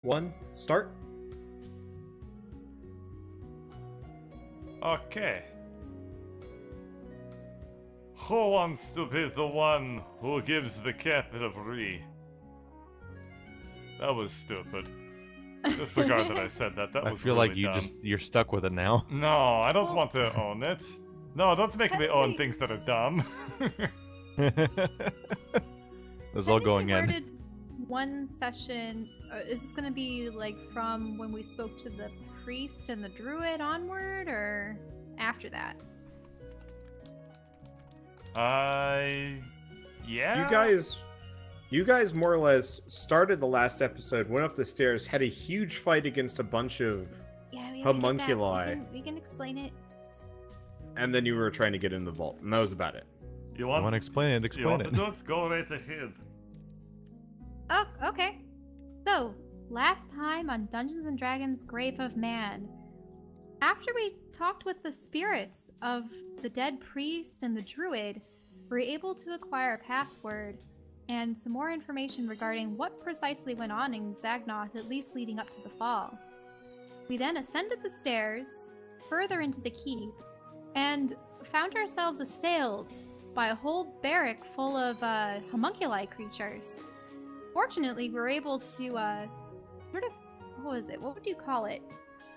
1, start. Okay. Who wants to be the one who gives the cavalry? That was stupid. Disregard that I said that. That I was feel really like dumb. you're stuck with it now. No, I don't want to own it. No, don't make me own things that are dumb. It's all going in. Worded one session. Is this gonna be like from when we spoke to the priest and the druid onward, or after that? Yeah. You guys more or less started the last episode, went up the stairs, had a huge fight against a bunch of Yeah, we homunculi, we can explain it. and then you were trying to get in the vault, and that was about it. You Want want to explain it? You Explain want it. to do it? Go right ahead. Oh, okay. So, last time on Dungeons and Dragons Grave of Man, after we talked with the spirits of the dead priest and the druid, we were able to acquire a password and some more information regarding what precisely went on in Zagnoth, at least leading up to the fall. We then ascended the stairs, further into the keep, and found ourselves assailed by a whole barrack full of homunculi creatures. Fortunately, we were able to sort of, what was it? What would you call it?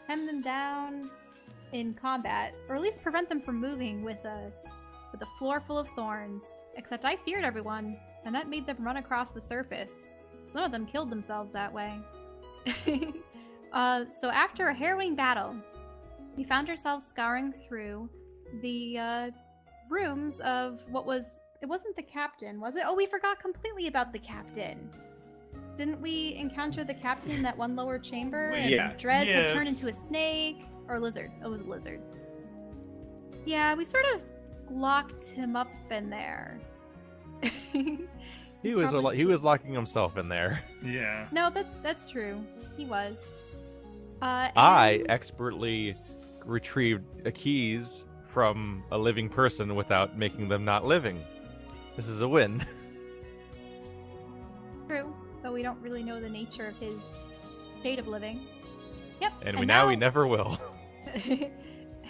Hem them down in combat, or at least prevent them from moving with a floor full of thorns. Except I feared everyone, and that made them run across the surface. Some of them killed themselves that way. So after a harrowing battle, we found ourselves scouring through the rooms of what was... It wasn't the captain, was it? Oh, we forgot completely about the captain. Didn't we encounter the captain in that one lower chamber? And Yeah. Drez had turned Yes. into a snake? Or a lizard. It was a lizard. Yeah, we sort of locked him up in there. He He's was probably he was locking himself in there. Yeah. No, that's true. He was. I and- expertly retrieved keys from a living person without making them not living. This is a win. True, but we don't really know the nature of his state of living. Yep. And we now we never will.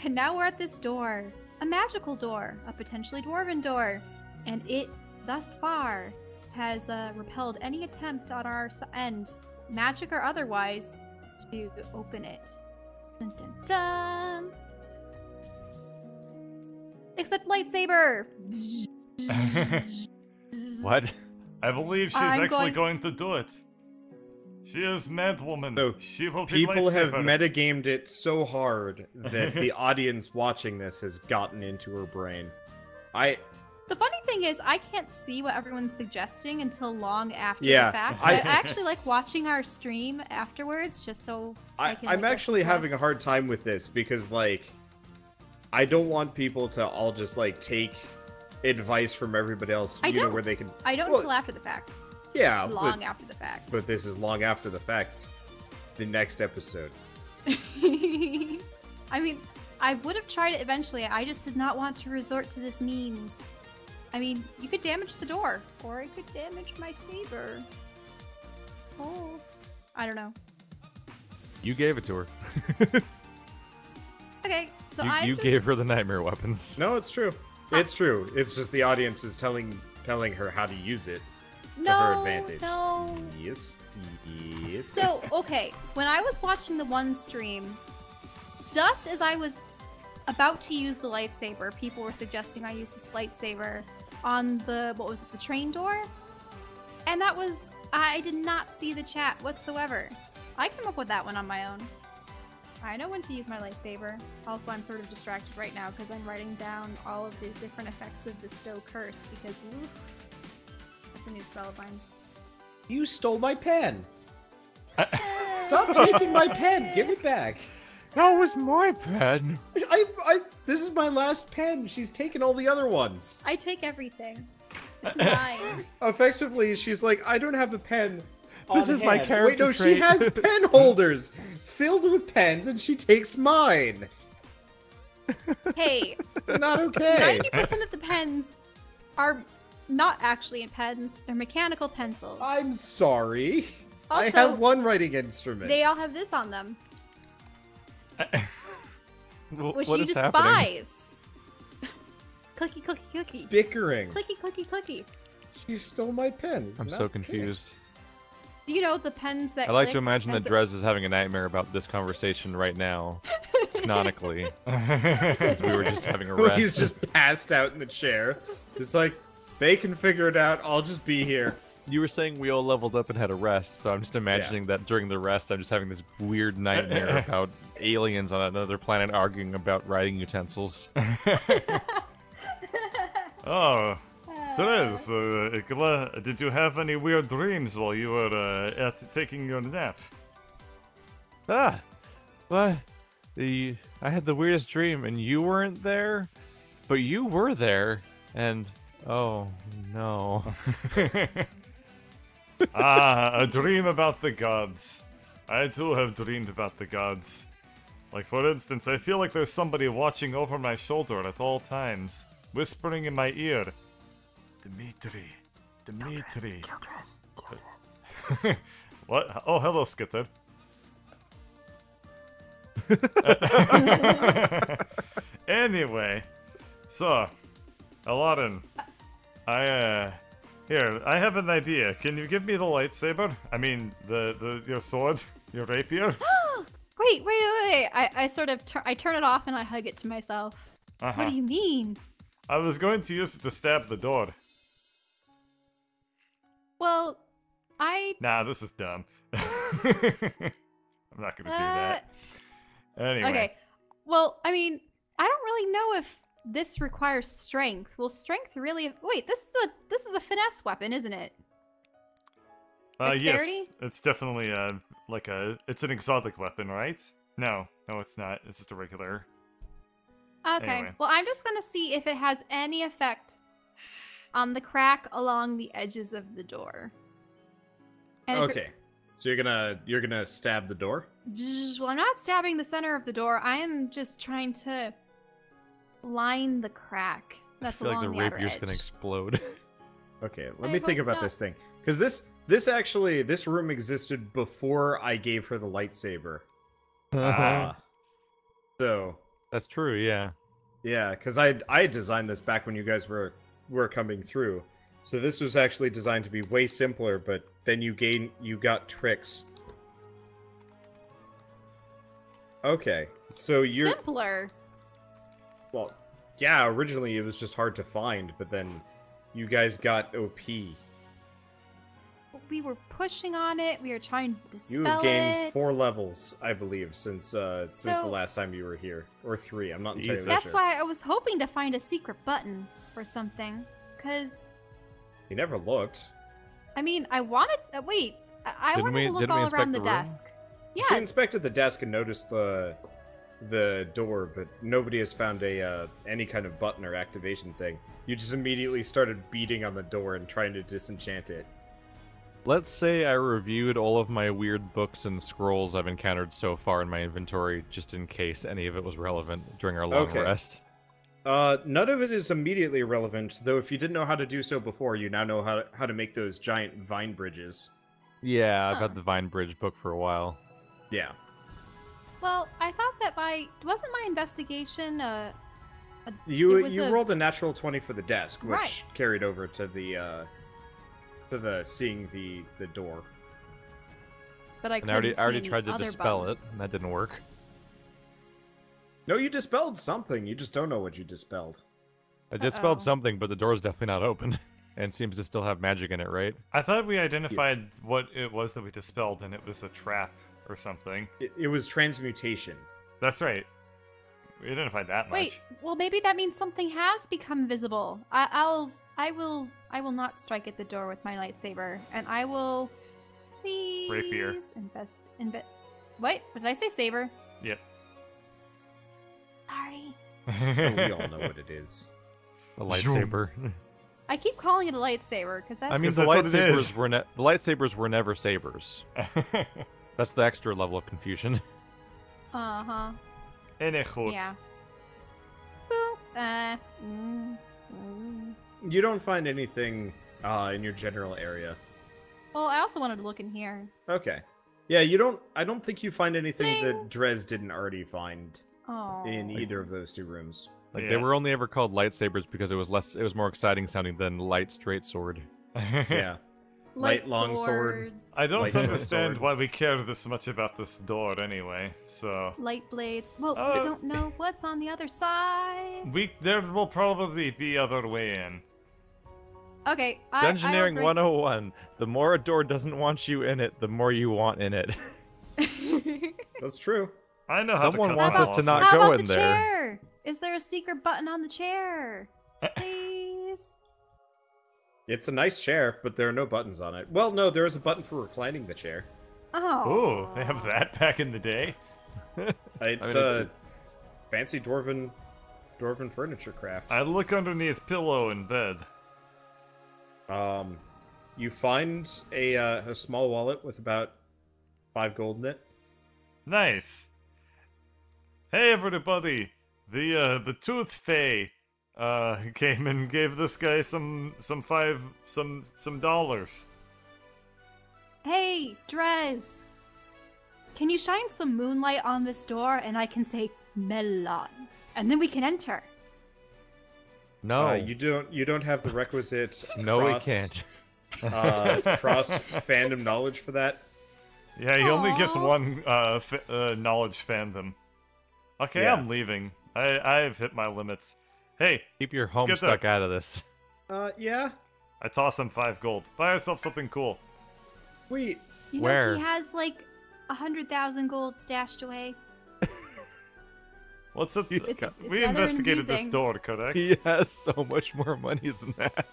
And now we're at this door. A magical door. A potentially dwarven door. And it, thus far, has repelled any attempt on our end, magic or otherwise, to open it. Dun dun dun! Except lightsaber! What? I believe she's I'm actually going- going to do it. She is mad woman. So, She will be People have lightsaber. metagamed it so hard that the audience watching this has gotten into her brain. The funny thing is, I can't see what everyone's suggesting until long after Yeah, the fact. I- I actually like watching our stream afterwards, just so I can. I'm like, actually having a adjust. hard time with this because, like, I don't want people to all just, like, take advice from everybody else, I don't. where they can... I don't Well, until after the fact. Yeah, Long after the fact. but this is long after the fact. The next episode. I mean, I would have tried it eventually. I just did not want to resort to this means. I mean, you could damage the door, or it could damage my saber. Oh, I don't know. You gave it to her. Okay, so you just... gave her the nightmare weapons. No, it's true. It's true. It's just the audience is telling her how to use it to her advantage. No. Yes. Yes. So, okay, when I was watching the one stream, just as I was about to use the lightsaber, people were suggesting I use this lightsaber on the, what was it, the train door? And that was, I did not see the chat whatsoever. I came up with that one on my own. I know when to use my lightsaber. Also, I'm sort of distracted right now because I'm writing down all of the different effects of Bestow Curse because, oof, that's a new spell of mine. You stole my pen. Stop taking my pen. Give it back. That was my pen. This is my last pen. She's taken all the other ones. I take everything. It's mine. Effectively, she's like, I don't have a pen. This on is my hand." character Wait, no, trait. she has pen holders filled with pens, and she takes mine. Hey, Not okay. 90% of the pens are not actually in pens. They're mechanical pencils. I'm sorry. Also, I have one writing instrument. they all have this on them, which What you is happening? despise. Clicky, clicky, clicky. Bickering. Clicky, clicky, clicky. She stole my pens. I'm not so okay. confused. You know, the pens that I like to click imagine that as- Drez is having a nightmare about this conversation right now, canonically, since we were just having a rest. He's just passed out in the chair. It's like, they can figure it out. I'll just be here. You were saying we all leveled up and had a rest, so I'm just imagining that during the rest, I'm just having this weird nightmare about aliens on another planet arguing about writing utensils. Oh, Therese, did you have any weird dreams while you were taking your nap? Ah, what? I had the weirdest dream, and you weren't there, but you were there, and oh no. A dream about the gods. I too have dreamed about the gods. Like, for instance, I feel like there's somebody watching over my shoulder at all times, whispering in my ear, Dimitri, Dimitri. What? Oh, hello, Skitter. Anyway, so, Aladdin, here, I have an idea. Can you give me the lightsaber? I mean, your sword, your rapier? Wait. I sort of I turn it off and I hug it to myself. Uh-huh. What do you mean? I was going to use it to stab the door. Well, Nah, this is dumb. I'm not gonna do that. Anyway. Okay. Well, I mean, I don't really know if this requires strength. Will strength really? Wait, this is a finesse weapon, isn't it? Dexterity? Yes, it's definitely it's an exotic weapon, right? No, it's not. It's just a regular. Okay. Anyway. Well, I'm just gonna see if it has any effect on the crack along the edges of the door. And if it- Okay. So you're gonna stab the door? Well, I'm not stabbing the center of the door. I am just trying to line the crack. I That's feel like along the the outer rapier's edge. gonna explode. Okay, I let me think hope about not. this thing. Because this room existed before I gave her the lightsaber. So That's true, yeah. yeah, because I designed this back when you guys were coming through. So this was actually designed to be way simpler, but then you got tricks. Okay, so you're Simpler. well, yeah. Originally it was just hard to find, but then you guys got OP. We were pushing on it. We were trying to dispel You have gained it. 4 levels, I believe, since the So- last time you were here, or 3. I'm not entirely Jesus. That's sure. why I was hoping to find a secret button or something. Cause You never looked. I mean, I wanted. Wait, I Didn't wanted we- to look didn't we all inspect around the the room? desk. She Yeah, inspected the desk and noticed the door, but nobody has found any kind of button or activation thing. You just immediately started beating on the door and trying to disenchant it. Let's say I reviewed all of my weird books and scrolls I've encountered so far in my inventory, just in case any of it was relevant during our long Okay. rest. None of it is immediately relevant, though if you didn't know how to do so before, you now know how to make those giant vine bridges. Yeah, I've Huh. had the Vine Bridge book for a while. Yeah. well, I thought that wasn't my investigation. You It was you a- rolled a natural 20 for the desk, which Right. carried over to the seeing the door. But I And couldn't I already see tried to other dispel buttons. it, and that didn't work. No, you dispelled something. You just don't know what you dispelled. I dispelled Uh-oh. something, but the door's definitely not open, and seems to still have magic in it, right? I thought we identified what it was that we dispelled, and it was a trap or something. It was transmutation. That's right. We identified that much. Wait, well, maybe that means something has become visible. I will not strike at the door with my lightsaber, and I will please Rapier. invest. What did I say? Saber. Yep. Sorry. Oh, we all know what it is. A lightsaber. I keep calling it a lightsaber because that's. I mean, Because the that's what it is. lightsabers were never sabers. That's the extra level of confusion. Uh huh. Anywho. Yeah. Boop. Mm. You don't find anything in your general area. Well, I also wanted to look in here. Okay. Yeah, you don't. I don't think you find anything Ding. that Drez didn't already find Oh. in either of those two rooms. Like Yeah. they were only ever called lightsabers because it was more exciting sounding than light straight sword. Yeah. Light long sword. swords, I don't Like a understand sword. why we care this much about this door anyway, so... light blades. Well, Oh. we don't know what's on the other side. There will probably be other way in. Okay, I Dungeoneering I'll 101. The more a door doesn't want you in it, the more you want in it. bring- That's true. I know how Someone to cut wants my us to losses. not How go about in the there. chair? Is there a secret button on the chair? Please. It's a nice chair, but there are no buttons on it. Well, no, there is a button for reclining the chair. Oh. Ooh, they have that back in the day? It's I mean, a fancy dwarven furniture craft. I look underneath pillow in bed. You find a small wallet with about 5 gold in it. Nice. Hey everybody, the Tooth Fae came and gave this guy some dollars. Hey, Drez. Can you shine some moonlight on this door and I can say melon? And then we can enter. No. You don't have the requisite no, we cross, can't. cross fandom knowledge for that. Yeah, he only gets Aw. one knowledge fandom. Okay, Yeah. I'm leaving. I've hit my limits. Hey, Keep your Let's get homestuck out of this. Yeah. I toss him 5 gold. Buy yourself something cool. Wait. You Where? know he has like 100,000 gold stashed away. What's it? It's We rather investigated this amusing. door, correct? He has so much more money than that.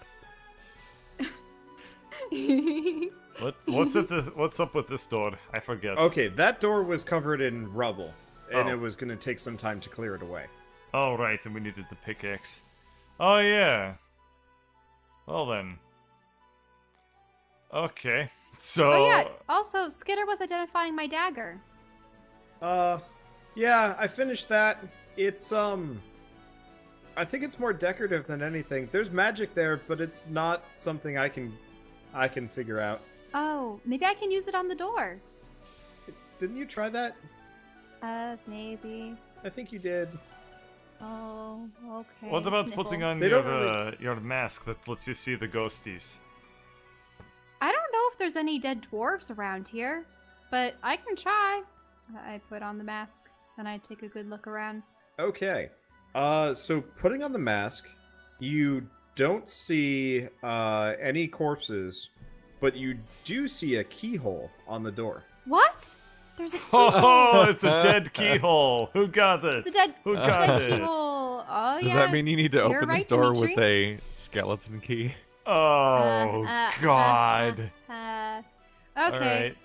What's up with this door? I forget. Okay, that door was covered in rubble, and Oh. it was going to take some time to clear it away. Oh, right, and we needed the pickaxe. Oh, yeah. Well, then. Okay. So... Oh yeah. Also, Skitter was identifying my dagger. Yeah, I finished that. It's, I think it's more decorative than anything. There's magic there, but it's not something I can figure out. Oh, maybe I can use it on the door. Didn't you try that? Maybe. I think you did. Oh, okay. What about sniffle. putting on They your, don't really- your mask that lets you see the ghosties? I don't know if there's any dead dwarves around here, but I can try. I put on the mask, and I take a good look around. Okay. So putting on the mask, you don't see any corpses, but you do see a keyhole on the door. What? There's a key. Oh, it's a dead keyhole! Who got it? It's a dead, Who a got dead it? keyhole. Oh, Does yeah. that mean you need to You're open this right, door Dimitri. with a skeleton key? Oh, God. Okay. Alright.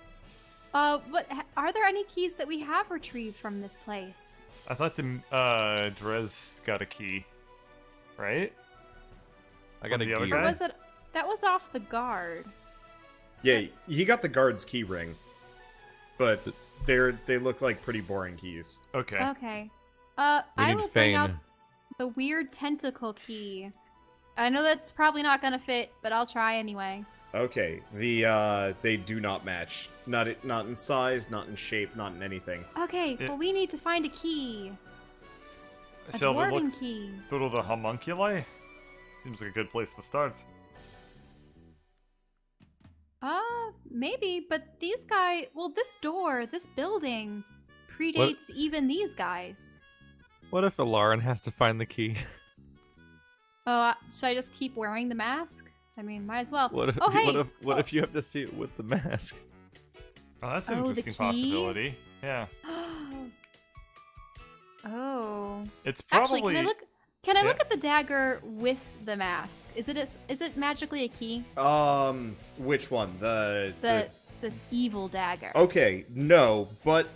What are there any keys that we have retrieved from this place? I thought the Drez got a key. Right? I got a From the other key. guy? Or was it that was off the guard? Yeah, he got the guard's key ring, but they look like pretty boring keys. Okay. Okay. We I need will bring out Fane. the weird tentacle key. I know that's probably not gonna fit, but I'll try anyway. Okay, they do not match. Not in size, not in shape, not in anything. Okay, Yeah. well we need to find a key. A Shall we dwarven look key. through the homunculi? Seems like a good place to start. Maybe, but these guys, well, this door, this building predates even these guys. What if Alarin has to find the key? Oh, should I just keep wearing the mask? I mean, might as well. What if, oh, hey! what if you have to see it with the mask? Oh, that's an Oh, the interesting key? possibility. Yeah. Oh. It's Actually, probably... can I look? Can I look Yeah. at the dagger with the mask? Is it magically a key? Which one? This evil dagger. Okay, no, but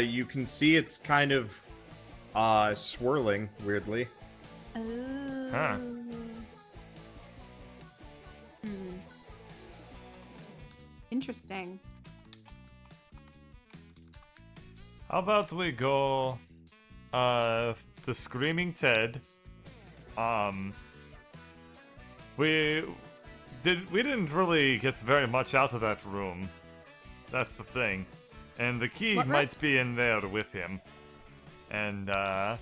you can see it's kind of swirling weirdly. Oh. Huh. Hmm. Interesting. How about we go... the Screaming Ted. we didn't really get very much out of that room. That's the thing. And the key What room? might be in there with him. And, I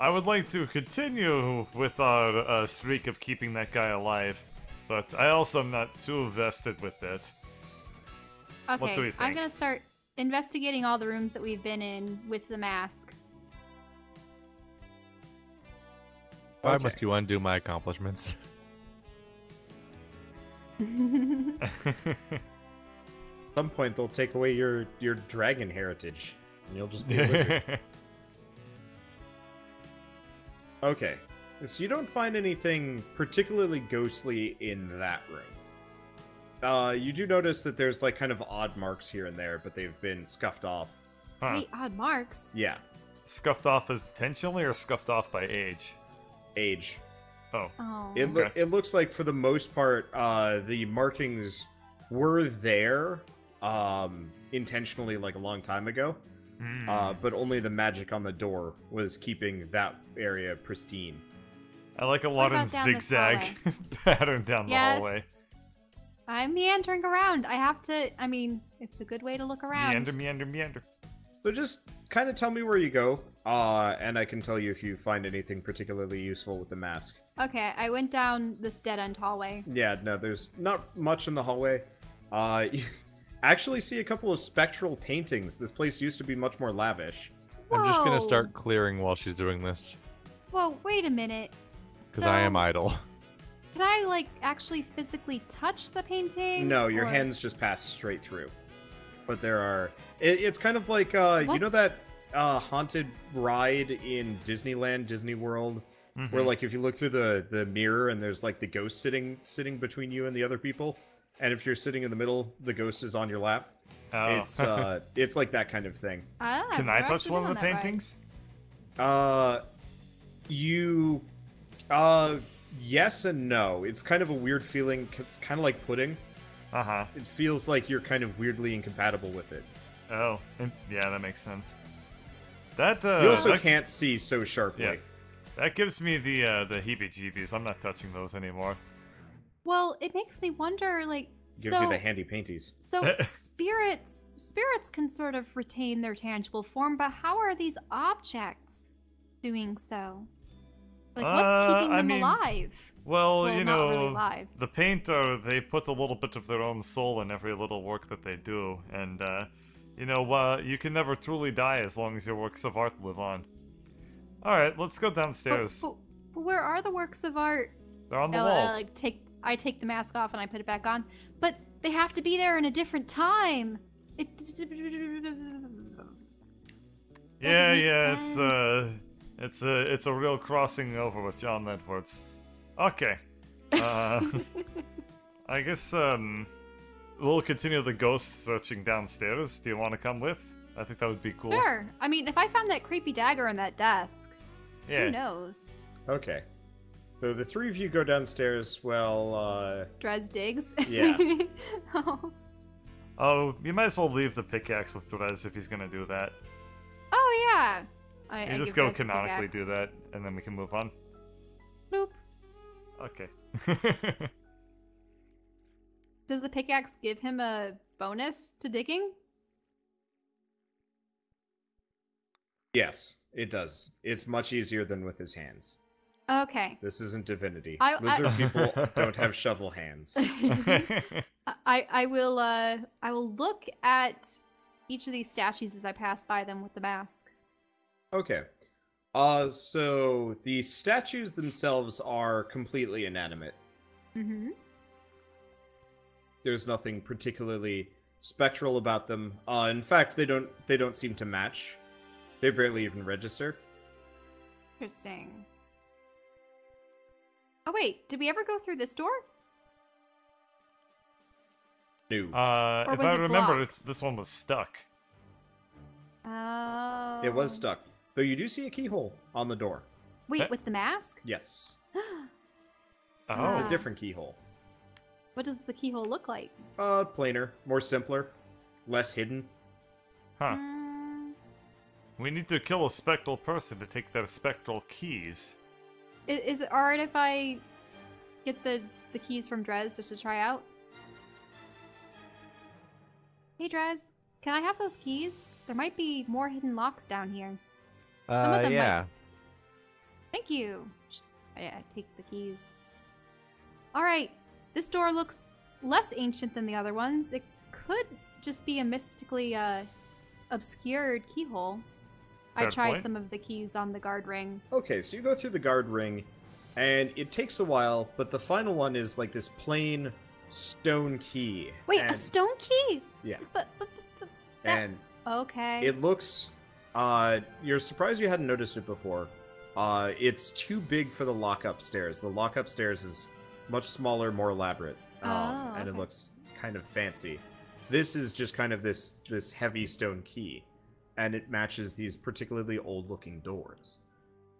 would like to continue with our streak of keeping that guy alive. But I also am not too vested with it. Okay, What do you I'm think? gonna start investigating all the rooms that we've been in with the mask. Why Okay. must you undo my accomplishments? At some point, they'll take away your dragon heritage, and you'll just be a wizard. Okay, so you don't find anything particularly ghostly in that room. You do notice that there's like kind of odd marks here and there, but they've been scuffed off. Huh. Wait, odd marks. Yeah, Scuffed off as intentionally or scuffed off by age? age. Oh. Oh. Okay. It looks like for the most part, the markings were there intentionally like a long time ago, but only the magic on the door was keeping that area pristine. I like a What lot about of down this zigzag pattern down the Yes. hallway. I'm meandering around. I have to. I mean, it's a good way to look around. Meander, meander, meander. So just kind of tell me where you go, and I can tell you if you find anything particularly useful with the mask. Okay, I went down this dead end hallway. Yeah, no, there's not much in the hallway. You actually see a couple of spectral paintings. This place used to be much more lavish. I'm just gonna Whoa. start clearing while she's doing this, Whoa, wait a minute. because I am So, idle. Can I like actually physically touch the painting? No, your or- hands just pass straight through. But there are... it's kind of like, you know What's- that haunted ride in Disneyland, Disney World? Where, like, if you look through the mirror and there's, like, the ghost sitting between you and the other people, and if you're sitting in the middle, the ghost is on your lap. Oh. It's like that kind of thing. Ah, Can I've I touch actually one of been the on that ride. paintings? You... yes and no. It's kind of a weird feeling. It's kind of like pudding. Uh-huh. It feels like you're kind of weirdly incompatible with it. Oh, yeah, that makes sense. That, You also that, can't see so sharply. Yeah. That gives me the heebie-jeebies. I'm not touching those anymore. Well, it makes me wonder, like, Gives so, you the handy painties. so spirits can sort of retain their tangible form, but how are these objects doing so? Like, what's keeping I them mean, alive? Well, Well, you not know, really alive. the painter, they put a little bit of their own soul in every little work that they do, and, you know, you can never truly die as long as your works of art live on. Alright, let's go downstairs. But where are the works of art? They're on the Oh, walls. I take the mask off and I put it back on, but they have to be there in a different time. It Yeah, make yeah, sense. it's a real crossing over with John Edwards. Okay. I guess we'll continue the ghost searching downstairs. Do you want to come with? I think that would be cool. Sure. I mean, if I found that creepy dagger in that desk, Yeah. who knows? Okay. So the three of you go downstairs. Well, Drez digs. Yeah. Oh. Oh, you might as well leave the pickaxe with Therese if he's gonna do that. Oh yeah. I You just give go Drez the canonically do pickaxe. that, and then we can move on. Bloop. Okay. Does the pickaxe give him a bonus to digging? yes, it does. It's much easier than with his hands. Okay. This isn't divinity. I- Lizard people don't have shovel hands. I will look at each of these statues as I pass by them with the mask. Okay. So the statues themselves are completely inanimate. Mm-hmm. There's nothing particularly spectral about them. In fact, they don't seem to match. They barely even register. Interesting. Oh wait, did we ever go through this door? No. Or if was I it remember, blocked? this one was stuck. Oh. It was stuck. Though you do see a keyhole on the door. Wait, with the mask? Yes. Oh. It's Ah. a different keyhole. What does the keyhole look like? Plainer, more simpler, less hidden. Huh. Mm, We need to kill a spectral person to take their spectral keys. is it alright if I get the keys from Drez just to try out? Hey Drez, can I have those keys? There might be more hidden locks down here. Some of them yeah. Thank you. I take the keys. All right, this door looks less ancient than the other ones. It could just be a mystically obscured keyhole. I Fair try point. some of the keys on the guard ring. Okay, so you go through the guard ring, and it takes a while, but the final one is like this plain stone key. Wait, and, a stone key? Yeah. But that- And okay. it looks. You're surprised you hadn't noticed it before. It's too big for the lock upstairs. The lock upstairs is much smaller, more elaborate, and it okay. looks kind of fancy. This is just kind of this heavy stone key, and it matches these particularly old-looking doors.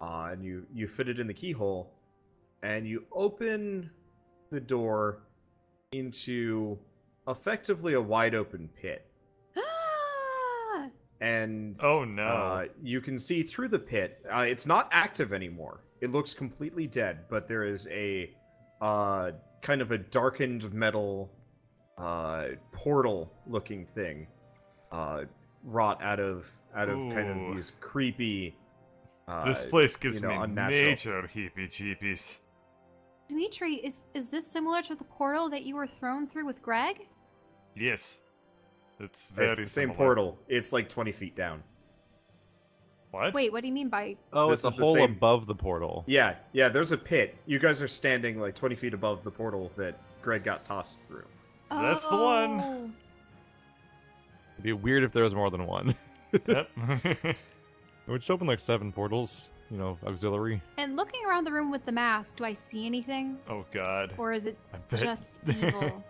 And you fit it in the keyhole, and you open the door into effectively a wide-open pit. And Oh no. you can see through the pit. It's not active anymore. It looks completely dead, but there is a kind of a darkened metal portal-looking thing wrought out of kind Ooh. of these creepy. This place gives me unnatural. major heebie-jeebies. Dimitri, is this similar to the portal that you were thrown through with Greg? Yes. It's very It's the same similar. portal. It's like 20 feet down. What? Wait, what do you mean by... Oh, This it's a is the hole same- above the portal. Yeah, there's a pit. You guys are standing like 20 feet above the portal that Greg got tossed through. That's the one. Oh. It'd be weird if there was more than one. Yep. It would just open like 7 portals, you know, auxiliary. And looking around the room with the mask, do I see anything? Oh god. Or is it I bet. just evil?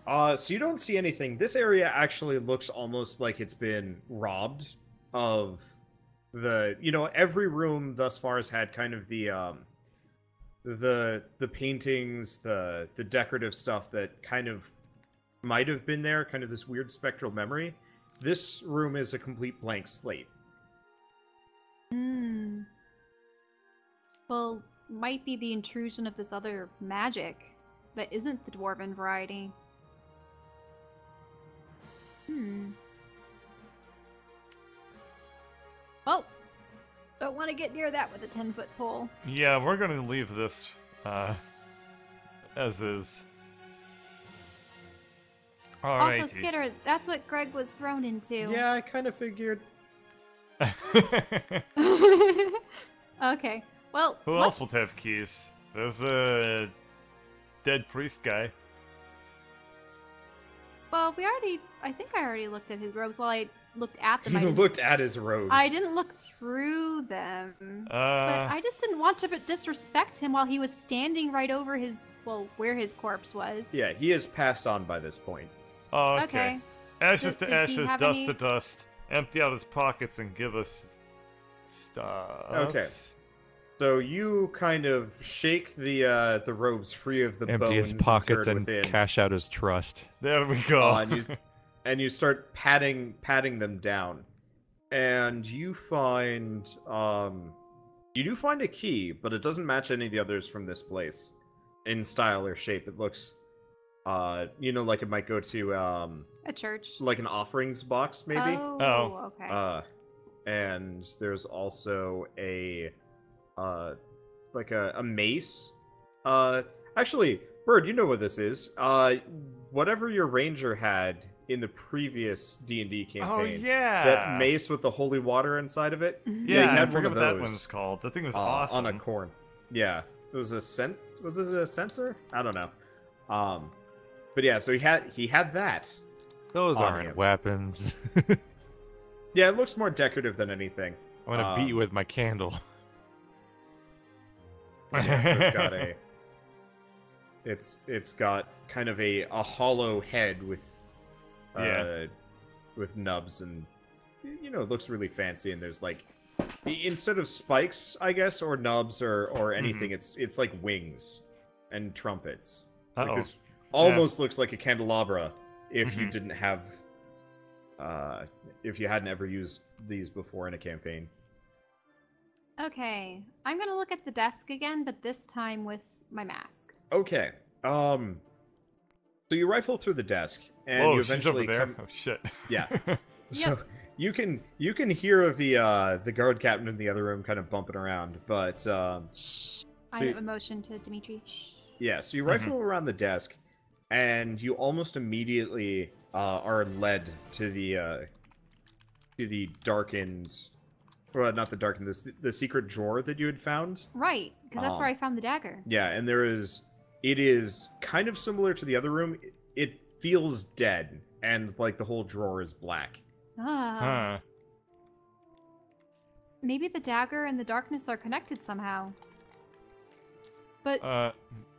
So you don't see anything. This area actually looks almost like it's been robbed of every room thus far has had kind of the paintings, the decorative stuff that kind of might have been there, kind of this weird spectral memory. This room is a complete blank slate. Hmm. Well, might be the intrusion of this other magic that isn't the dwarven variety. Well, don't want to get near that with a 10-foot pole. Yeah, we're gonna leave this as is. Alrighty. Also, Skitter, that's what Greg was thrown into. Yeah, I kind of figured. Okay. Well, Who else will let's- have keys? There's a dead priest guy. Well, I think I already looked at his robes. While I looked at them, I You didn't, looked at his robes. I didn't look through them. But I just didn't want to disrespect him while he was standing right over where his corpse was. Yeah, he has passed on by this point. Oh, okay. Okay. Ashes Did to he ashes, have dust any- to dust. Empty out his pockets and give us stuff. Okay. So you kind of shake the robes free of the Empty his bones pockets interred and within. cash out his trust. There we go. And you start patting them down, and you find you do find a key, but it doesn't match any of the others from this place in style or shape. It looks like it might go to A church. like an offerings box maybe. Oh. Okay. And there's also a mace. Actually, Bird, you know what this is. Whatever your ranger had in the previous D&D campaign. Oh yeah. That mace with the holy water inside of it. Mhm. Yeah, Yeah, he I had forget one of what that those, one's called. That thing was awesome. on a corn. Yeah, it was was it a sensor? I don't know. But yeah, so he had that. Those On aren't him. weapons. Yeah, it looks more decorative than anything. I'm gonna beat you with my candle. Yeah, so it's got it's got kind of a hollow head with Yeah. with nubs, and it looks really fancy, and there's like instead of spikes, I guess, or nubs or anything, it's like wings and trumpets. Like Uh-oh. this almost looks like a candelabra if you Mhm. didn't have if you hadn't ever used these before in a campaign. Okay, I'm gonna look at the desk again, but this time with my mask. Okay. So you rifle through the desk, and Whoa, you she's over eventually there. come. Oh shit. Yeah. So Yep. you can hear the guard captain in the other room kind of bumping around, but Shh. So I have a motion to Dimitri. Shh. yeah. So you rifle around the desk, and you almost immediately are led to the darkened, well, not the darkened, the secret drawer that you had found. Right, because that's where I found the dagger. Yeah, and it is kind of similar to the other room. It feels dead, and like the whole drawer is black. Ah. Huh. Maybe the dagger and the darkness are connected somehow. But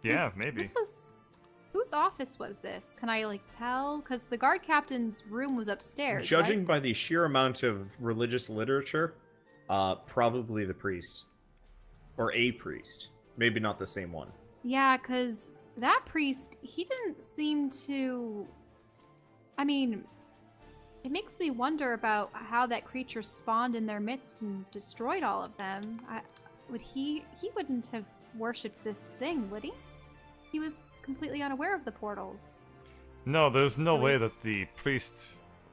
Yeah, this, maybe. This was whose office was this? Can I like tell? Because the guard captain's room was upstairs. Judging right? by the sheer amount of religious literature, probably the priest. Or a priest. Maybe not the same one. Yeah, because that priest, he didn't seem to. I mean, it makes me wonder about how that creature spawned in their midst and destroyed all of them. He wouldn't have worshipped this thing, would he? He was completely unaware of the portals. No, there's no At way least- that the priest,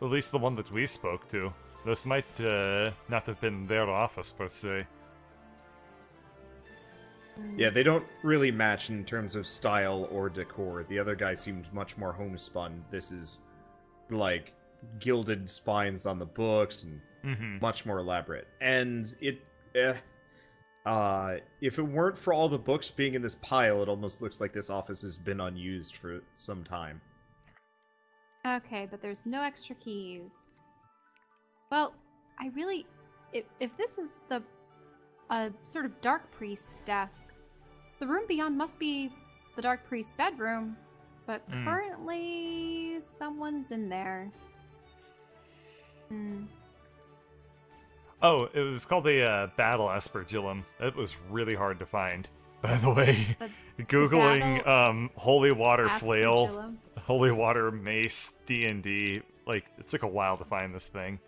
at least the one that we spoke to, this might not have been their office per se. Yeah, they don't really match in terms of style or decor. The other guy seemed much more homespun. This is like gilded spines on the books and Mm-hmm. much more elaborate. And if it weren't for all the books being in this pile, it almost looks like this office has been unused for some time. Okay, but there's no extra keys. Well, I really, if this is the sort of dark priest's desk, the room beyond must be the dark priest's bedroom. But currently, someone's in there. Hmm. Oh, it was called a battle aspergillum. It was really hard to find, by the way. The Googling battle holy water flail, Aspergillum. holy water mace, D&D, like it took a while to find this thing.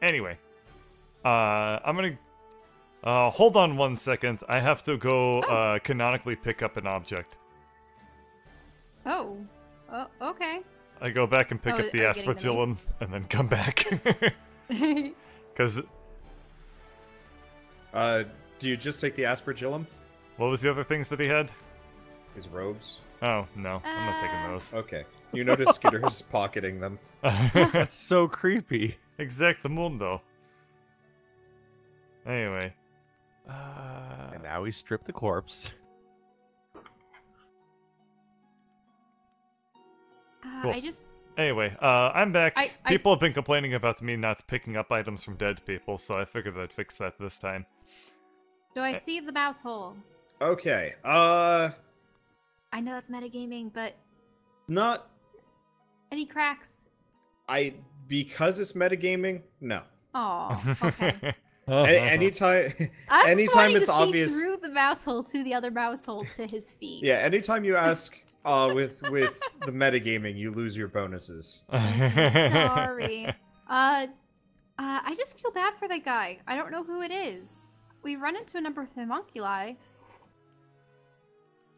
Anyway, I'm gonna hold on 1 second. I have to go canonically pick up an object. Oh, okay. I go back and pick Oh, up the are you getting the aspergillum mace? and then come back. Because Do you just take the aspergillum? what was the other things that he had? His robes? Oh, no, I'm not taking those. Okay. You notice Skitter's pocketing them. That's so creepy. Exactamundo. Anyway. And now we strip the corpse. Cool. I just Anyway, I'm back. I- People have been complaining about me not picking up items from dead people, so I figured I'd fix that this time. do I see the mouse hole? Okay. I know that's metagaming, but Not... any cracks? Because it's metagaming? No. Oh, okay. Anytime... I was just Anytime wanting it's to obvious... see through the mouse hole to the other mouse hole to his feet. Yeah, anytime you ask with the metagaming, you lose your bonuses. Sorry. I just feel bad for that guy. I don't know who it is. We've run into a number of homunculi.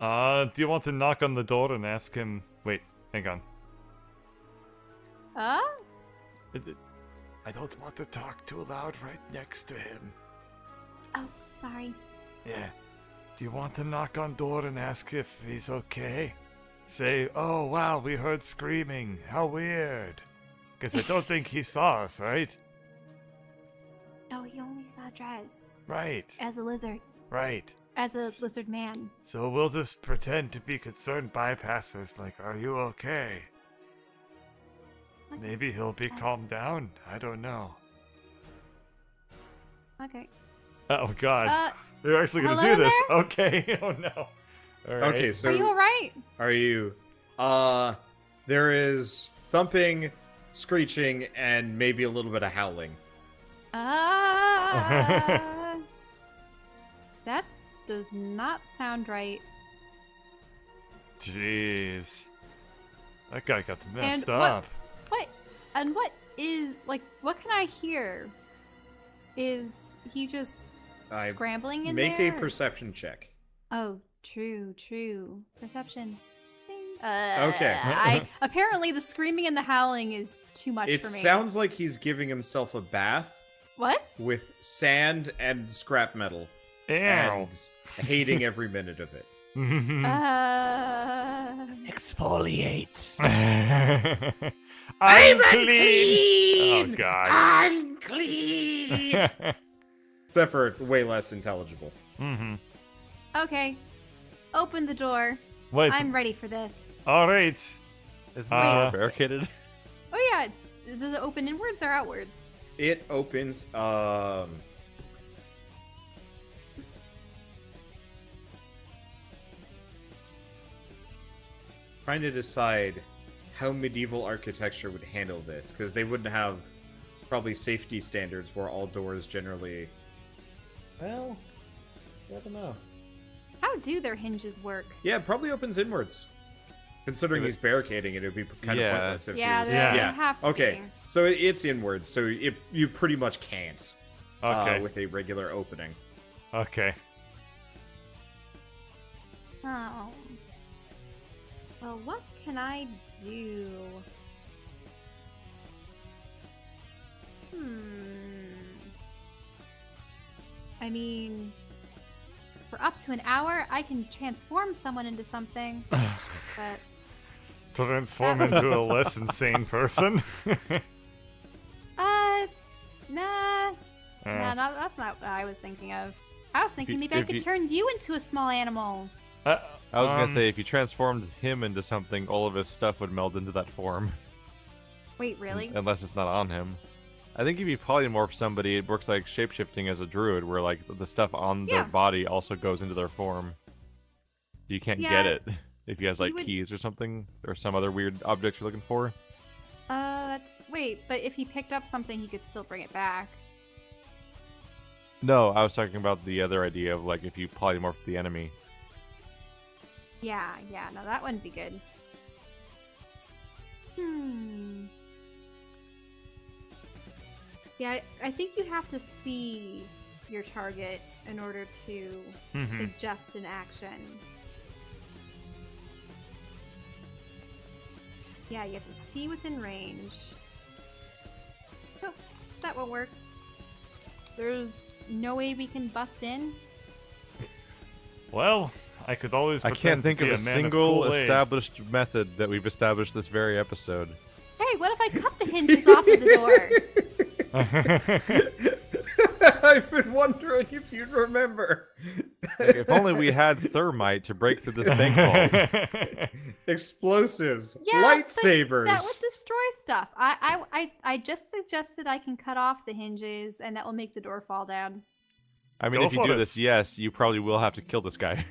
Do you want to knock on the door and ask him? Wait, hang on. I don't want to talk too loud right next to him. Oh, sorry. Yeah. Do you want to knock on door and ask if he's okay? Say, oh wow, we heard screaming. How weird. Because I don't think he saw us, right? No, he only saw Drez Right, as a lizard, right. as a lizard man. So we'll just pretend to be concerned bypassers, like, are you okay? Maybe he'll be calmed down. I don't know. Okay. Oh god. Uh, They're actually gonna hello do this. there? Okay, oh no. Alright. Okay, are so... you alright? Are you... There is thumping, screeching, and maybe a little bit of howling. That does not sound right. Jeez. That guy got messed And up. What? And what is like? What can I hear? Is he just I scrambling in Make there? a perception check. Oh, true. Perception. Okay. Apparently the screaming and the howling is too much It for me. sounds like he's giving himself a bath What? with sand and scrap metal Ew. and hating every minute of it. Exfoliate. I'm clean. Oh god. I'm clean. Except for way less intelligible. Okay. Open the door. Wait. I'm ready for this. All right. Isn't the door Uh, barricaded? Oh yeah. Does it open inwards or outwards? It opens, trying to decide how medieval architecture would handle this, because they wouldn't have probably safety standards where all doors generally... Well, I don't know. How do their hinges work? Yeah, it probably opens inwards. Considering he's barricading it, it would be kind of Yeah. pointless if Yeah, he was... they Yeah. have to Okay, be. so it's inwards, so you pretty much can't Okay. with a regular opening. Okay. Oh. Well, what can I do? I mean, for up to an hour, I can transform someone into something. But Transform into a less insane person. nah, that's not what I was thinking of. I was thinking maybe I if could you- turn you into a small animal. I was gonna say, if you transformed him into something, all of his stuff would meld into that form. Wait, really? Unless it's not on him. I think if you polymorph somebody, it works like shapeshifting as a druid, where like the stuff on Yeah. their body also goes into their form. You can't Yeah. get it if you has like would- keys or something, or some other weird object you're looking for. Wait, but if he picked up something, he could still bring it back. No, I was talking about the other idea of like if you polymorph the enemy. Yeah, no, that wouldn't be good. Yeah, I think you have to see your target in order to suggest an action. Yeah, you have to see within range. Nope, so that won't work. There's no way we can bust in. Well, I could always. I can't pretend to think of be a man single Kool-Aid. established method that we've established this very episode. Hey, what if I cut the hinges off of the door? I've been wondering if you'd remember. Like, if only we had thermite to break through this bank vault. Explosives, Yeah, but lightsabers. that would destroy stuff. I just suggested I can cut off the hinges, and that will make the door fall down. I mean, Go if you for do it. this, yes, you probably will have to kill this guy.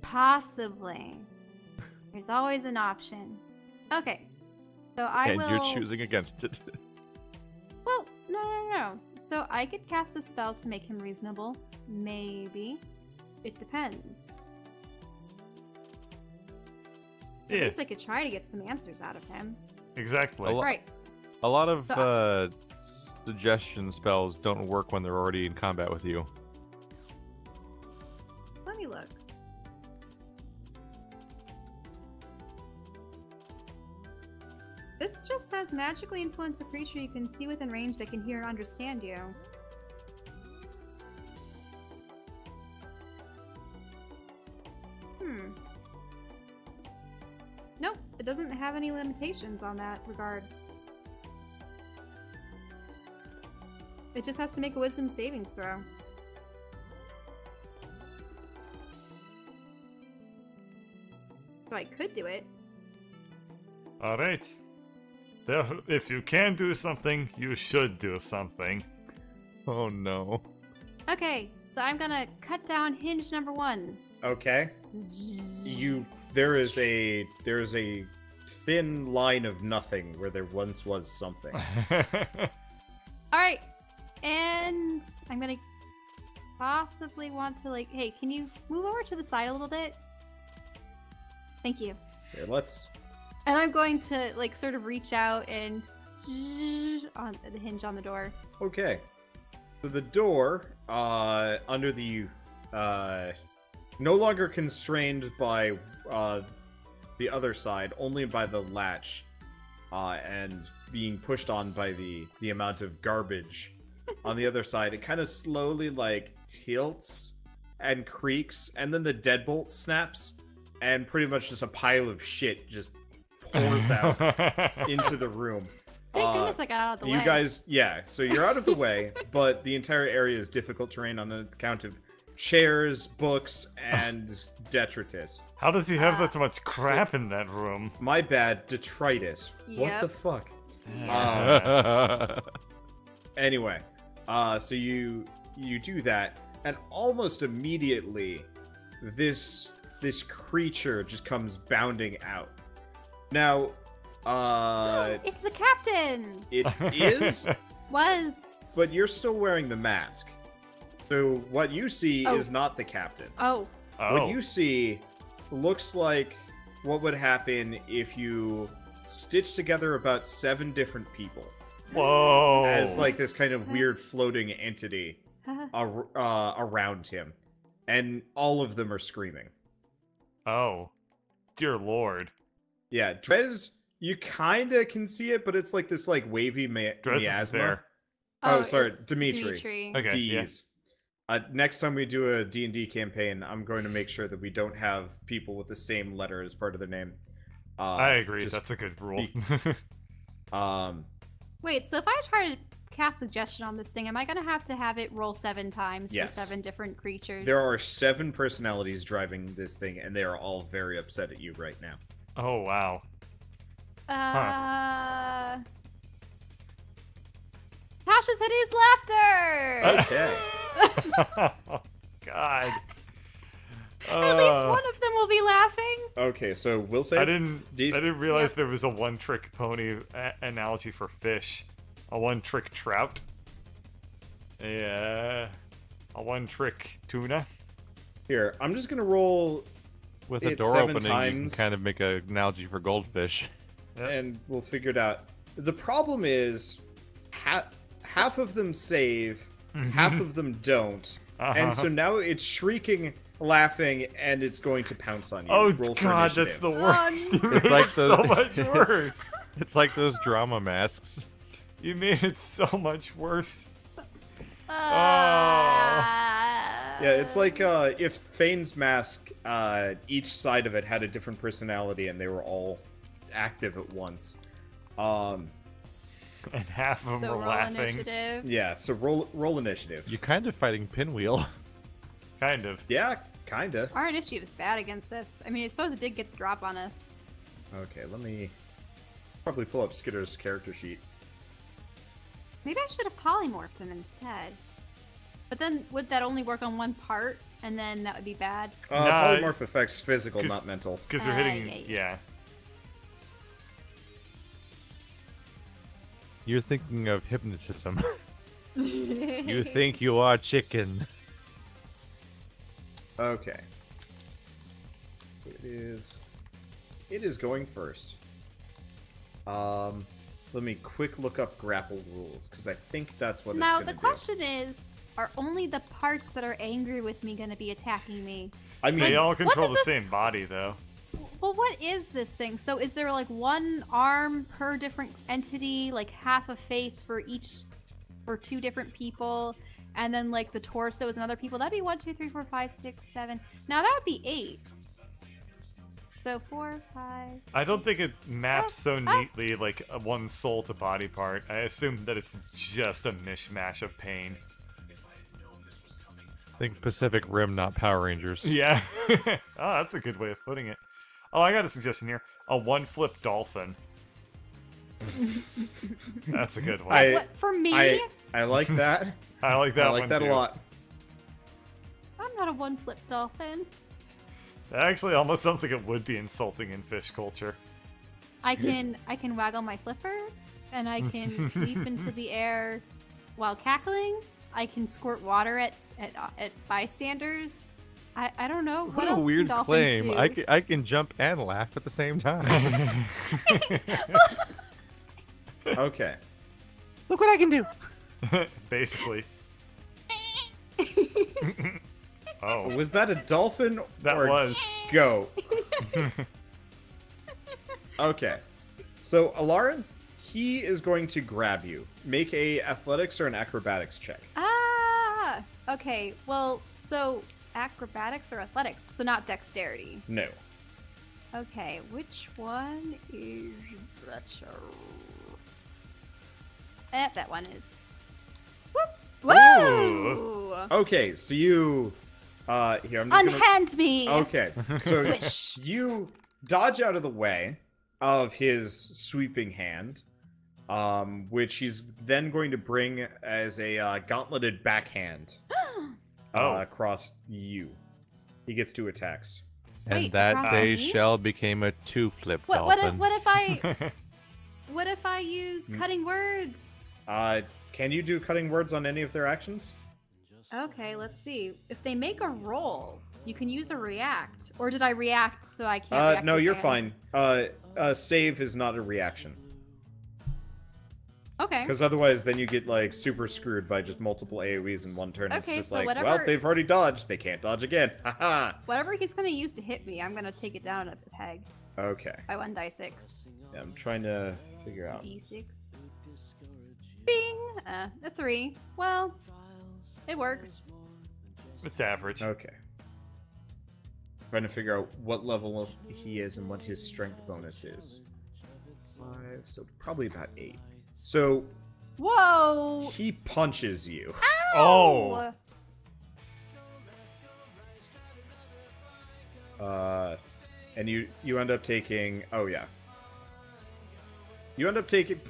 Possibly. There's always an option. Okay. So I And will. you're choosing against it. Well, no. So I could cast a spell to make him reasonable. Maybe. It depends. At Yeah, least I could try to get some answers out of him. exactly. A lo- Right. A lot of So- suggestion spells don't work when they're already in combat with you. Let me look. This just says magically influence the creature you can see within range that can hear and understand you. Nope, it doesn't have any limitations on that regard. It just has to make a wisdom savings throw. So I could do it. All right. There, if you can do something, you should do something. Oh no. Okay, so I'm gonna cut down hinge number 1. Okay. There is a thin line of nothing where there once was something. Alright, and I'm gonna possibly want to like, hey, can you move over to the side a little bit? Thank you. Here, let's. And I'm going to like sort of reach out and on the hinge on the door. Okay. So the door, under the, no longer constrained by, the other side, only by the latch, and being pushed on by the amount of garbage on the other side, it kind of slowly, like, tilts and creaks, and then the deadbolt snaps, and pretty much just a pile of shit just pours out into the room. Thank goodness I got out of the way. You guys, yeah, so you're out of the way, but the entire area is difficult terrain on account of chairs, books, and detritus. How does he have that much crap in that room? My bad, detritus. What Yep. the fuck? Anyway, so you do that, and almost immediately, this creature just comes bounding out. Now, It's the captain! it is, Was. but you're still wearing the mask. So what you see Oh. is not the captain. Oh. What Oh, you see looks like what would happen if you stitched together about 7 different people whoa! as like this kind of weird floating entity around him, and all of them are screaming. Oh, dear lord. Yeah, Drez, you kind of can see it, but it's like this like wavy Dress is miasma. there. Oh, sorry, it's Dimitri. Okay, yeah. D's. Next time we do a D&D campaign, I'm going to make sure that we don't have people with the same letter as part of the name. I agree. just That's a good rule. Wait, so if I try to cast suggestion on this thing, am I gonna have to have it roll 7 times Yes. for 7 different creatures? There are 7 personalities driving this thing, and they are all very upset at you right now. Oh, wow. Tasha's hideous laughter! Okay. Oh, God. At least one of them will be laughing. Okay, so we'll say I didn't These- realize there was a one-trick pony analogy for fish. A one-trick trout. A one-trick tuna. here. I'm just gonna roll, With a It's door 7 opening, you can times. kind of make an analogy for goldfish. and we'll figure it out. The problem is, half of them save, half of them don't, and so now it's shrieking, laughing, and it's going to pounce on you. Oh, Roll for God, that's the initiative. worst. You It's made like it so those- much worse. It's like those drama masks. You made it so much worse. Yeah, it's like if Fane's mask, each side of it had a different personality, and they were all active at once. And half of them So were roll laughing. initiative. Yeah, so roll initiative. You're kind of fighting Pinwheel. Kind of. Yeah, kinda. Our initiative is bad against this. I mean, I suppose it did get the drop on us. Okay, let me probably pull up Skitter's character sheet. Maybe I should have polymorphed him instead. But then, would that only work on one part? And then that would be bad? Nah, Polymorph affects physical, 'cause- not mental. Because you're hitting. yeah. You're thinking of hypnotism. You think you are chicken. Okay. It is going first. Let me quick look up grapple rules, because I think that's what Now, it's the gonna question is, are only the parts that are angry with me going to be attacking me? do. I mean, They all what control is the this- same body, though. Well, what is this thing? So is there like one arm per different entity, like half a face for 2 different people, and then like the torso is another people? That'd be 1, 2, 3, 4, 5, 6, 7. Now that would be 8. So 4, 5. I don't think it maps so Ah. neatly like a one soul to body part. I assume that it's just a mishmash of pain. Think Pacific Rim, not Power Rangers. Yeah. Oh, that's a good way of putting it. Oh, I got a suggestion here. A one-flip dolphin. That's a good one. What for me? I like that. I like that I like one that too. a lot. I'm not a one-flip dolphin. That actually almost sounds like it would be insulting in fish culture. I can waggle my flipper, and I can leap into the air while cackling. I can squirt water at bystanders. I don't know what What a else weird can dolphins claim. do. I can jump and laugh at the same time. Okay. Look what I can do. Basically. Oh, Was that a dolphin that or was. goat? Okay. So, Alarin, he is going to grab you. Make a athletics or an acrobatics check. Ah! Okay, well, so acrobatics or athletics? So not dexterity. No. Okay, which one is better? That one is. Woo! Woo! Okay, so you... here, I'm just gonna... Unhand me! Okay, so Swish. you dodge out of the way of his sweeping hand, which he's then going to bring as a gauntleted backhand Oh. across you. He gets 2 attacks. And Wait, that across day, me? Shell became a 2-flip What dolphin. what if I use cutting words? Can you do cutting words on any of their actions? Okay, let's see. If they make a roll, you can use a react. Or did I react so I can't react No, you're again? fine. Save is not a reaction. Okay. Because otherwise, then you get, like, super screwed by just multiple AoEs in one turn. It's Okay, just so like, well, whatever- they've already dodged. They can't dodge again. Haha. Whatever he's gonna use to hit me, I'm gonna take it down a peg Okay. by 1 die 6. Yeah, I'm trying to figure out. D6. Bing! A 3. Well, it works. It's average. Okay. Trying to figure out what level he is and what his strength bonus is. 5, so probably about 8. So Whoa! he punches you. Oh. And you end up taking. Oh yeah. You end up taking.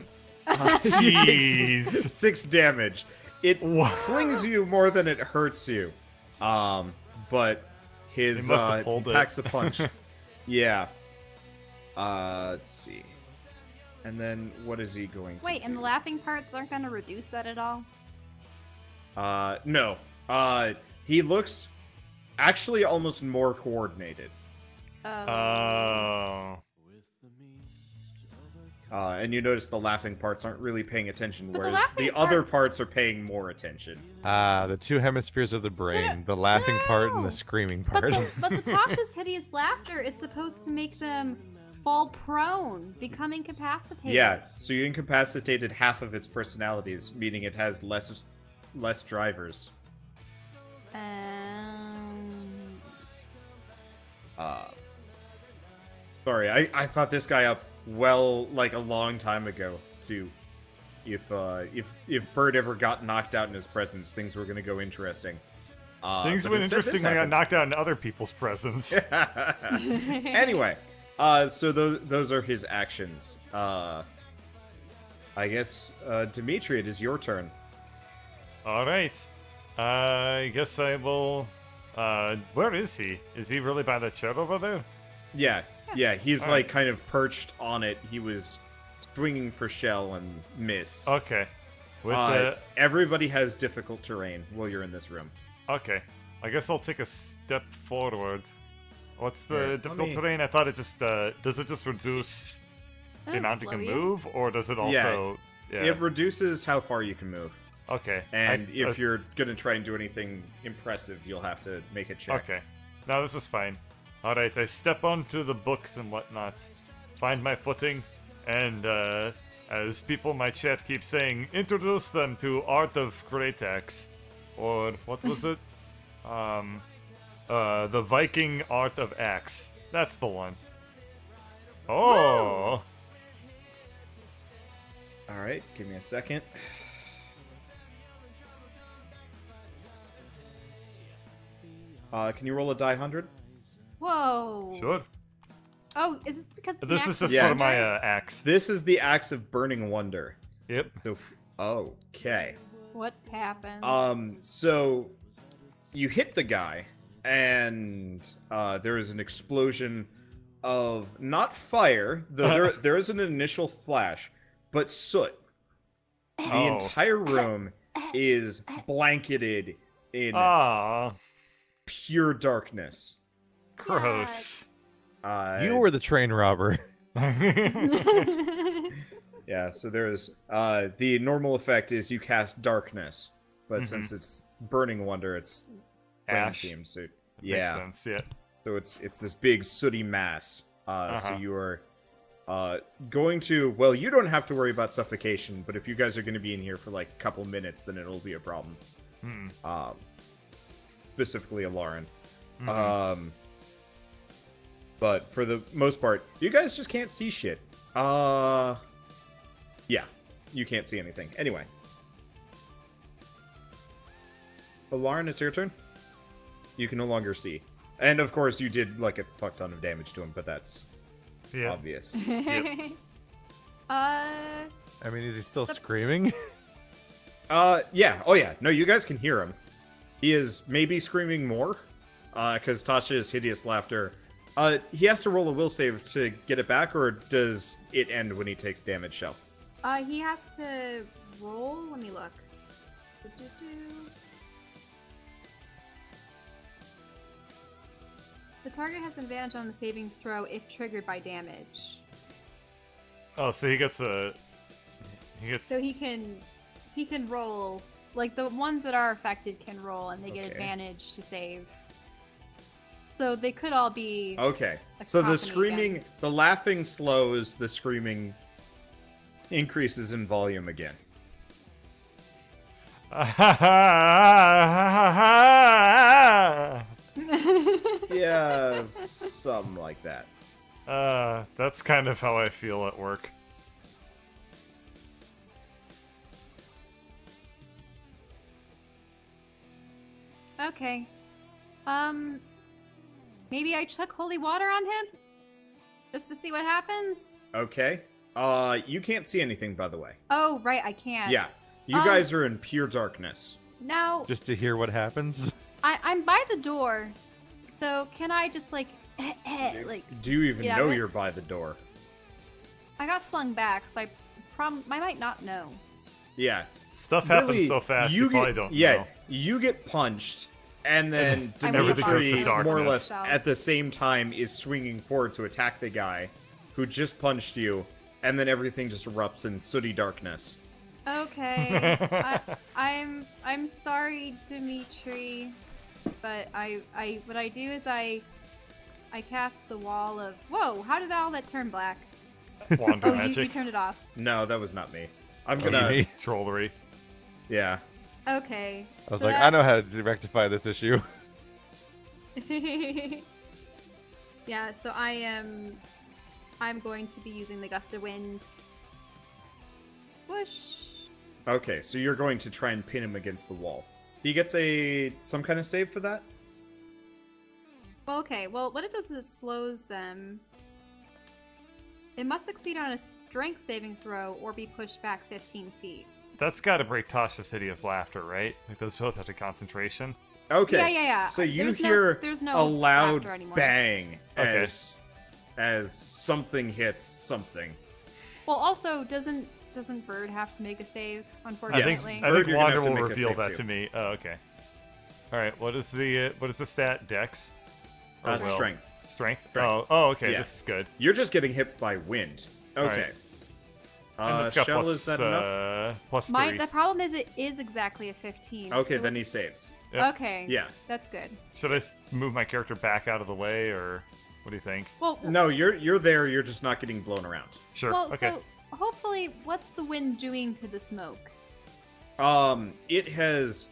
You take Jeez. 6 damage. It Wow. flings you more than it hurts you. But his He must have he pulled it. packs a punch. Yeah. Let's see. And then what is he going to Wait, do? and the laughing parts aren't gonna reduce that at all? No. He looks actually almost more coordinated. Oh. And you notice the laughing parts aren't really paying attention, But the whereas laughing the other part- parts are paying more attention. The 2 hemispheres of the brain, the laughing part and No. the screaming But part. but the Tasha's hideous laughter is supposed to make them fall prone, become incapacitated. Yeah, so you incapacitated half of its personalities, meaning it has less drivers. Sorry, I thought this guy up well, like a long time ago, too. If Bird ever got knocked out in his presence, things were gonna go interesting. Things but went instead this interesting when I got happened. knocked out in other people's presence. Anyway, so those are his actions. I guess, Dimitri, it is your turn. Alright. I guess I will... where is he? Is he really by the chair over there? Yeah, he's All like right. kind of perched on it. He was swinging for shell and missed. Okay. With Everybody has difficult terrain while you're in this room. Okay. I guess I'll take a step forward. What's the Here, let difficult me- terrain? I thought it just, does it just reduce the amount you can move? Or does it also... Yeah. It reduces how far you can move. Okay. And I- if you're gonna try and do anything impressive, you'll have to make a check. Okay. No, this is fine. Alright, I step onto the books and whatnot, find my footing, and, as people in my chat keep saying, introduce them to Art of Great Axe. Or, what was it? The Viking Art of Axe. That's the one. Oh! Alright, give me a second. Can you roll a die 100? Whoa. Sure. Oh, is this because the This axe is just Yeah. for my, axe. This is the Axe of Burning Wonder. Yep. So, okay. What happens? So you hit the guy, and there is an explosion of not fire, though there is an initial flash, but soot. The Oh. entire room is blanketed in Ah, pure darkness. gross. You were the train robber. Yeah, so there's the normal effect is you cast darkness, but since it's burning wonder, it's flame ash. team suit. Makes Yeah. sense. Yeah. So it's this big sooty mass. So Uh-huh. you are going to, well, you don't have to worry about suffocation, but if you guys are going to be in here for like a couple minutes, then it'll be a problem. Specifically a Lauren. But for the most part, you guys just can't see shit. Yeah, you can't see anything. Anyway. Lauren, it's your turn. You can no longer see. And of course, you did like a fuck ton of damage to him, but that's Yeah. obvious. I mean, is he still screaming? Yeah. Oh, yeah. No, you guys can hear him. He is maybe screaming more, because Tasha's hideous laughter. He has to roll a will save to get it back, or does it end when he takes damage, Shell? He has to roll. Let me look. The target has advantage on the savings throw if triggered by damage. Oh, so he gets a. He gets. So he can roll, like the ones that are affected can roll and they get Okay. advantage to save. So they could all be Okay. a So the company screaming, again. the laughing slows, the screaming increases in volume again. Yeah, something like that. That's kind of how I feel at work. Okay. Maybe I chuck holy water on him? Just to see what happens? Okay. You can't see anything, by the way. Oh, right, I can't. Yeah. You guys are in pure darkness. Now, Just to hear what happens? I'm by the door, so can I just, like, like, Do you even Yeah, know but- you're by the door? I got flung back, so I might not know. Yeah. Stuff happens Really, so fast, you probably don't know. you get punched, and then I wake Everything goes to Dimitri, darkness. more or less So- at the same time, is swinging forward to attack the guy who just punched you, and then everything just erupts in sooty darkness. Okay. I'm sorry, Dimitri, but what I do is I cast the wall of. Whoa! How did all that turn black? Wander Oh, you magic. turned it off. No, that was not me. I'm Oh, gonna. me? Trollery. Yeah. Okay. I was like, I know how to rectify this issue. Yeah, so I'm going to be using the gust of wind. Whoosh. Okay, so you're going to try and pin him against the wall. He gets some kind of save for that? Well, okay. Well, what it does is it slows them. It must succeed on a strength saving throw or be pushed back 15 feet. That's gotta break Tasha's hideous laughter, right? Like those both have to concentration. Okay. Yeah. So you There's hear there's no a loud laughter anymore. bang Okay. as something hits something. Well, also, doesn't Bird have to make a save? I Unfortunately. think Bird, you're gonna Wander have to will make a reveal save, that too. to me. Oh, okay. All right. What is the stat? Dex. Or will? Strength. Strength. Strength. Oh, okay. Yeah. This is good. You're just getting hit by wind. Okay. And it's got Shell, plus, is that enough? plus My 3. the problem is it is exactly a 15. Okay, so then he it's- saves. Yep. Okay. Yeah. That's good. Should I move my character back out of the way, or what do you think? Well, No, you're there. You're just not getting blown around. Sure. well, okay. so hopefully, what's the wind doing to the smoke? It has.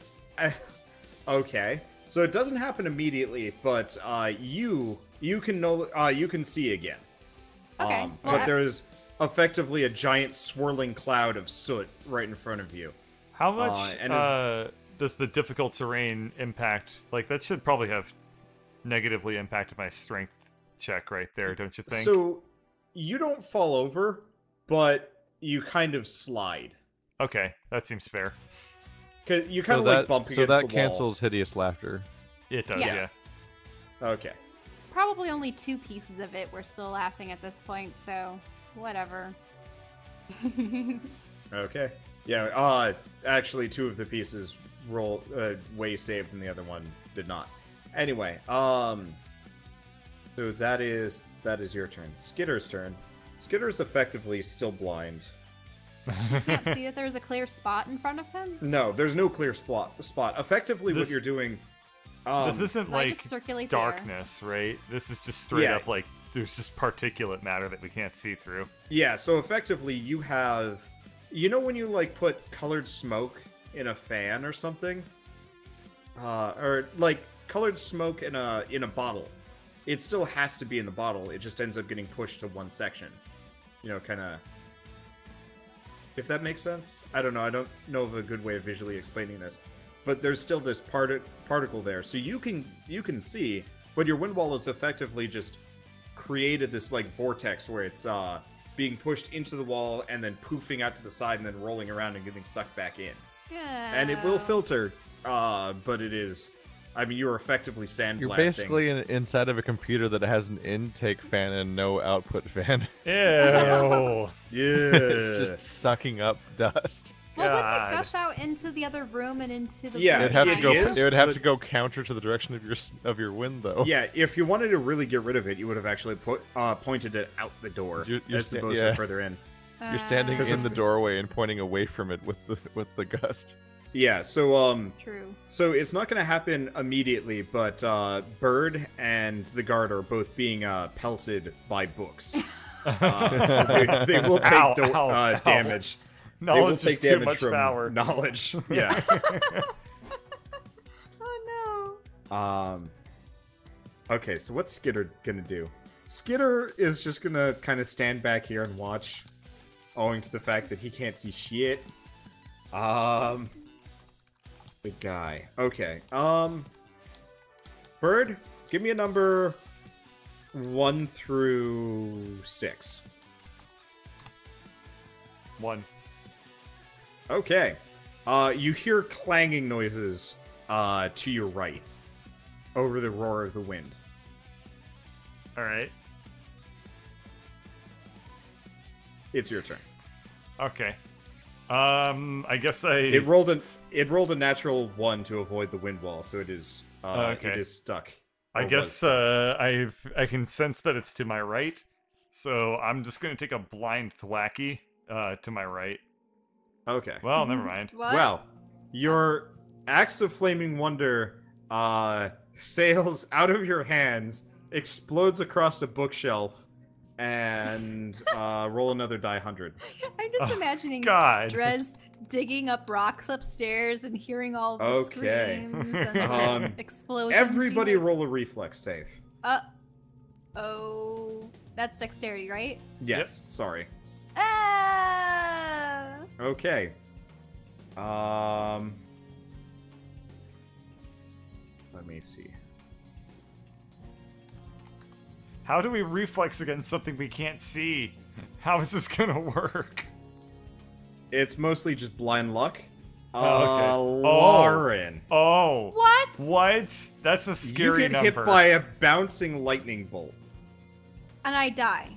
Okay, so it doesn't happen immediately, but you can see again. Okay, But well, there's effectively a giant swirling cloud of soot right in front of you. How much and does the difficult terrain impact? Like, that should probably have negatively impacted my strength check right there, don't you think? So you don't fall over, but you kind of slide. Okay, that seems fair. 'Cause you kind of like bump against so that the wall. cancels hideous laughter. It does, yes. Okay. Probably only 2 pieces of it. We're still laughing at this point, so whatever. Okay. Yeah. Actually, 2 of the pieces way saved, and the other one did not. Anyway. So that is your turn. Skitter's turn. Skitter's effectively still blind. Can't see that there's a clear spot in front of him. No, there's no clear spot. Effectively, what This- you're doing This isn't So I like just circulate the air. darkness, right? This is just straight Yeah. up like there's just particulate matter that we can't see through. Yeah, so effectively you have, you know when you like put colored smoke in a fan or something, or like colored smoke in a bottle. It still has to be in the bottle. It just ends up getting pushed to one section. You know, kind of. If that makes sense, I don't know. I don't know of a good way of visually explaining this, but there's still this particle there, so you can see, but your wind wall is effectively just created this like vortex where it's being pushed into the wall and then poofing out to the side and then rolling around and getting sucked back in. Yeah. And it will filter, but it is. I mean, you're effectively sandblasting. You're basically inside of a computer that has an intake fan and no output fan. Ew. Yeah. It's just sucking up dust. Well, wouldn't God. it gush out into the other room and into the Yeah, room It'd have to it go. is, It would have but- to go counter to the direction of your wind, though. Yeah, if you wanted to really get rid of it, you would have actually pointed it out the door You're as sta- opposed yeah. to further in. You're standing Because in if- the doorway and pointing away from it with the gust. Yeah, so True. so it's not going to happen immediately, but Bird and the guard are both being pelted by books. So they will take Ow, ow, ow. damage. They will Knowledge take is too damage much from power. knowledge. Yeah. Oh Okay, so what's Skitter gonna do? Skitter is just gonna kind of stand back here and watch, owing to the fact that he can't see shit. The guy. Okay. Bird, give me a number 1 through 6. 1. Okay. You hear clanging noises to your right, over the roar of the wind. All right. It's your turn. Okay. I guess I. It rolled a natural 1 to avoid the wind wall, so it is Okay. it is stuck. I Or guess was. I can sense that it's to my right, so I'm just gonna take a blind thwacky to my right. Okay. Well, never mind. What? Well, your axe of flaming wonder sails out of your hands, explodes across a bookshelf, and roll another die 100. I'm just imagining God. Drez digging up rocks upstairs and hearing all the Okay. screams and explosions. Everybody we heard. roll a reflex save. Oh, that's dexterity, right? Yes, sorry. Ah! Okay. Let me see. How do we reflex against something we can't see? How is this gonna work? It's mostly just blind luck. Oh, okay. Lauren. Oh. What? What? That's a scary you get number. hit by a bouncing lightning bolt. And I die.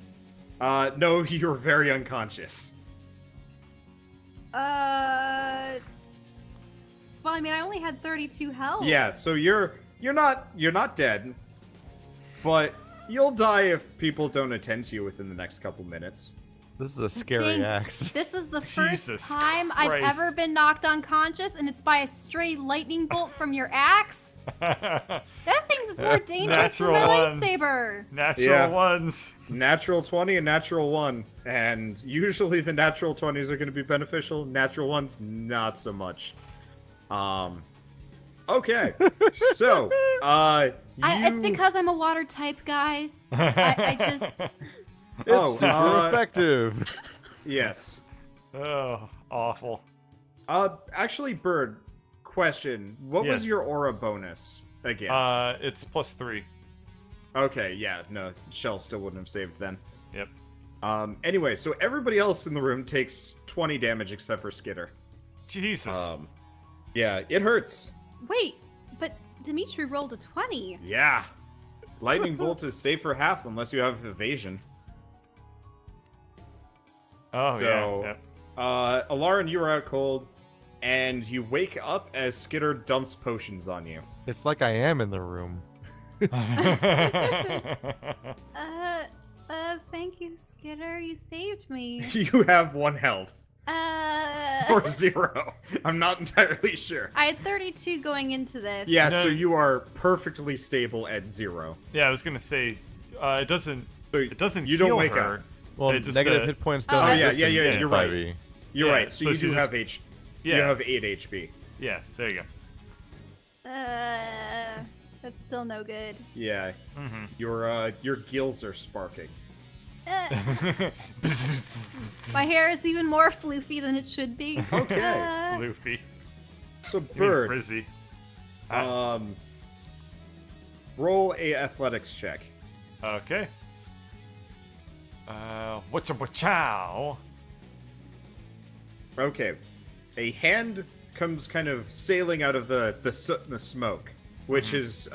No, you're very unconscious. Well, I mean, I only had 32 health. Yeah, so you're not dead, but you'll die if people don't attend to you within the next couple minutes. This is a scary Think axe. This is the Jesus first time I've Christ. ever been knocked unconscious, and it's by a stray lightning bolt from your axe. That thing's more dangerous than my Natural ones. lightsaber. Natural Yeah. ones. Natural 20 and natural 1, and usually the natural 20s are going to be beneficial. Natural 1s, not so much. Okay, so It's because I'm a water type, guys. I just. It's super effective. yes. Oh, awful. Actually, Bird, question: what Yes. was your aura bonus again? It's +3. Okay, yeah, no, Shell still wouldn't have saved then. Yep. Anyway, so everybody else in the room takes 20 damage except for Skitter. Jesus. Yeah, it hurts. Wait, but Dimitri rolled a 20. Yeah. Lightning bolt is safe for half unless you have evasion. Oh, So, yeah. Alarin, you are out cold, and you wake up as Skitter dumps potions on you. It's like I am in the room. Yep. Thank you, Skitter. You saved me. You have 1 health. Or 0. I'm not entirely sure. I had 32 going into this. Yeah, No. so you are perfectly stable at 0. Yeah, I was gonna say, it doesn't. So It doesn't. you don't heal wake her. up. Well, It just, negative uh, hit points Oh, don't yeah, exist yeah, in you're right. 5e. You're Yeah, right. So so you she's do just- have H. Yeah. You have 8 HP. Yeah, there you go. That's still no good. Yeah. Mm-hmm. Your gills are sparking. My hair is even more floofy than it should be. Okay. Luffy. So You mean Bird, Frizzy. roll a athletics check. Okay. Whatcha. Okay. A hand comes kind of sailing out of the soot and the smoke, which has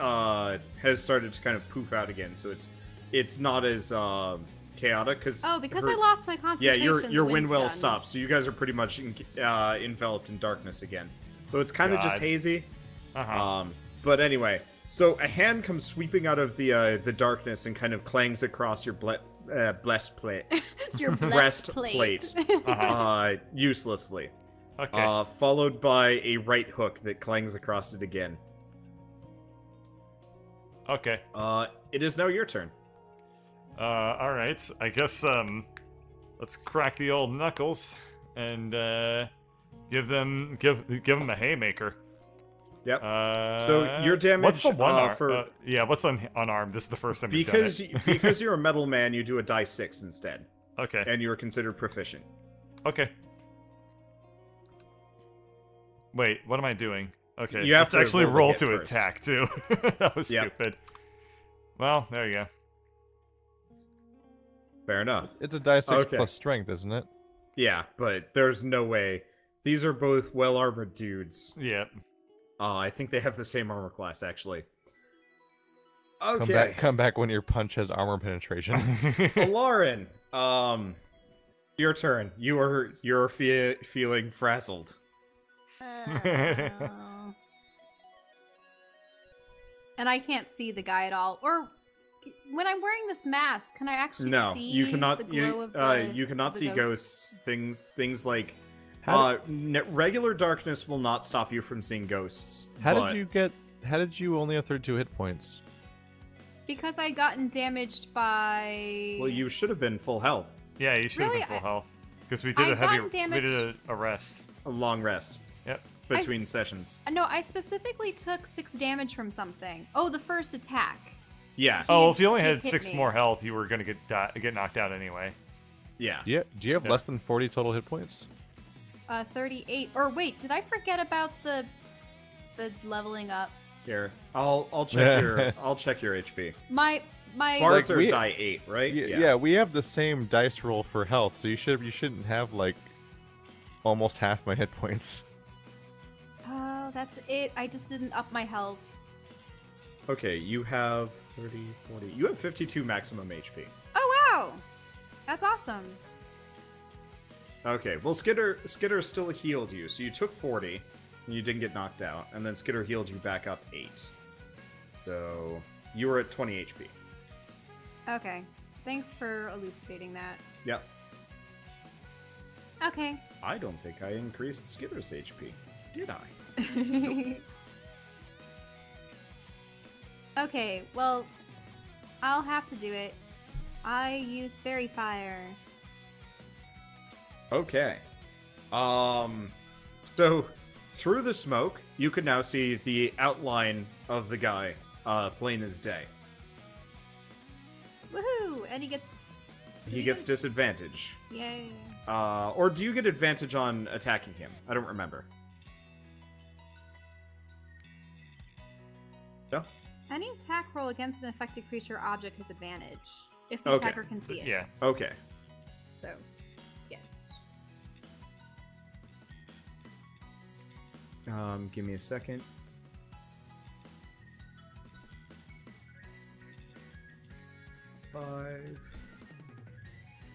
started to kind of poof out again. So it's not as chaotic because Oh, because I lost my yeah, concentration. your the wind's wind well done. stopped, so you guys are pretty much enveloped in darkness again. So it's kind of just God. hazy. Uh-huh. But anyway, so a hand comes sweeping out of the darkness and kind of clangs across your blessed plate. Your breastplate. Uselessly. Okay. Followed by a right hook that clangs across it again. Okay. It is now your turn. Alright. I guess, let's crack the old knuckles and, give them a haymaker. Yep. So your damage, What's the one arm? for- Yeah, what's unarmed? This is the first time you've because done it. because you're a metal man, you do a die 6 instead, Okay. and you are considered proficient. Okay. Wait, what am I doing? Okay, You have let's to actually roll to roll hit to first. attack too. That was Yep. stupid. Well, there you go. Fair enough. It's a die 6 Okay. plus strength, isn't it? Yeah, but there's no way. These are both well-armored dudes. Yeah. I think they have the same armor class, actually. Okay. Come back when your punch has armor penetration. Lauren, your turn. You're feeling frazzled. And I can't see the guy at all. Or when I'm wearing this mask, can I actually No, see you cannot. the glow of You cannot the see ghosts? ghosts. Things like How regular darkness will not stop you from seeing ghosts. How but- did you only have 32 hit points? Because I gotten damaged by. Well, you should have been full health. Yeah, you should have Really? been full health. Because we did I've gotten damaged- a rest. A long rest Yep. between sessions. No, I specifically took 6 damage from something. Oh, the first attack. Yeah. Oh, if you only he had hit 6 me. more health, you were gonna get knocked out anyway. Yeah. Do you have Yeah. less than 40 total hit points? 38. Or wait, did I forget about the leveling up? Here, I'll check your HP. My Bards Like, are we- die 8, right? Yeah, we have the same dice roll for health, so you shouldn't have like almost half my hit points. Oh, that's it. I just didn't up my health. Okay, you have 30, 40. You have 52 maximum HP. Oh wow, that's awesome. Okay, well Skitter still healed you, so you took 40, and you didn't get knocked out, and then Skitter healed you back up 8. So you were at 20 HP. Okay, thanks for elucidating that. Yep. Okay. I don't think I increased Skitter's HP, did I? Okay, well, I'll have to do it. I use Fairy Fire. Okay. So through the smoke, you can now see the outline of the guy, plain as day. Woohoo! And he gets. He gets disadvantage. Yay. Or do you get advantage on attacking him? I don't remember. No? Any attack roll against an affected creature or object has advantage if the Okay. attacker can see it. Yeah. Okay. So, yes. Give me a second. Five.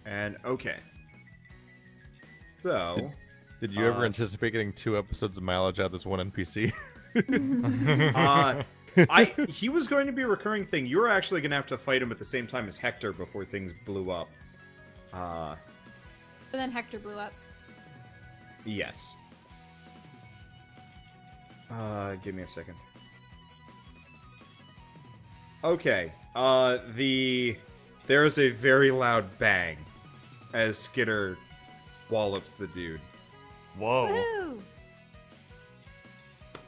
And okay. So, Did you ever s- anticipate getting 2 episodes of mileage out of this one NPC? he was going to be a recurring thing. You were actually going to have to fight him at the same time as Hector before things blew up. But then Hector blew up. Yes. Give me a second. Okay. There is a very loud bang as Skitter wallops the dude. Whoa. Woo!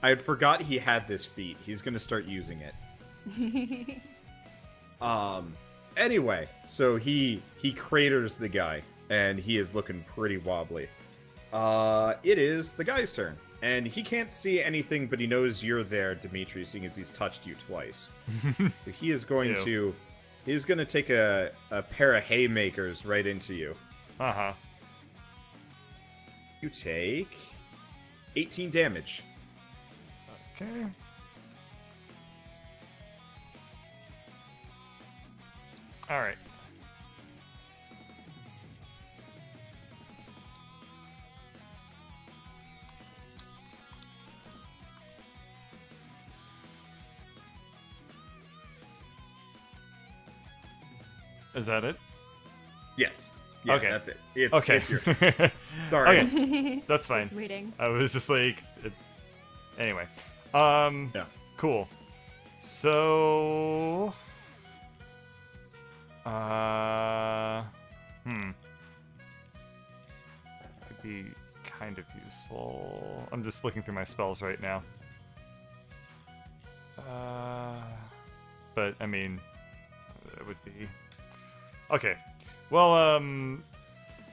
I had forgot he had this feat. He's gonna start using it. Anyway, so he craters the guy, and he is looking pretty wobbly. It is the guy's turn, and he can't see anything, but he knows you're there, Dimitri, seeing as he's touched you twice. So he is going Ew. to, he's gonna take a pair of haymakers right into you. Uh-huh. You take 18 damage. Okay. All right. Is that it? Yes. Yeah, Okay. that's it. It's, Okay. It's your turn. Sorry. Okay. That's fine. Just waiting. I was just like, anyway. Yeah. Cool. So, could be kind of useful. I'm just looking through my spells right now. But I mean, it would be okay. Well,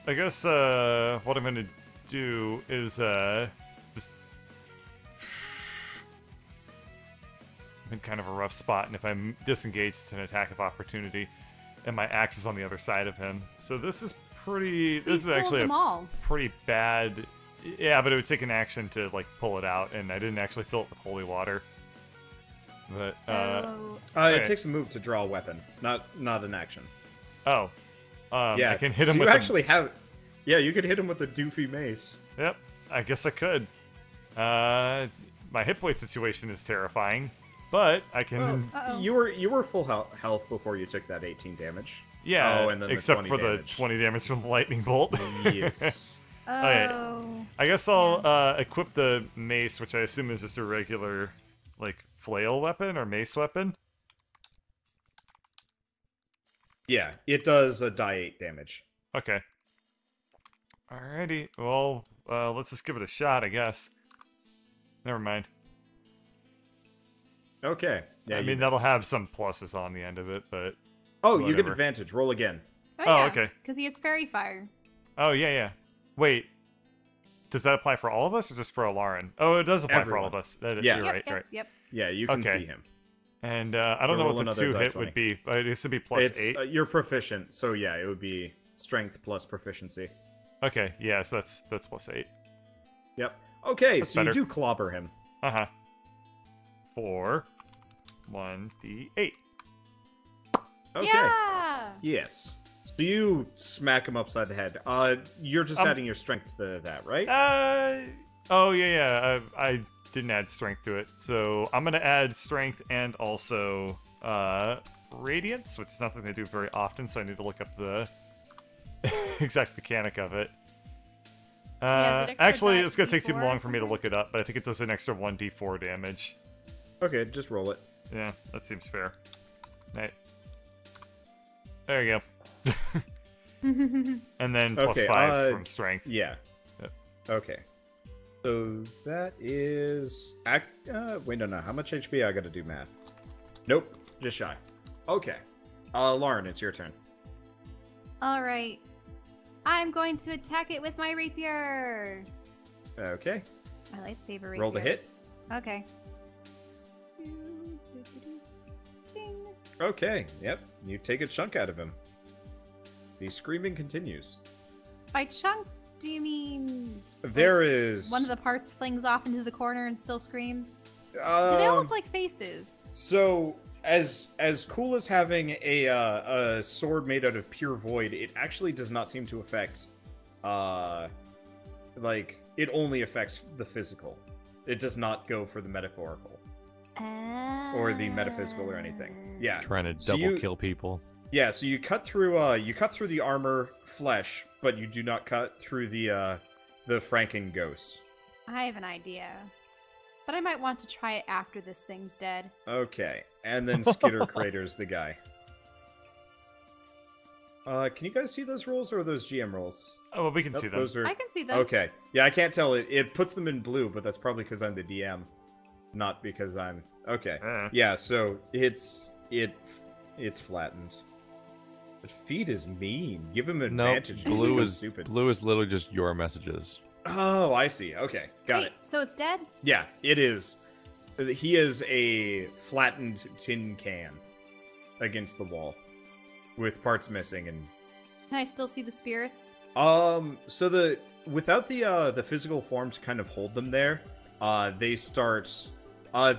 I guess what I'm gonna do is just I'm in kind of a rough spot, and if I'm disengaged, it's an attack of opportunity, and my axe is on the other side of him. So this is pretty. This is actually them a all. pretty bad. Yeah, but it would take an action to like pull it out, and I didn't actually fill it with holy water. But Oh. It Okay. takes a move to draw a weapon, not an action. oh, Yeah, I can hit him so with you the- actually have. Yeah, you could hit him with the doofy mace. Yep, I guess I could. My hit point situation is terrifying, but I can. Uh-oh. You were full health before you took that 18 damage. Yeah, Oh, and then the except 20 for damage. the 20 damage from the lightning bolt. Yes. Oh. I guess I'll equip the mace, which I assume is just a regular, like, flail weapon or mace weapon. Yeah, it does a die 8 damage. Okay. Alrighty. Well, let's just give it a shot, I guess. Never mind. Okay. Yeah, I you mean, miss. that'll have some pluses on the end of it, but... Oh, you get whatever. advantage. Roll again. Oh, Oh, yeah, okay. Because he has fairy fire. Oh, yeah, yeah. Wait. Does that apply for all of us or just for Alarin? Oh, it does apply for all of Everyone. us. Yeah. You're Yep, right, yep, right. Yep. Yeah, you can Okay. see him. And I don't Yeah, know roll what the another 2 die hit 20. would be, but it used to be plus It's 8. you're proficient, so yeah, it would be strength plus proficiency. Okay, yeah, so that's plus 8. Yep. Okay, That's so better. you do clobber him. Uh-huh. 4 1d8. Okay. Yeah. Yes. So you smack him upside the head. You're just adding your strength to that, right? Oh yeah. I didn't add strength to it, so I'm gonna add strength and also radiance, which is not something I do very often, so I need to look up the exact mechanic of it. Yeah, is it extra Actually, die it's gonna take too D4 or long for me to something? look it up, but I think it does an extra 1d4 damage. Okay, just roll it. Yeah, that seems fair. Right. There you go. And then plus Okay, 5 from strength. Yeah. Yep. Okay. So that is... wait, no. How much HP? I gotta do math. Nope. Just shy. Okay. Lauren, it's your turn. All right. I'm going to attack it with my rapier. Okay. My lightsaber rapier. Roll the hit. Okay. Okay. Yep. You take a chunk out of him. The screaming continues. By chunk, do you mean There is... one of the parts flings off into the corner and still screams? Do they Um, all look like faces? So, as cool as having a sword made out of pure void, it actually does not seem to affect, like, it only affects the physical. It does not go for the metaphorical or the metaphysical or anything. Yeah. Trying to So double you- kill people. Yeah, so you cut through the armor flesh, but you do not cut through the the Franken ghost. I have an idea. But I might want to try it after this thing's dead. Okay, and then Skitter Crater's the guy. Can you guys see those rolls, or are those GM rolls? Oh, well, we can Nope, see them. those are... I can see them. Okay. Yeah, I can't tell. It puts them in blue, but that's probably because I'm the DM. Not because I'm... Okay. Yeah, so it's flattened. But feed is mean. Give him advantage. Blue Go is stupid. Blue is literally just your messages. Oh, I see. Okay, got Wait, it. so it's dead? Yeah, it is. He is a flattened tin can against the wall with parts missing. And Can I still see the spirits? so without the physical form to kind of hold them there, they start.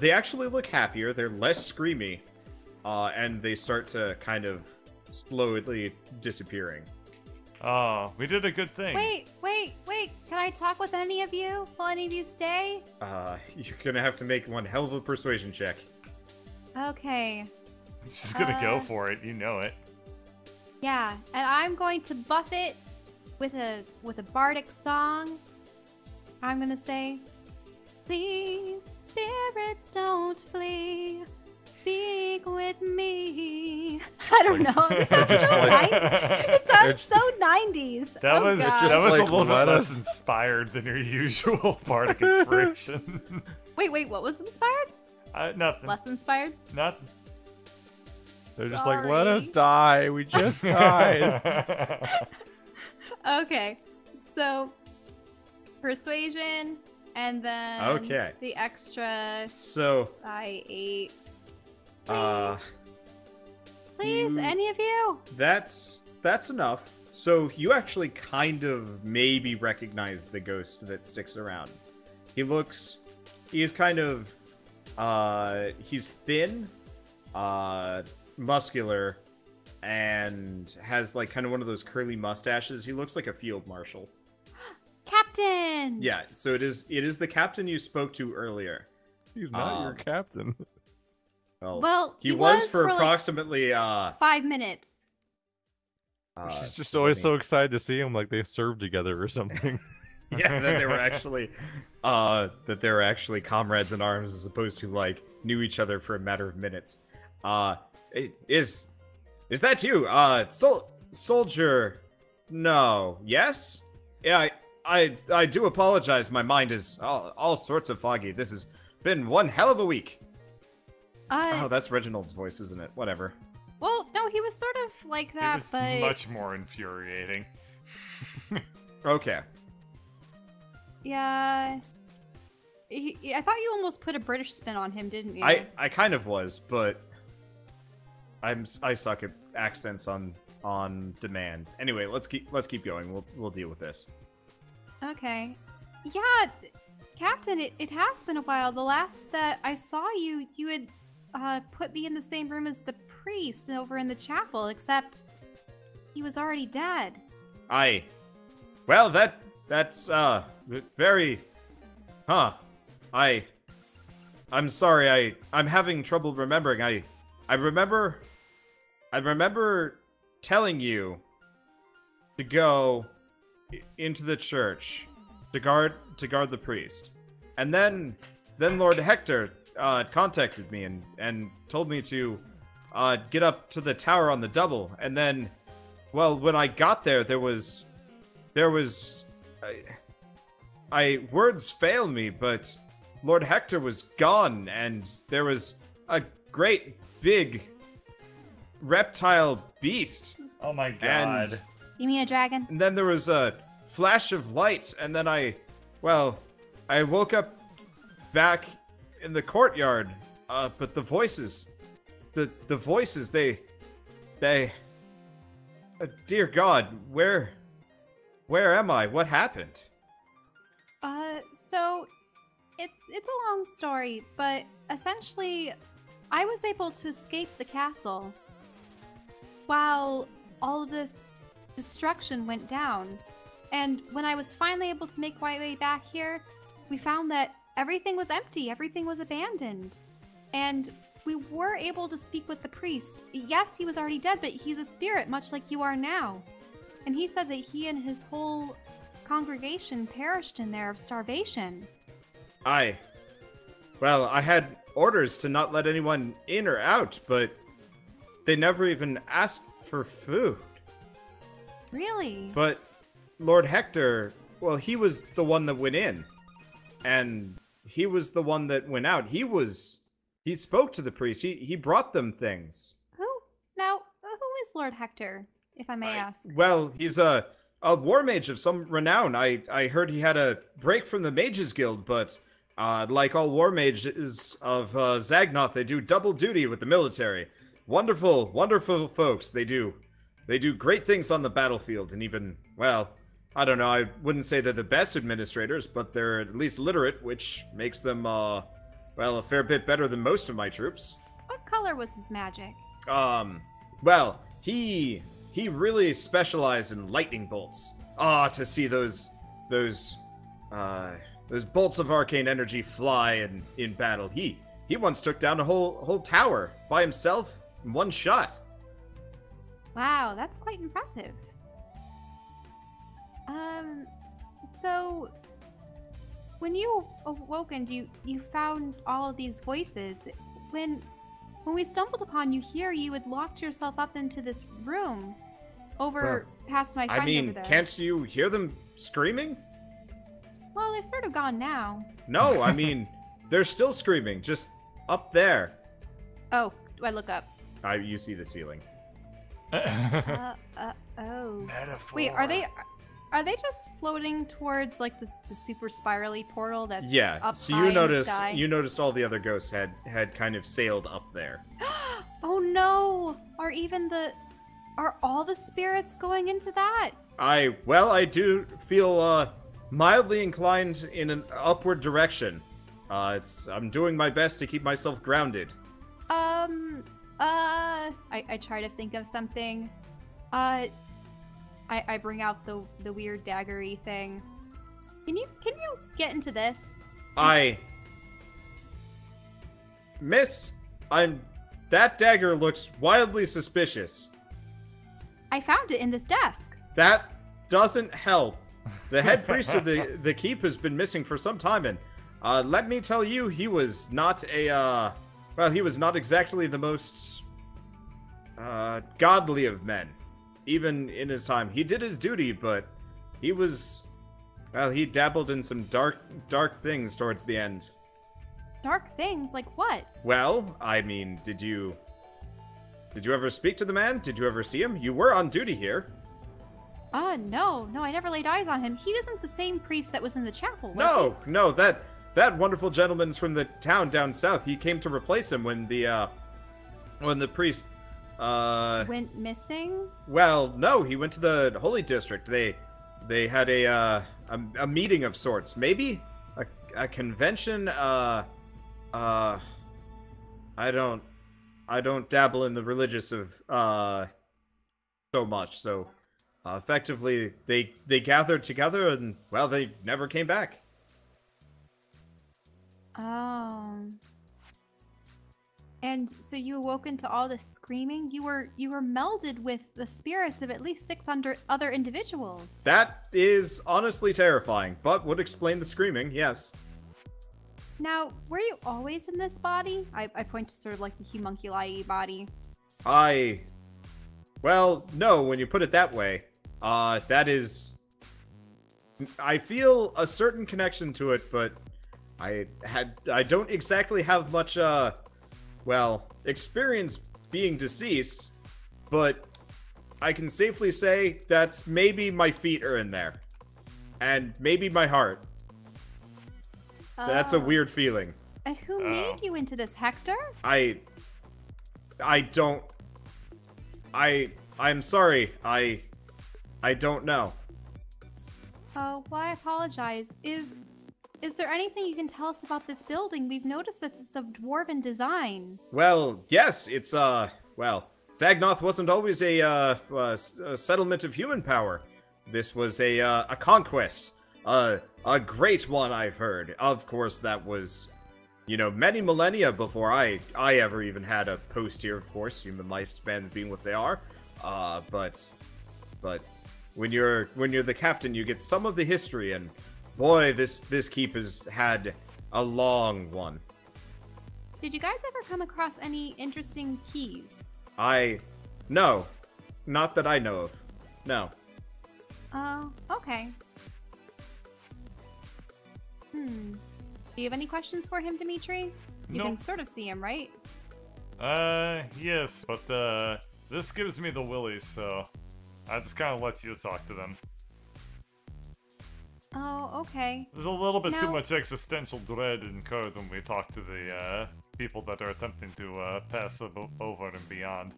They actually look happier. They're less screamy, and they start to kind of slowly disappearing. Oh, we did a good thing. Wait. Can I talk with any of you? Will any of you stay? You're gonna have to make one hell of a persuasion check. Okay. She's gonna go for it. You know it. Yeah, and I'm going to buff it with a bardic song. I'm gonna say, please, spirits don't flee. Speak with me. I don't know. It sounds so it sounds so 90s. That Oh, was God. that was a Like, little bit let less us- inspired than your usual bardic inspiration. Wait. What was inspired? Nothing. Less inspired? Nothing. They're just like, let us Sorry. die. We just died. Okay, so persuasion, and then Okay. the extra So, I 8. uh, Please, you- any of you? that's enough. So you actually kind of maybe recognize the ghost that sticks around. He is kind of, he's thin, muscular, and has like kind of one of those curly mustaches. He looks like a field marshal. Captain! Yeah, so it is the captain you spoke to earlier. He's not your captain. Well, he was for like approximately 5 minutes. She's just always so excited to see him, like they served together or something. yeah, that they were actually comrades in arms as opposed to like knew each other for a matter of minutes. Is that you? Soldier? No. Yes? Yeah, I do apologize. My mind is all sorts of foggy. This has been one hell of a week. Oh, that's Reginald's voice, isn't it? Whatever. Well, no, he was sort of like It that, was but much more infuriating. Okay. yeah. I thought you almost put a British spin on him, didn't you? I kind of was, but I suck at accents on demand. Anyway, let's keep going. We'll deal with this. Okay. Yeah, Captain, it has been a while. The last that I saw you, you had put me in the same room as the priest over in the chapel, except he was already dead. Well, that's very, I'm sorry. I'm having trouble remembering. I remember telling you to go into the church to guard the priest, and then Lord Hector contacted me and told me to get up to the tower on the double, and then, well, when I got there, there was words fail me, but Lord Hector was gone, and there was a great big reptile beast. Oh my god. You mean a dragon? And then there was a flash of light, and then I woke up back in the courtyard. But the voices, the voices, they, dear God, where am I? What happened? So it's a long story, but essentially, I was able to escape the castle while all of this destruction went down. And when I was finally able to make my way back here, we found that everything was empty, everything was abandoned. And we were able to speak with the priest. Yes, he was already dead, but he's a spirit, much like you are now. And he said that he and his whole congregation perished in there of starvation. Well, I had orders to not let anyone in or out, but they never even asked for food. Really? But Lord Hector, well, he was the one that went in. And he was the one that went out. He spoke to the priest. He brought them things. Who? Now, who is Lord Hector, if I may ask? Well, he's a war mage of some renown. I heard he had a break from the Mages Guild, but like all war mages of Zagnoth, they do double duty with the military. Wonderful, wonderful folks. They do great things on the battlefield, and even, well, I don't know, I wouldn't say they're the best administrators, but they're at least literate, which makes them, well, a fair bit better than most of my troops. What color was his magic? Well, he really specialized in lightning bolts. To see those bolts of arcane energy fly in battle. He once took down a whole tower by himself in one shot. Wow, that's quite impressive. So when you awoke and you found all of these voices, when we stumbled upon you here, you had locked yourself up into this room past my friend over there. Can't you hear them screaming? Well, they're sort of gone now. No, I mean, they're still screaming, just up there. Oh, do I look up? You see the ceiling. Oh. Metaphor. Wait, are they just floating towards like the super spirally portal that's up so high in the sky? you noticed all the other ghosts had kind of sailed up there. Oh no! Are all the spirits going into that? I do feel mildly inclined in an upward direction. I'm doing my best to keep myself grounded. I try to think of something. I bring out the weird daggery thing. Can you get into this? Miss, that dagger looks wildly suspicious. I found it in this desk. That doesn't help. The head priest of the keep has been missing for some time, and let me tell you, he was not he was not exactly the most godly of men. Even in his time, he did his duty, but he dabbled in some dark things towards the end. Dark things? Like what? Well, I mean, did you ever speak to the man? Did you ever see him? You were on duty here. No, I never laid eyes on him. He isn't the same priest that was in the chapel, was he? No, that wonderful gentleman's from the town down south. He came to replace him when the priest went missing? Well, no, he went to the Holy District. They had a meeting of sorts. Maybe a convention. I don't dabble in the religious of so much. So effectively, they gathered together and, well, they never came back. Oh. And so you awoke into all this screaming? You were melded with the spirits of at least 600 other individuals. That is honestly terrifying, but would explain the screaming, yes. Now, were you always in this body? I point to sort of like the homunculi body. Well, no, when you put it that way. That is... I feel a certain connection to it, but I don't exactly have much, experience being deceased, but I can safely say that maybe my feet are in there. And maybe my heart. That's a weird feeling. And who made you into this, Hector? I'm sorry. I don't know. Oh, well, I apologize. Is there anything you can tell us about this building? We've noticed that it's of dwarven design. Well, yes, it's, Zagnoth wasn't always a settlement of human power. This was a conquest. A great one, I've heard. Of course, that was, many millennia before I ever even had a post here, of course, human lifespan being what they are. But, when you're the captain, you get some of the history, and boy, this keep has had a long one. Did you guys ever come across any interesting keys? No, not that I know of. No. Oh, okay. Do you have any questions for him, Dimitri? You can sort of see him, right? Yes, but, this gives me the willies, so I just kind of let you talk to them. Oh, okay. There's a little bit too Now- much existential dread incurred when we talk to the, people that are attempting to, pass over and beyond.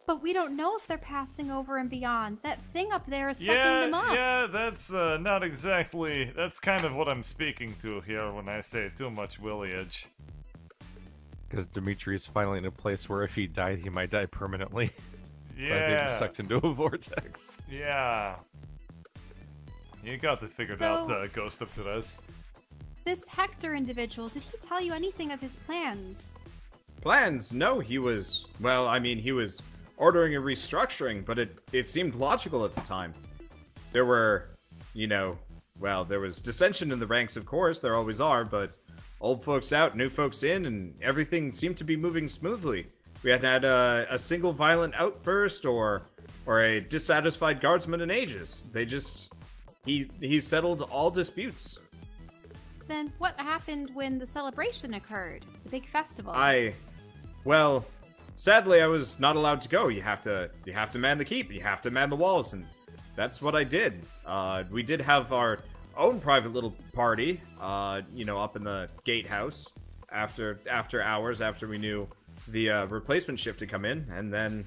But we don't know if they're passing over and beyond. That thing up there is sucking them up. Yeah, that's, not exactly... That's kind of what I'm speaking to here when I say too much williage. Because Dimitri's finally in a place where if he died, he might die permanently. By being Yeah, sucked into a vortex. yeah. You got this figured out, Ghost of Therese. This Hector individual, did he tell you anything of his plans? Plans? No, he was... Well, I mean, he was ordering a restructuring, but it seemed logical at the time. There were, well, there was dissension in the ranks, of course, there always are, but old folks out, new folks in, and everything seemed to be moving smoothly. We hadn't had a single violent outburst or a dissatisfied guardsman in ages. They just... He settled all disputes. Then what happened when the celebration occurred? The big festival? Well, sadly I was not allowed to go. You have to man the keep, you have to man the walls, and that's what I did. We did have our own private little party, up in the gatehouse after hours, after we knew the replacement shift had come in, and then,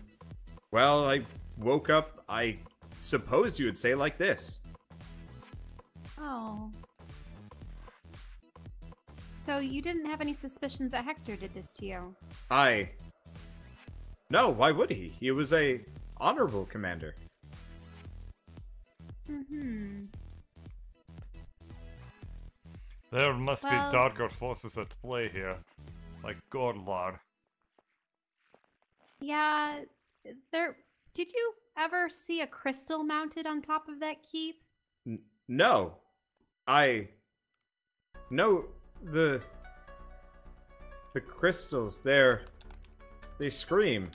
well, I woke up, I suppose you would say, like this. Oh. So you didn't have any suspicions that Hector did this to you? No, why would he? He was a honorable commander. There must Well- be darker forces at play here. Like Gorlar. Yeah, did you ever see a crystal mounted on top of that keep? No. No, the crystals, they scream.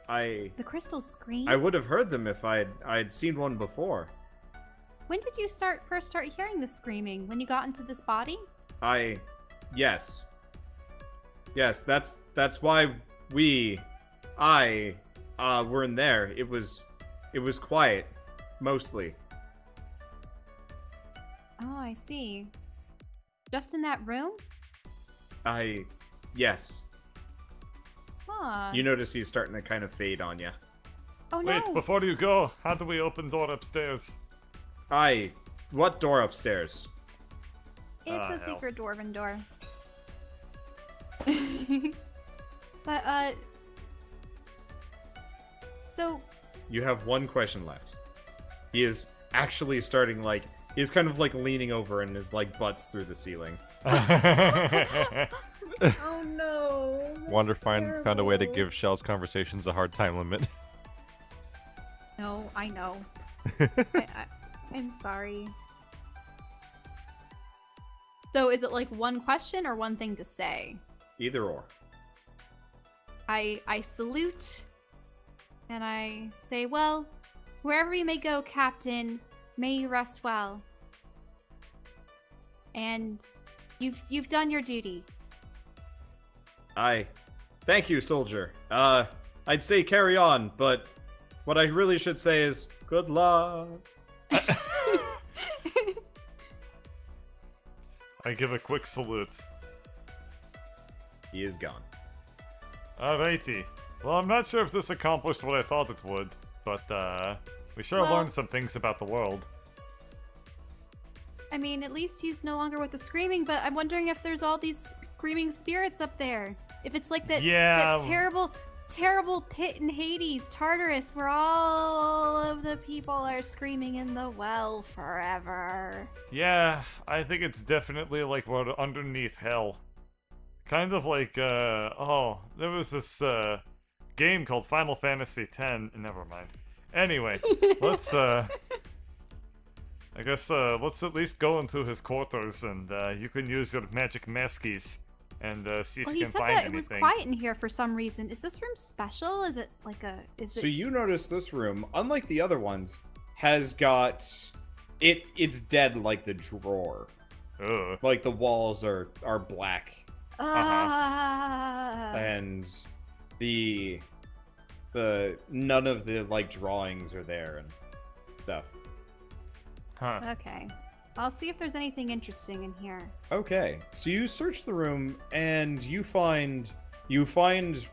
The crystals scream? I would have heard them if I'd seen one before. When did you first start hearing the screaming? When you got into this body? Yes. Yes, that's why were in there. It was quiet, mostly. Oh, I see. Just in that room? Yes. Huh. You notice he's starting to kind of fade on you. Oh no! Wait, before you go, how do we open door upstairs? What door upstairs? It's a hell. secret dwarven door. But, so, You have one question left. He is actually starting, he's kind of, leaning over and his, butts through the ceiling. Oh no. Wonder found a way to give Shell's conversations a hard time limit. no, I know. I'm sorry. So is it one question or one thing to say? Either or. I salute and I say, well, wherever you may go, Captain, may you rest well. And you've done your duty. Thank you, soldier. I'd say carry on, but what I really should say is good luck. I give a quick salute. He is gone. Alrighty. Well, I'm not sure if this accomplished what I thought it would, but, we sure Well- learned some things about the world. I mean, at least he's no longer with the screaming, but I'm wondering if there's all these screaming spirits up there. If it's like that, Yeah. that terrible pit in Hades, Tartarus, where all of the people are screaming in the well forever. Yeah, I think it's definitely like we're underneath hell. Kind of like, there was this, game called Final Fantasy X, never mind. Anyway, let's I guess let's at least go into his quarters, and you can use your magic maskies and see if Well, you he can said find that it was anything. quiet in here for some reason. Is this room special? Is it like a? Is So it? you notice this room, unlike the other ones, has got it's dead like the drawer. Ugh. Like the walls are black, Ah. and the none of the like drawings are there and stuff. Huh. Okay. I'll see if there's anything interesting in here. Okay, so you search the room and you find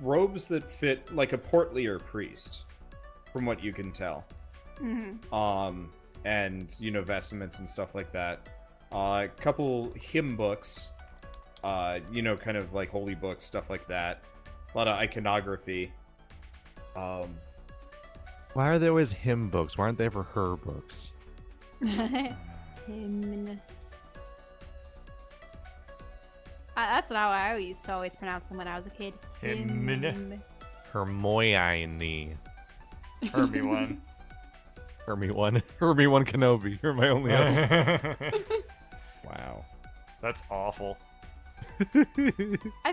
robes that fit like a portlier priest, from what you can tell. Mm-hmm. And you know, vestments and stuff like that. A couple hymn books, you know, kind of like holy books, stuff like that. A lot of iconography. Why are there always hymn books? Why aren't they ever her books? Hymn. That's how I used to always pronounce them when I was a kid. Hymn. Hermione. Hermy one. Hermy one. Hermy one Kenobi. You're my only other. Wow. That's awful. I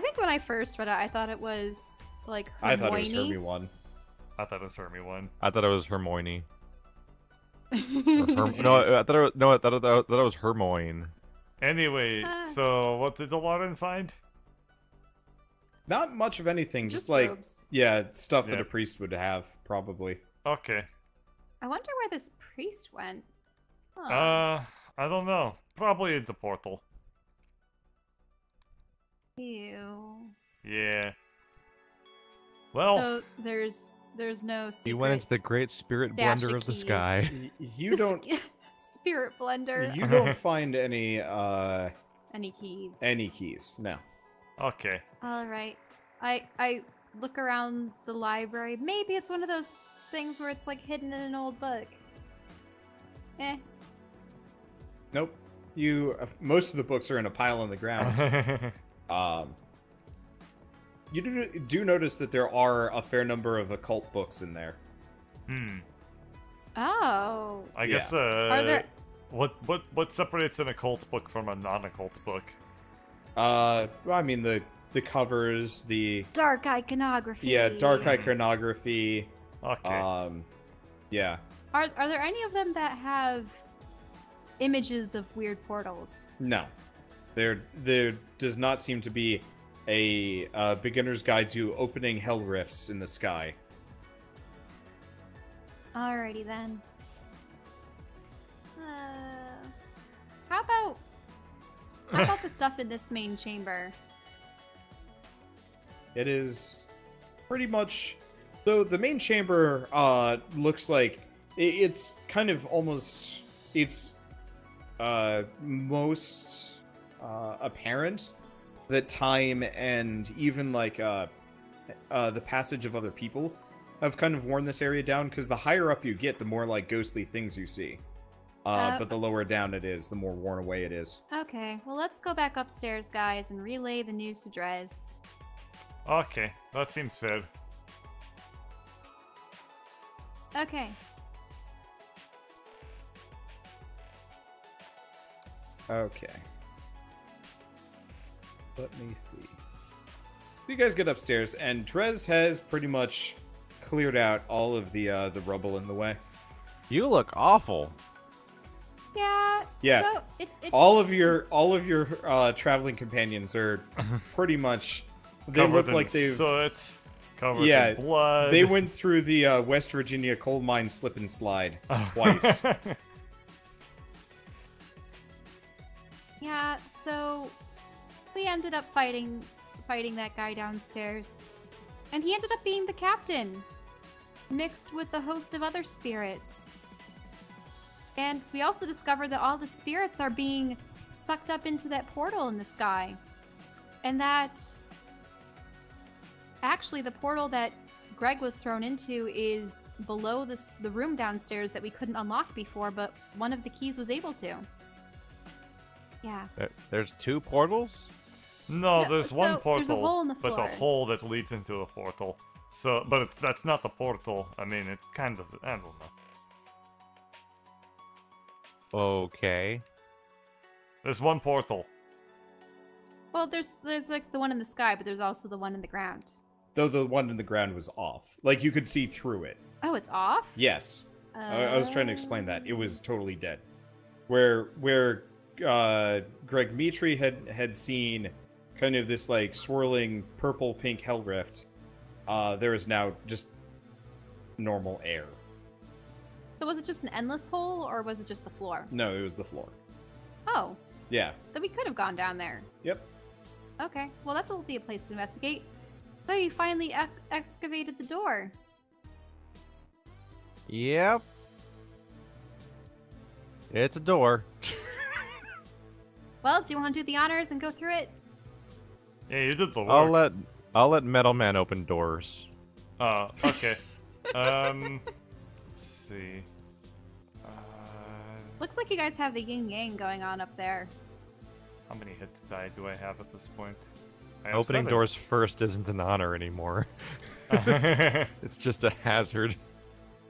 think when I first read it, I thought it was like Hermione. I thought it was Herbie 1. I thought it was Hermy one. I thought it was Hermione. No, Jeez. I thought it was Hermione. Anyway, so what did the Lauren find? Not much of anything, just Just like robes. yeah, stuff that Yeah. a priest would have probably. Okay. I wonder where this priest went. Huh. I don't know. Probably in the portal. Ew. Yeah. Well, So there's no secret. He went into the great spirit Dash blender of of the keys. sky. You don't Spirit blender. you don't find any Any keys. keys. No. okay. All right. I look around the library. Maybe it's one of those things where it's like hidden in an old book. Eh. Nope. You most of the books are in a pile on the ground. You do notice that there are a fair number of occult books in there. Oh. I guess Are there? what separates an occult book from a non-occult book? Well, I mean the covers, the Dark iconography. dark iconography. Okay. Yeah. Are there any of them that have images of weird portals? No. There does not seem to be a beginner's guide to opening hell rifts in the sky. Alrighty then. How about the stuff in this main chamber? It is pretty much so the main chamber looks like it's kind of almost it's most apparent that time and even like the passage of other people have kind of worn this area down, because the higher up you get, the more like ghostly things you see. But the lower down it is, the more worn away it is. Okay, well let's go back upstairs, guys, and relay the news to Drez. Okay, that seems fair. Okay. Okay. Let me see. You guys get upstairs, and Drez has pretty much cleared out all of the rubble in the way. You look awful. Yeah. Yeah. So it All of your traveling companions are pretty much. They Covered look in like they've. soot, covered Yeah, in blood. They went through the West Virginia coal mine slip and slide twice. Yeah, so we ended up fighting that guy downstairs. And he ended up being the captain, mixed with a host of other spirits. And we also discovered that all the spirits are being sucked up into that portal in the sky. And that actually the portal that Greg was thrown into is below the room downstairs that we couldn't unlock before, but one of the keys was able to. Yeah. There's two portals? No, No, there's so one there's a portal, hole in the but floor. a hole that leads into a portal. So, but that's not the portal. I mean, it's kind of. I don't know. Okay. There's one portal. Well, there's like the one in the sky, but there's also the one in the ground. Though the one in the ground was off. Like, you could see through it. Oh, it's off? Yes. I was trying to explain that. It was totally dead. Where Greg Mitri had seen kind of this, like, swirling purple-pink hell rift, there is now just normal air. So was it just an endless hole, or was it just the floor? No, it was the floor. Oh, Yeah. then we could have gone down there. Yep. Okay, well, that will be a place to investigate. So you finally excavated the door. Yep. It's a door. Well, do you want to do the honors and go through it? Yeah, you did the work. I'll let Metal Man open doors. Oh, okay. Let's see. Looks like you guys have the yin yang going on up there. How many hit die do I have at this point? I have Opening 7. doors first isn't an honor anymore. It's just a hazard.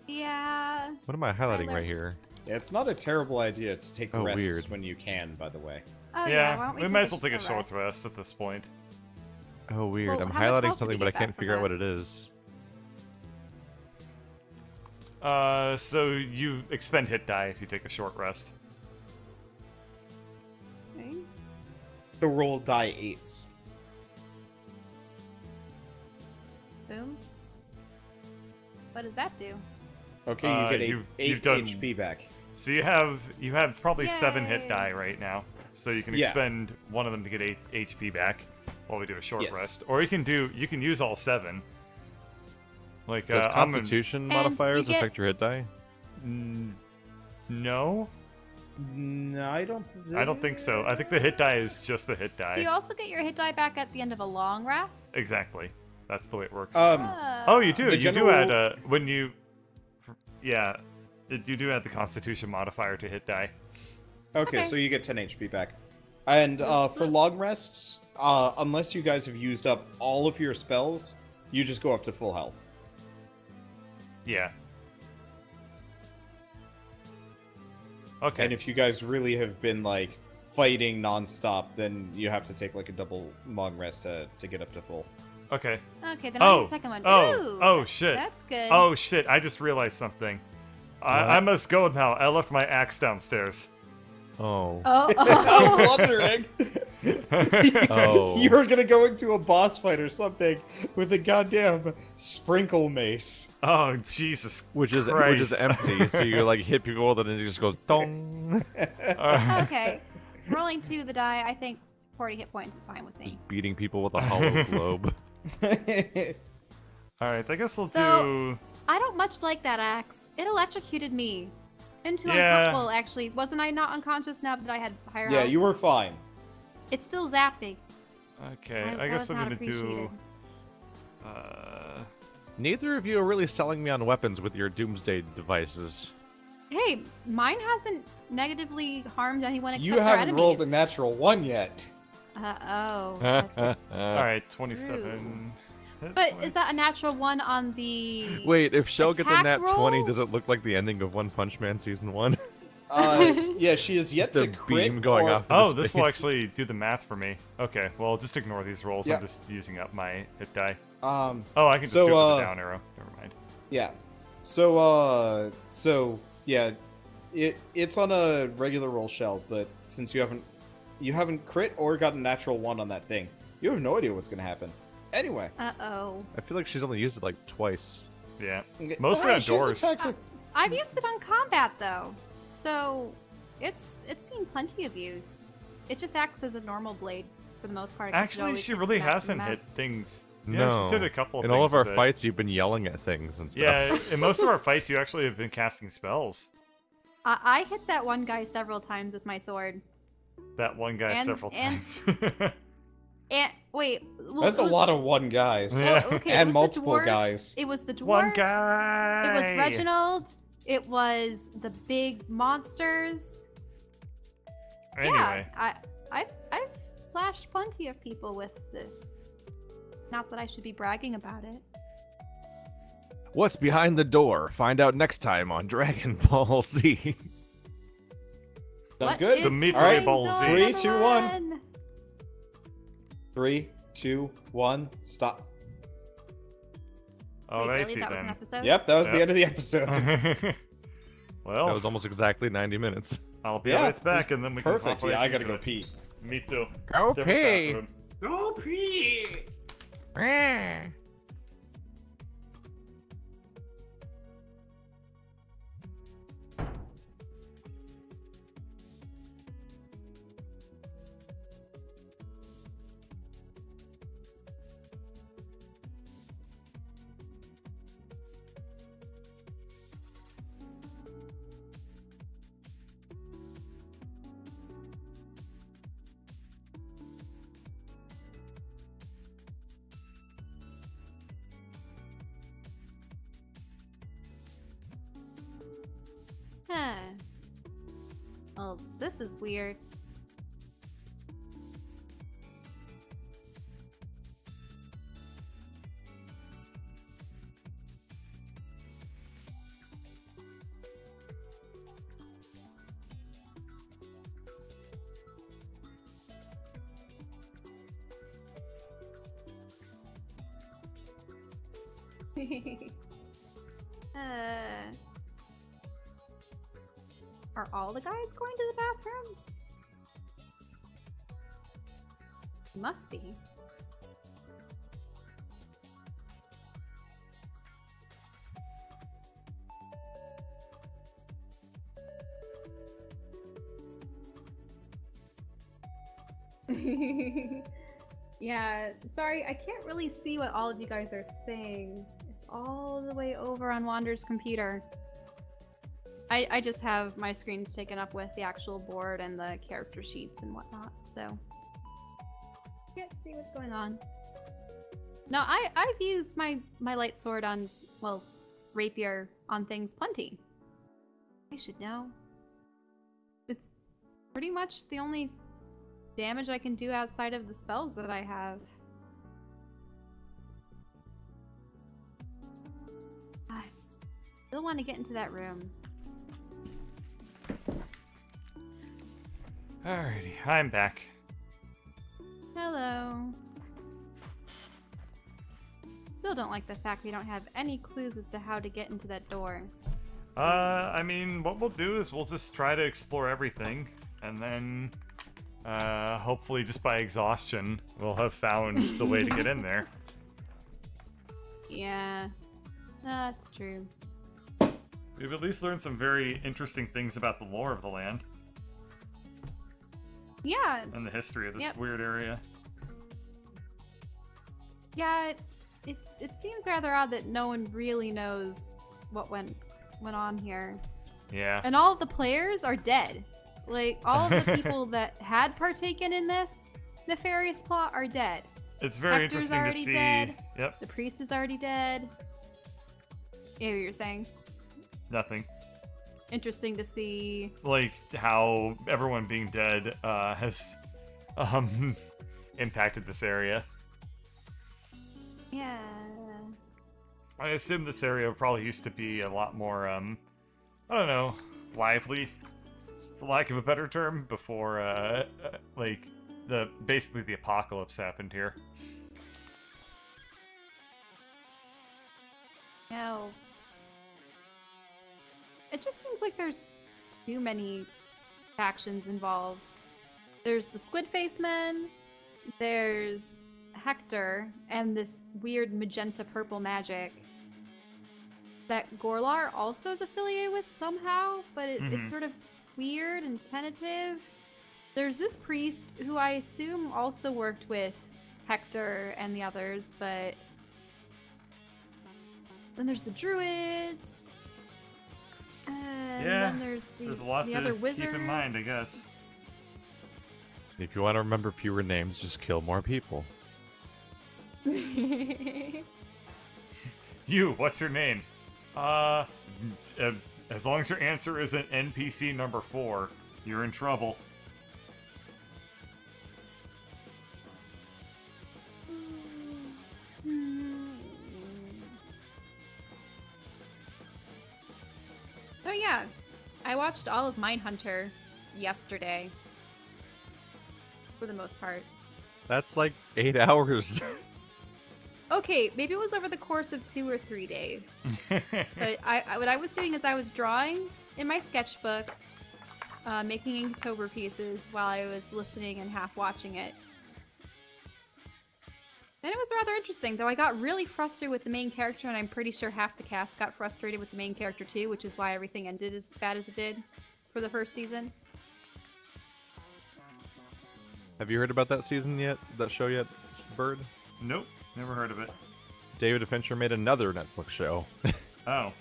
Yeah. What am I highlighting Tyler. right here? Yeah, it's not a terrible idea to take Oh, rests weird. when you can, by the way. Oh Yeah, why don't we might as well take a short rest at this point. Oh, weird. Well, I'm how much highlighting health did something, we but I get can't back figure out from what it is. So you expend hit die if you take a short rest. Okay. The roll die 8s. Boom. What does that do? Okay, you get you've 8 done- HP back. So you have probably 7 hit Yay. die right now. So you can Yeah. expend one of them to get 8 HP back while we do a short Yes. rest, or you can use all 7. Like Does I'm in- Constitution And modifiers you get- affect your hit die? No, No, I don't. I don't think so. I think the hit die is just the hit die. Do you also get your hit die back at the end of a long rest? Exactly. That's the way it works. Oh, you do. The You do general- add when you. Yeah, you do add the Constitution modifier to hit die. Okay, Okay. so you get 10 HP back. And for long rests, unless you guys have used up all of your spells, you just go up to full health. Yeah. Okay. And if you guys really have been like fighting nonstop, then you have to take like a double long rest to get up to full. Okay. Okay, then I'll use Oh. the second one. Oh. Ooh, Oh shit. That's good. Oh shit! I just realized something. I must go now. I left my axe downstairs. Oh. Oh, I was wondering. Oh. You were gonna go into a boss fight or something with a goddamn sprinkle mace. Oh Jesus! Which is Christ. empty, so you like hit people with it and it just goes dong. okay. Rolling 2 the die, I think 40 hit points is fine with me. Just beating people with a hollow globe. All right. I guess we'll So- do. I don't much like that axe. It electrocuted me into Yeah. uncomfortable. Actually, wasn't I not unconscious now that I had higher Yeah, health? you were fine. It's still zapping. Okay. I I guess was I'm not gonna appreciated. do. Neither of you are really selling me on weapons with your doomsday devices. Hey, mine hasn't negatively harmed anyone except You our haven't enemies. rolled a natural 1 yet. Oh. that's- All right. 27. hit But is that a points. natural one on the? Wait, if Shell gets a Attack nat 20, roll? does it look like the ending of One Punch Man Season 1? Yeah, she is yet Just to a crit beam going or- off. Oh, into this will space. actually do the math for me. Okay, well, just ignore these rolls. Yeah. I'm just using up my hit die. Um, Oh, I can just So, do it with the down arrow. Never mind. yeah. So yeah, it's on a regular roll shell, but since you haven't crit or got a natural 1 on that thing, you have no idea what's gonna happen. Anyway, Uh-oh. I feel like she's only used it like twice. Yeah. okay. Mostly she's outdoors. attacked it- I've used it on combat though, so it's seen plenty of use. It just acts as a normal blade for the most part. except it Actually, always she hits really the back of the hasn't map. hit things. Yeah, No. she's hit a couple of In things all of our with it. fights, you've been yelling at things and stuff. Yeah, in most of our fights, you actually have been casting spells. I hit that one guy several times with my sword. That one guy And- several and- times. And wait, well, That's it a was- lot of one guys. Yeah. Oh, okay, And it was multiple the dwarf, guys. It was the dwarf. One guy. It was Reginald. It was the big monsters. Anyway, Yeah, I've slashed plenty of people with this. Not that I should be bragging about it. What's behind the door? Find out next time on Dragon Ball Z. Sounds What good. is The meat behind Ball door Z. Three, number 2, 1. 1? 3, 2, 1. Stop. Wait, Alrighty really? That was an then. episode? Yep, that was the Yep. end of the episode. Well, That was almost exactly 90 minutes. I'll be Yeah, right back, and then we can Perfect. hop right Yeah, I gotta into go it. pee. Me too. Go Different pee. bathroom. Go pee. Huh. Well, this is weird. uh, are all the guys going to the bathroom? Must be. Yeah, sorry, I can't really see what all of you guys are saying. It's all the way over on Wander's computer. I just have my screens taken up with the actual board and the character sheets and whatnot, so can't see what's going on. No, I've used my light sword on, well, rapier on things plenty. I should know. It's pretty much the only damage I can do outside of the spells that I have. I still want to get into that room. Alrighty, I'm back. Hello. Still don't like the fact we don't have any clues as to how to get into that door. I mean, what we'll do is we'll just try to explore everything, and then, hopefully just by exhaustion, we'll have found the way to get in there. Yeah, that's true. We've at least learned some very interesting things about the lore of the land Yeah, and the history of this Yep. weird area. yeah. It seems rather odd that no one really knows what went on here, Yeah. and all of the players are dead. Like all of the people that had partaken in this nefarious plot are dead. It's very Hector's interesting to already see. dead. Yep, The priest is already dead. Yeah, what you're saying. nothing. Interesting to see. Like how everyone being dead has impacted this area. Yeah. I assume this area probably used to be a lot more, I don't know, lively, for lack of a better term, before, like, basically the apocalypse happened here. No. It just seems like there's too many factions involved. There's the Squid Face Men, there's Hector, and this weird magenta purple magic that Gorlar also is affiliated with somehow, but it's sort of weird and tentative. There's this priest who I assume also worked with Hector and the others, but then there's the druids. And Yeah, then there's There's a lot the to other wizards. keep in mind, I guess. If you want to remember fewer names, just kill more people. You, what's your name? As long as your answer isn't NPC number 4, you're in trouble. Oh yeah, I watched all of Mindhunter yesterday. For the most part. That's like 8 hours. Okay, maybe it was over the course of 2 or 3 days. But what I was doing is I was drawing in my sketchbook, making Inktober pieces while I was listening and half watching it. And it was rather interesting, though I got really frustrated with the main character, and I'm pretty sure half the cast got frustrated with the main character too, which is why everything ended as bad as it did for the first season. Have you heard about that season yet? That show yet, Bird? Nope, never heard of it. David Fincher made another Netflix show. Oh.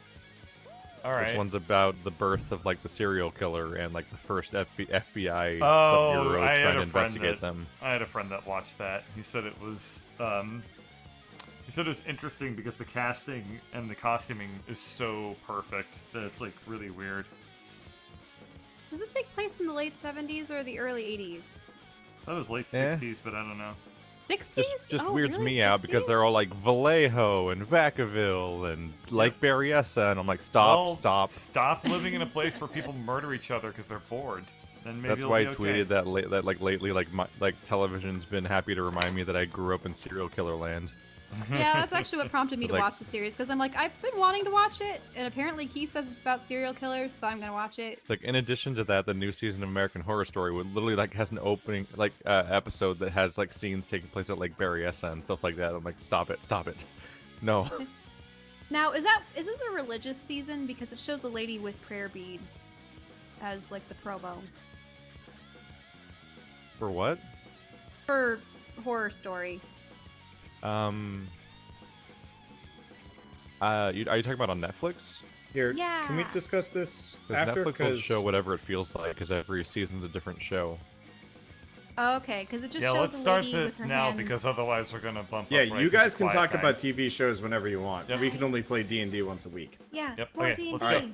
Alright. This one's about the birth of like the serial killer and like the first FBI Oh, sub-bureau I had trying to a friend investigate that them. I had a friend that watched that. He said it was interesting because the casting and the costuming is so perfect that it's like really weird. Does it take place in the late 70s or the early 80s? That was late Eh. 60s, but I don't know. 60s? Just Oh, weirds really? me out because they're 60s? all like Vallejo and Vacaville and Lake Berryessa, and I'm like, stop, Well, stop. Stop living in a place where people murder each other because they're bored. Then maybe That's it'll why I be okay. tweeted that lately like television's been happy to remind me that I grew up in serial killer land. Yeah, that's actually what prompted me It's to like- watch the series, because I'm like, I've been wanting to watch it, and apparently Keith says it's about serial killers, so I'm gonna watch it. Like in addition to that, the new season of American Horror Story would literally like has an opening like episode that has like scenes taking place at Lake Berryessa and stuff like that. I'm like, stop it, no. Now, is this a religious season? Because it shows a lady with prayer beads as like the promo For what? for Horror Story. Are you talking about on Netflix? Here, can we Yeah. discuss this Because after? Netflix will show whatever it feels like, because every season's a different show. Oh, okay, because it just Yeah, shows let's a start lady it with her now hands. because otherwise we're gonna bump Yeah, up right you into guys can quiet talk time. about TV shows whenever you want. Yep. We can only play D&D once a week. Yeah, Yep, more okay, D&D. let's go.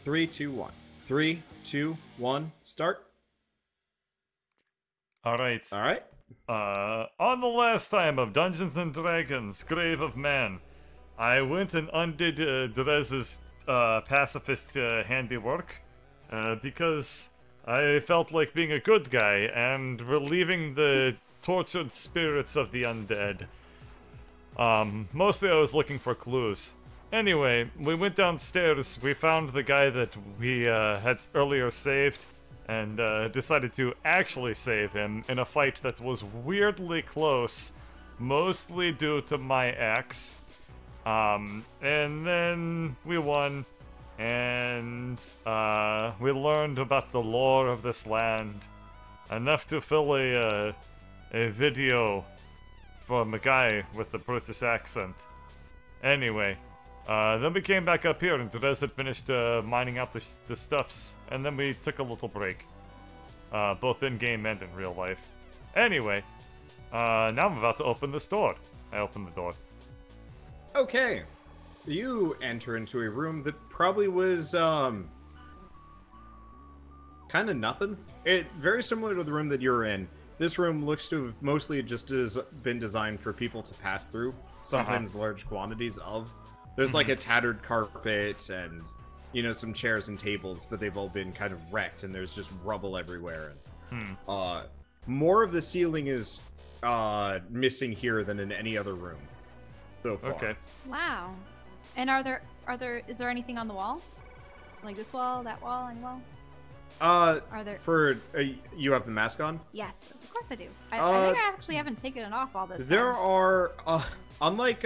3, 2, 1. 3, 2, 1. Start. All right. All right. On the last time of Dungeons and Dragons: Grave of Man, I went and undid Drez's pacifist handiwork because I felt like being a good guy and relieving the tortured spirits of the undead. Mostly I was looking for clues. Anyway, we went downstairs, we found the guy that we had earlier saved, and decided to actually save him in a fight that was weirdly close, mostly due to my ex. And then we won, and we learned about the lore of this land, enough to fill a video from a guy with a British accent. Anyway, then we came back up here and Therese had finished mining out the stuffs, and then we took a little break. Both in-game and in real life. Anyway, now I'm about to open this door. I open the door. Okay. You enter into a room that probably was, kind of nothing. Very similar to the room that you're in. This room looks to have mostly just been designed for people to pass through, sometimes large quantities of. There's like a tattered carpet and, you know, some chairs and tables, but they've all been kind of wrecked and there's just rubble everywhere. And, more of the ceiling is missing here than in any other room so far. Okay. Wow. And is there anything on the wall? Like this wall, that wall, any wall? Are there? You have the mask on? Yes, of course I do. I think I actually haven't taken it off all this There time. are, unlike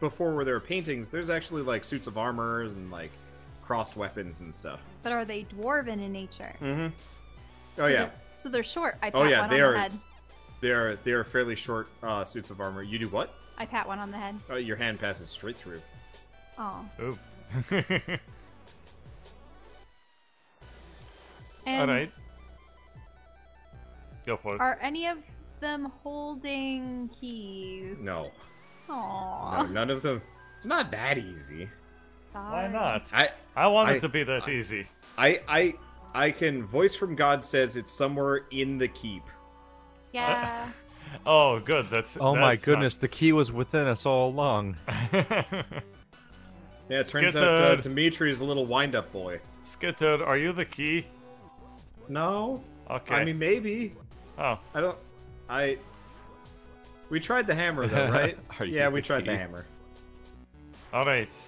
before where there were paintings, there's actually like suits of armor and like crossed weapons and stuff. But are they dwarven in nature? Mm-hmm. So Oh yeah, so they're short. I pat Oh, yeah, one they on are- the head. they are fairly short suits of armor. You do what? I pat one on the head. Oh, your hand passes straight through. Oh. Ooh. And Alright. Go for it. are any of them holding keys? No, Aww. no, none of them. It's not that easy. Why not? I I want I- it to be that easy. I can voice from God says it's somewhere in the keep. Yeah. Oh, good. That's. Oh my that's goodness, the key was within us all along. Not... Yeah, it turns out Skittered. Dimitri is a little wind-up boy. Skittered, are you the key? No. Okay. I mean, maybe. Oh. We tried the hammer, though, right? Are you Yeah, we the tried the key? hammer. Alright.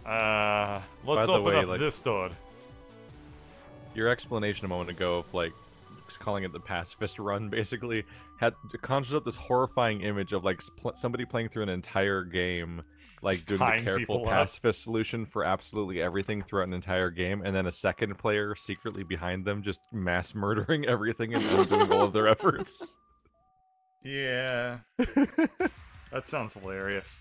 Let's the open way, up like- this door. Your explanation a moment ago of like just calling it the pacifist run basically had conjures up this horrifying image of like somebody playing through an entire game, like Just doing tying the careful people up. pacifist solution for absolutely everything throughout an entire game, and then a second player secretly behind them just mass murdering everything and undoing all of their efforts. Yeah. That sounds hilarious.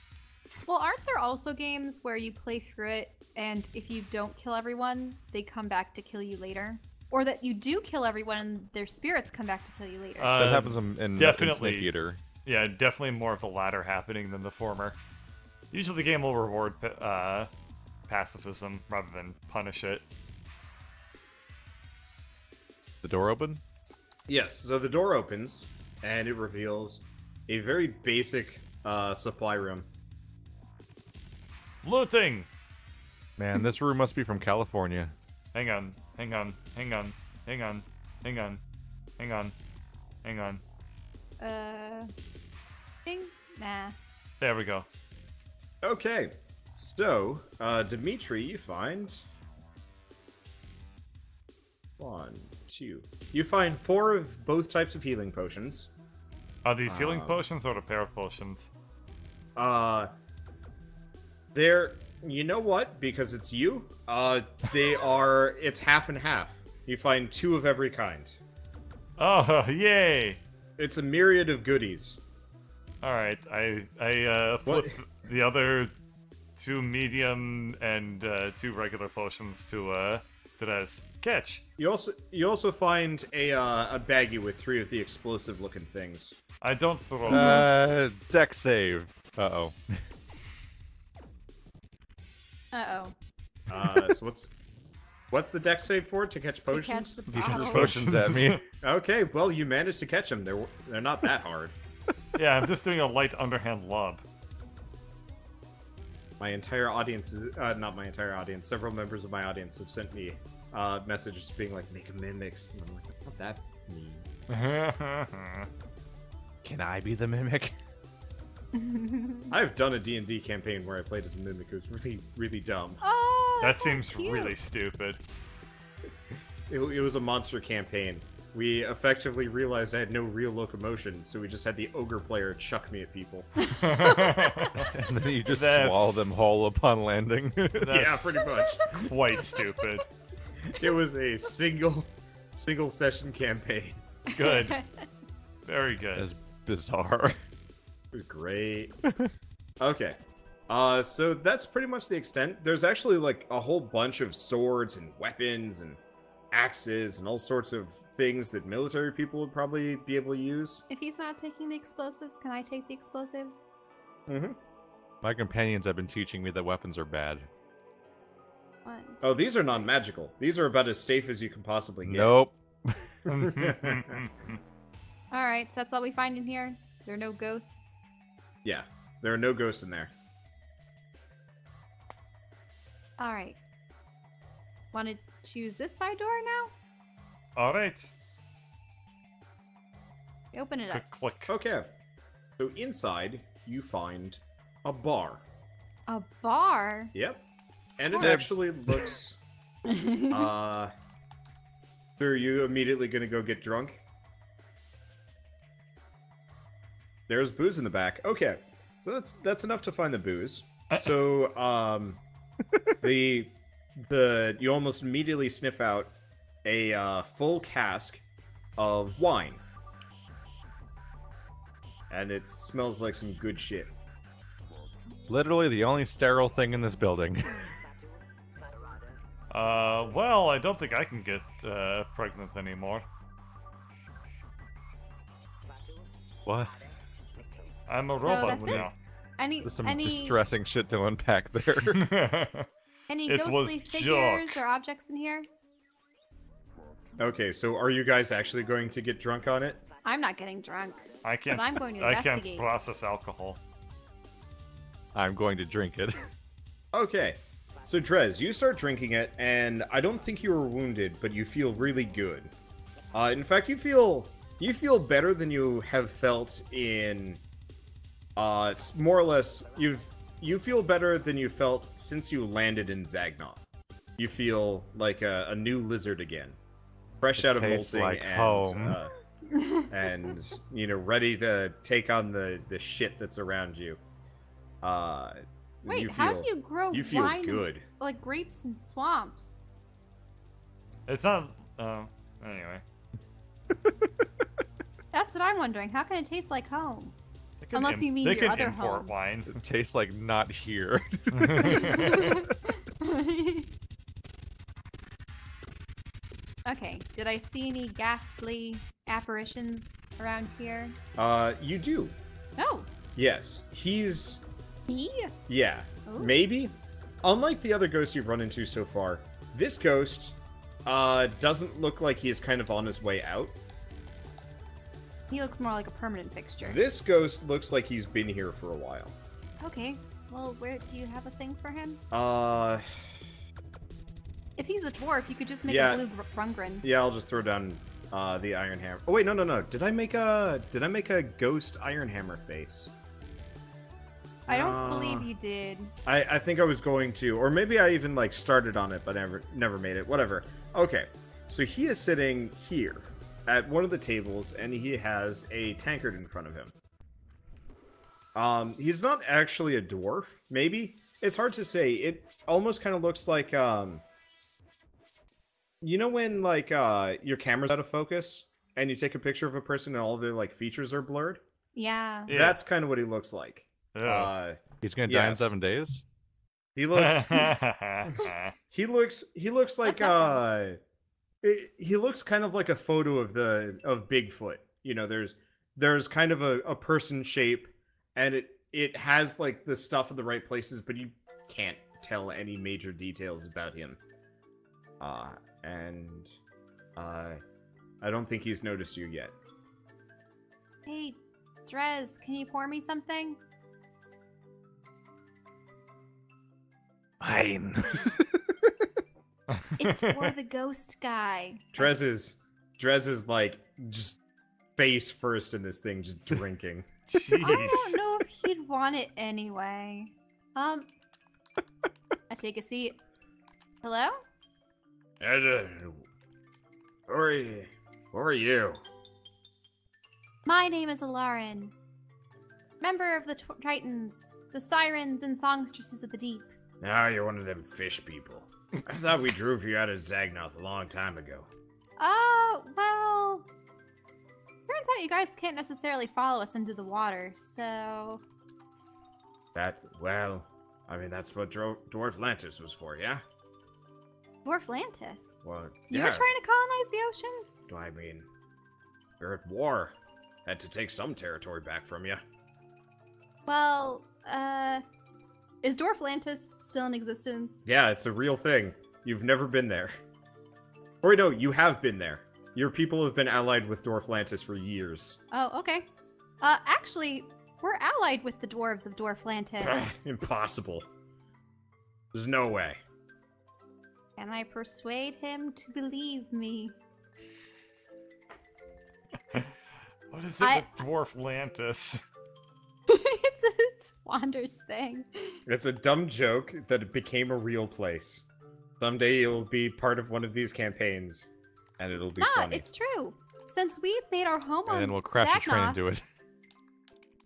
Well, aren't there also games where you play through it and if you don't kill everyone, they come back to kill you later? Or that you do kill everyone and their spirits come back to kill you later? That happens in definitely. Snake Eater. Yeah, definitely more of the latter happening than the former. Usually the game will reward pacifism rather than punish it. The door open? Yes, so the door opens, and it reveals a very basic supply room. Looting! Man, this room must be from California. Hang on. Thing? Nah. There we go. Okay, so, Dimitri, you find... 1, 2... You find 4 of both types of healing potions. Are these healing potions or repair potions? They're... You know what? Because it's you, they are... It's half and half. You find 2 of every kind. Oh, yay! It's a myriad of goodies. Alright, I flip the other 2 medium and 2 regular potions to Therese. Catch! You also find a baggie with 3 of the explosive-looking things. I don't throw those. Deck save. Uh-oh. Uh-oh. So what's the deck save for? To catch To potions? catch the You can bottle. throw Potions at me. Okay, well, you managed to catch them. They're not that hard. Yeah, I'm just doing a light underhand lob. My entire audience is... not my entire audience. Several members of my audience have sent me messages being like, make a mimics. And I'm like, what that mean? Can I be the mimic? I've done a D&D campaign where I played as a mimic. It was really, really dumb. Oh, That sounds seems cute. really stupid. It was a monster campaign. We effectively realized I had no real locomotion, so we just had the ogre player chuck me at people. And then you just swallow them whole upon landing. Yeah, That's pretty much. quite stupid. It was a single session campaign. Good. Very good. That's bizarre. It was great. Okay. So that's pretty much the extent. There's actually like a whole bunch of swords and weapons and axes and all sorts of things that military people would probably be able to use. If he's not taking the explosives, can I take the explosives? Mm-hmm. My companions have been teaching me that weapons are bad. One. Oh, these are non-magical. These are about as safe as you can possibly get. Nope. Alright, so that's all we find in here? There are no ghosts? Yeah, there are no ghosts in there. Alright. Want to choose this side door now? Alright. Open it up. Click, click. Okay. So inside, you find a bar. A bar? Yep. And it Dibs. actually looks... So are you immediately gonna go get drunk? There's booze in the back. Okay. So that's enough to find the booze. So, you almost immediately sniff out a full cask of wine. And it smells like some good shit. Literally the only sterile thing in this building. Well, I don't think I can get pregnant anymore. What? I'm a robot that's it? now. There's some Any distressing shit to unpack there. any It was ghostly figures Jock. or objects in here? Okay, so are you guys actually going to get drunk on it? I'm not getting drunk. I can't. But I'm going to I can't investigate. process alcohol. I'm going to drink it. Okay, So Drez, you start drinking it, and I don't think you were wounded, but you feel really good. In fact, you feel better than you have felt in. It's more or less you feel better than you felt since you landed in Zagnoth. You feel like a new lizard again, fresh out of molting like and home. and ready to take on the shit that's around you. Wait, how do you grow You feel wine good. like grapes in swamps? It's not. Anyway. That's what I'm wondering. How can it taste like home? They can Unless you mean they your can other import home. wine. It tastes like not here. Okay, did I see any ghastly apparitions around here? You do. Oh, Yes, he's. he? Yeah, Ooh. maybe. Unlike the other ghosts you've run into so far, this ghost doesn't look like he is kind of on his way out. He looks more like a permanent fixture. This ghost looks like he's been here for a while. Okay, well, where do you have a thing for him? If he's a dwarf, you could just make Yeah. a blue Brungren. Yeah, I'll just throw down the Iron Hammer. Oh wait, no. Did I make a ghost Iron Hammer face? I don't believe you did. I think I was going to, or maybe I even like started on it, but never made it. Whatever. Okay, so he is sitting here at one of the tables, and he has a tankard in front of him. He's not actually a dwarf. Maybe it's hard to say. It almost kind of looks like you know when like your camera's out of focus and you take a picture of a person and all their like features are blurred. Yeah. Yeah. That's kind of what he looks like. Oh. He's gonna die in Yes. 7 days. He looks. He looks like he looks kind of like a photo of Bigfoot. You know, there's kind of a person shape, and it has like the stuff in the right places, but you can't tell any major details about him. And I don't think he's noticed you yet. Hey, Drez, can you pour me something? Fine. It's for the ghost guy. Drez is like just face first in this thing, just drinking. Jeez. I don't know if he'd want it anyway. I take a seat. Hello? Who are you? My name is Alarin. Member of the Titans, the Sirens and Songstresses of the Deep. Now you're one of them fish people. I thought we drove you out of Zagnoth a long time ago. Well... Turns out you guys can't necessarily follow us into the water, so... That's what Dwarf Lantis was for, yeah? Dwarflantis? Well, You were trying to colonize the oceans? I mean, we're at war. Had to take some territory back from you. Well, is Dwarflantis still in existence? Yeah, it's a real thing. You've never been there. Or no, you have been there. Your people have been allied with Dwarflantis for years. Oh, okay. Actually, we're allied with the dwarves of Dwarflantis. Impossible. There's no way. Can I persuade him to believe me? What is it with Dwarf Lantis? it's Wander's thing. It's a dumb joke that it became a real place. Someday it'll be part of one of these campaigns, and it'll be funny. It's true. Since we've made our home on And we'll crash a train Zagnoth, into it.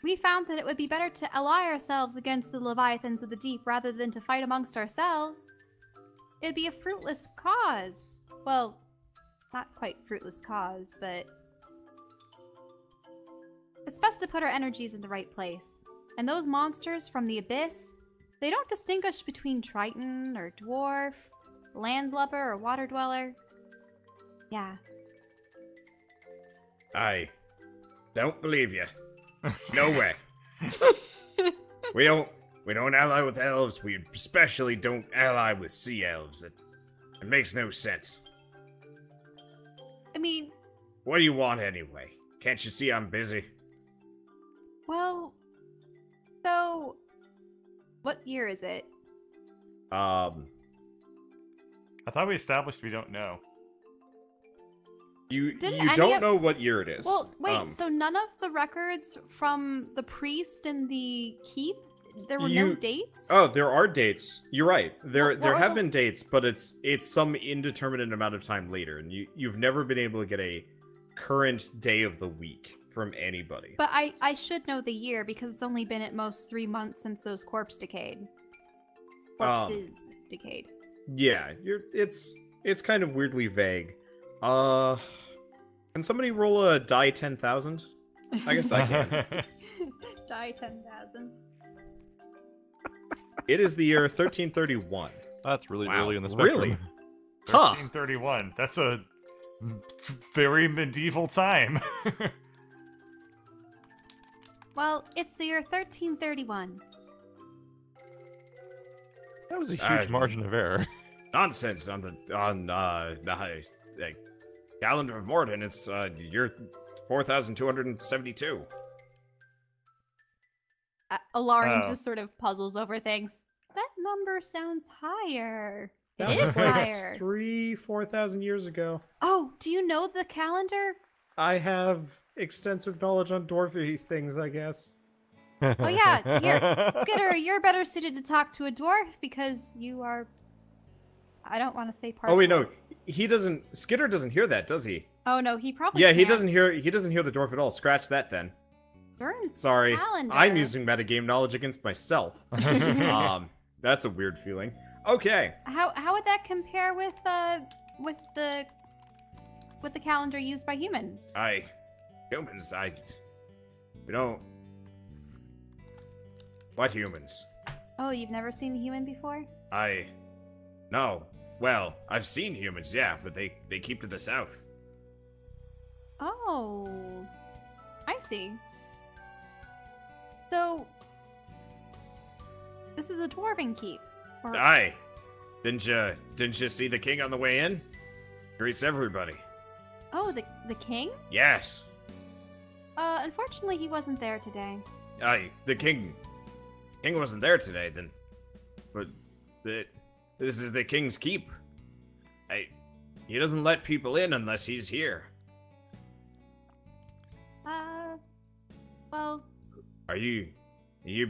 we found that it would be better to ally ourselves against the Leviathans of the Deep rather than to fight amongst ourselves. It'd be a fruitless cause. Well, not quite fruitless cause, but... It's best to put our energies in the right place. And those monsters from the Abyss, they don't distinguish between Triton or Dwarf, Landlubber or Water Dweller. Yeah. I don't believe you. No way. We don't ally with elves. We especially don't ally with sea elves. It makes no sense. I mean, What do you want anyway? Can't you see I'm busy? well, so what year is it? Um, I thought we established we don't know. you Didn't you any don't of- know what year it is. Well, wait, Um, so none of the records from the priest and the keep, there were no You- dates? Oh, there are dates. You're right. There What there were have the- been dates, but it's some indeterminate amount of time later, and you've never been able to get a current day of the week from anybody. But I should know the year because it's only been at most 3 months since those corpses decayed. Yeah, it's kind of weirdly vague. Can somebody roll a die 10,000? I guess I can. Die 10,000. It is the year 1331. That's really Wow, early in the spectrum. really? Huh. 1331. That's a very medieval time. Well, it's the year 1331. That was a huge margin of error. Nonsense on the calendar of Morden. It's year 4,272. Alarin Oh. just sort of puzzles over things. That number sounds higher. It That is was like higher. 4,000 years ago. Oh, do you know the calendar? I have extensive knowledge on dwarfy things, I guess. Oh yeah, here, Skitter, you're better suited to talk to a dwarf because you are. I don't want to say part. Oh wait, no, he doesn't. Skitter doesn't hear that, does he? Oh no, he probably. Yeah, he can't. doesn't hear. He doesn't hear the dwarf at all. Scratch that then. Durin's Sorry, calendar. I'm using metagame knowledge against myself. That's a weird feeling. Okay. How would that compare with the calendar used by humans? Humans, we don't. What humans? Oh, you've never seen a human before? No. Well, I've seen humans, yeah, but they keep to the south. Oh, I see. So, this is a dwarven keep. Or, Aye. Didn't you see the king on the way in? Greets everybody. oh, the king? Yes. Unfortunately, he wasn't there today. Aye, the king wasn't there today then. But this is the king's keep. He doesn't let people in unless he's here. Well, Are you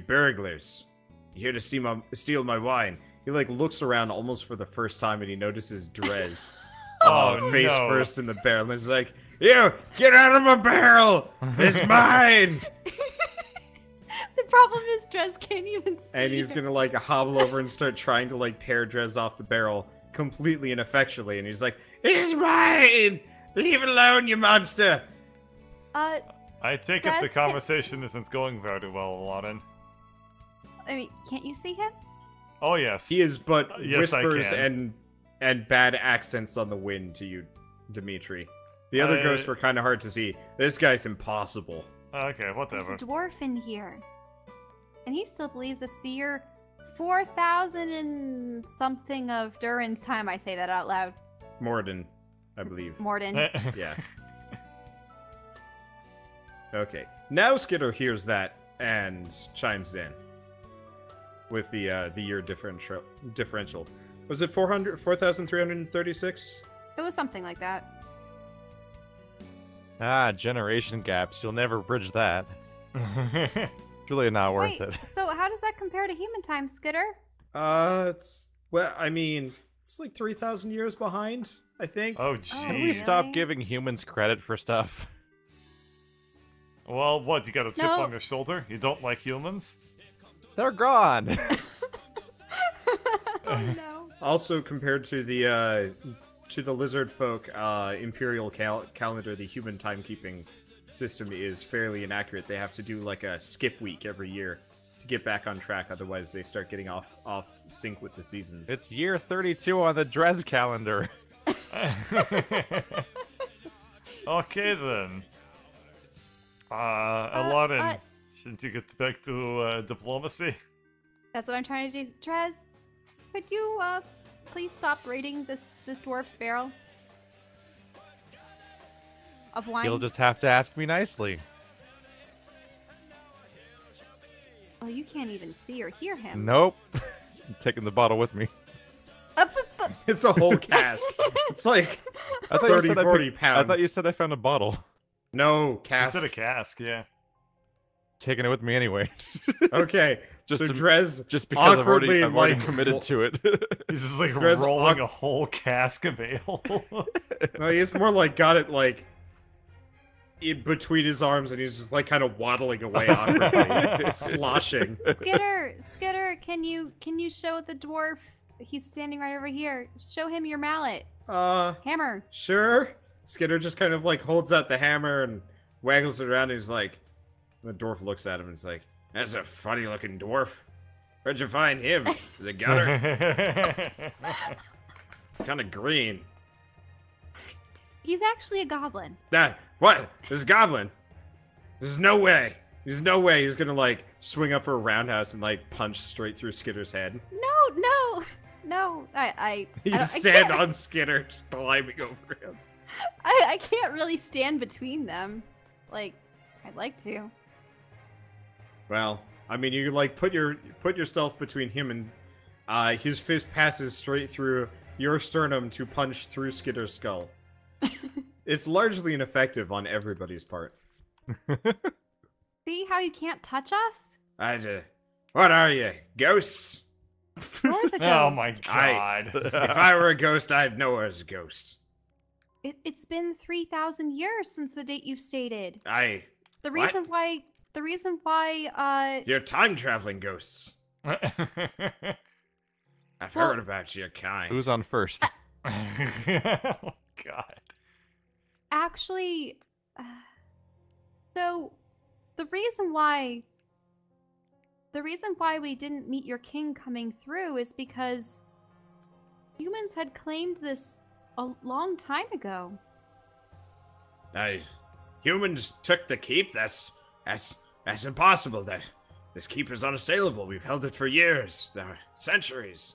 burglars? You here to steal my wine? He like looks around almost for the first time and he notices Drez. Oh, face no. first in the barrel. And he's like, "You get out of my barrel! It's mine!" the problem is Drez can't even see. And he's gonna like hobble over and start trying to like tear Drez off the barrel completely ineffectually. And he's like, "It's mine! Leave it alone, you monster!" I take it the Drez conversation isn't going very well, Aladdin. I mean, can't you see him? Oh, yes. He is but Yes, I whispers can. and bad accents on the wind to you, Dimitri. The other ghosts were kind of hard to see. This guy's impossible. Okay, There's whatever. a dwarf in here. And he still believes it's the year 4,000 and something of Durin's time. I say that out loud. Morden, I believe. Morden. Yeah. Okay. Now Skitter hears that and chimes in with the year differential. Was it 4,336? It was something like that. Generation gaps. You'll never bridge that. It's really not worth Wait, it. so how does that compare to human time, Skitter? It's I mean, it's like 3,000 years behind, I think. Oh, Can we really? jeez. stop giving humans credit for stuff? Well, what? You got a chip No. on your shoulder? You don't like humans? They're gone. Oh no. Also, compared to the lizard folk imperial calendar, the human timekeeping system is fairly inaccurate. They have to do like a skip week every year to get back on track. Otherwise, they start getting off sync with the seasons. It's year 32 on the Drez calendar. Okay, then. Aladdin, shouldn't you get back to diplomacy? That's what I'm trying to do. Drez, could you please stop raiding this dwarf's barrel of wine? You'll just have to ask me nicely. Oh, you can't even see or hear him. Nope. taking the bottle with me. It's a whole cask. It's like I thought you 30, said 40 I pounds. thought you said I found a bottle. No, cask. Instead of cask, yeah. Taking it with me anyway. Okay, Just so to- Drez Just because I've already awkwardly, committed to it. He's just like There's rolling a- a whole cask of ale. No, he's more like got it like in between his arms, and he's just like kind of waddling away awkwardly, sloshing. Skitter, can you show the dwarf? He's standing right over here. Show him your mallet. Hammer. Sure. Skitter just kind of like holds out the hammer and waggles it around, and he's like, the dwarf looks at him and he's like, "That's a funny looking dwarf. Where'd you find him? The gutter? Kind of green." He's actually a goblin. That what? This is goblin. There's no way. There's no way he's gonna like swing up for a roundhouse and like punch straight through Skitter's head. No. I You don't- I stand can't- on Skitter, just climbing over him. I can't really stand between them. Like, I'd like to. Well, I mean, you like put yourself between him and his fist passes straight through your sternum to punch through Skitter's skull. It's largely ineffective on everybody's part. See how you can't touch us? What are you, ghosts? You're the ghost. Oh my god. If I were a ghost, I'd know as a ghost. It's been 3,000 years since the date you've stated. The The What? reason why, You're time-traveling ghosts. I've Well- heard about your kind. Who's on first? Oh god. actually, so the reason why we didn't meet your king coming through is because humans had claimed this a long time ago. Humans took the keep? That's impossible. This keep is unassailable. We've held it for years, centuries.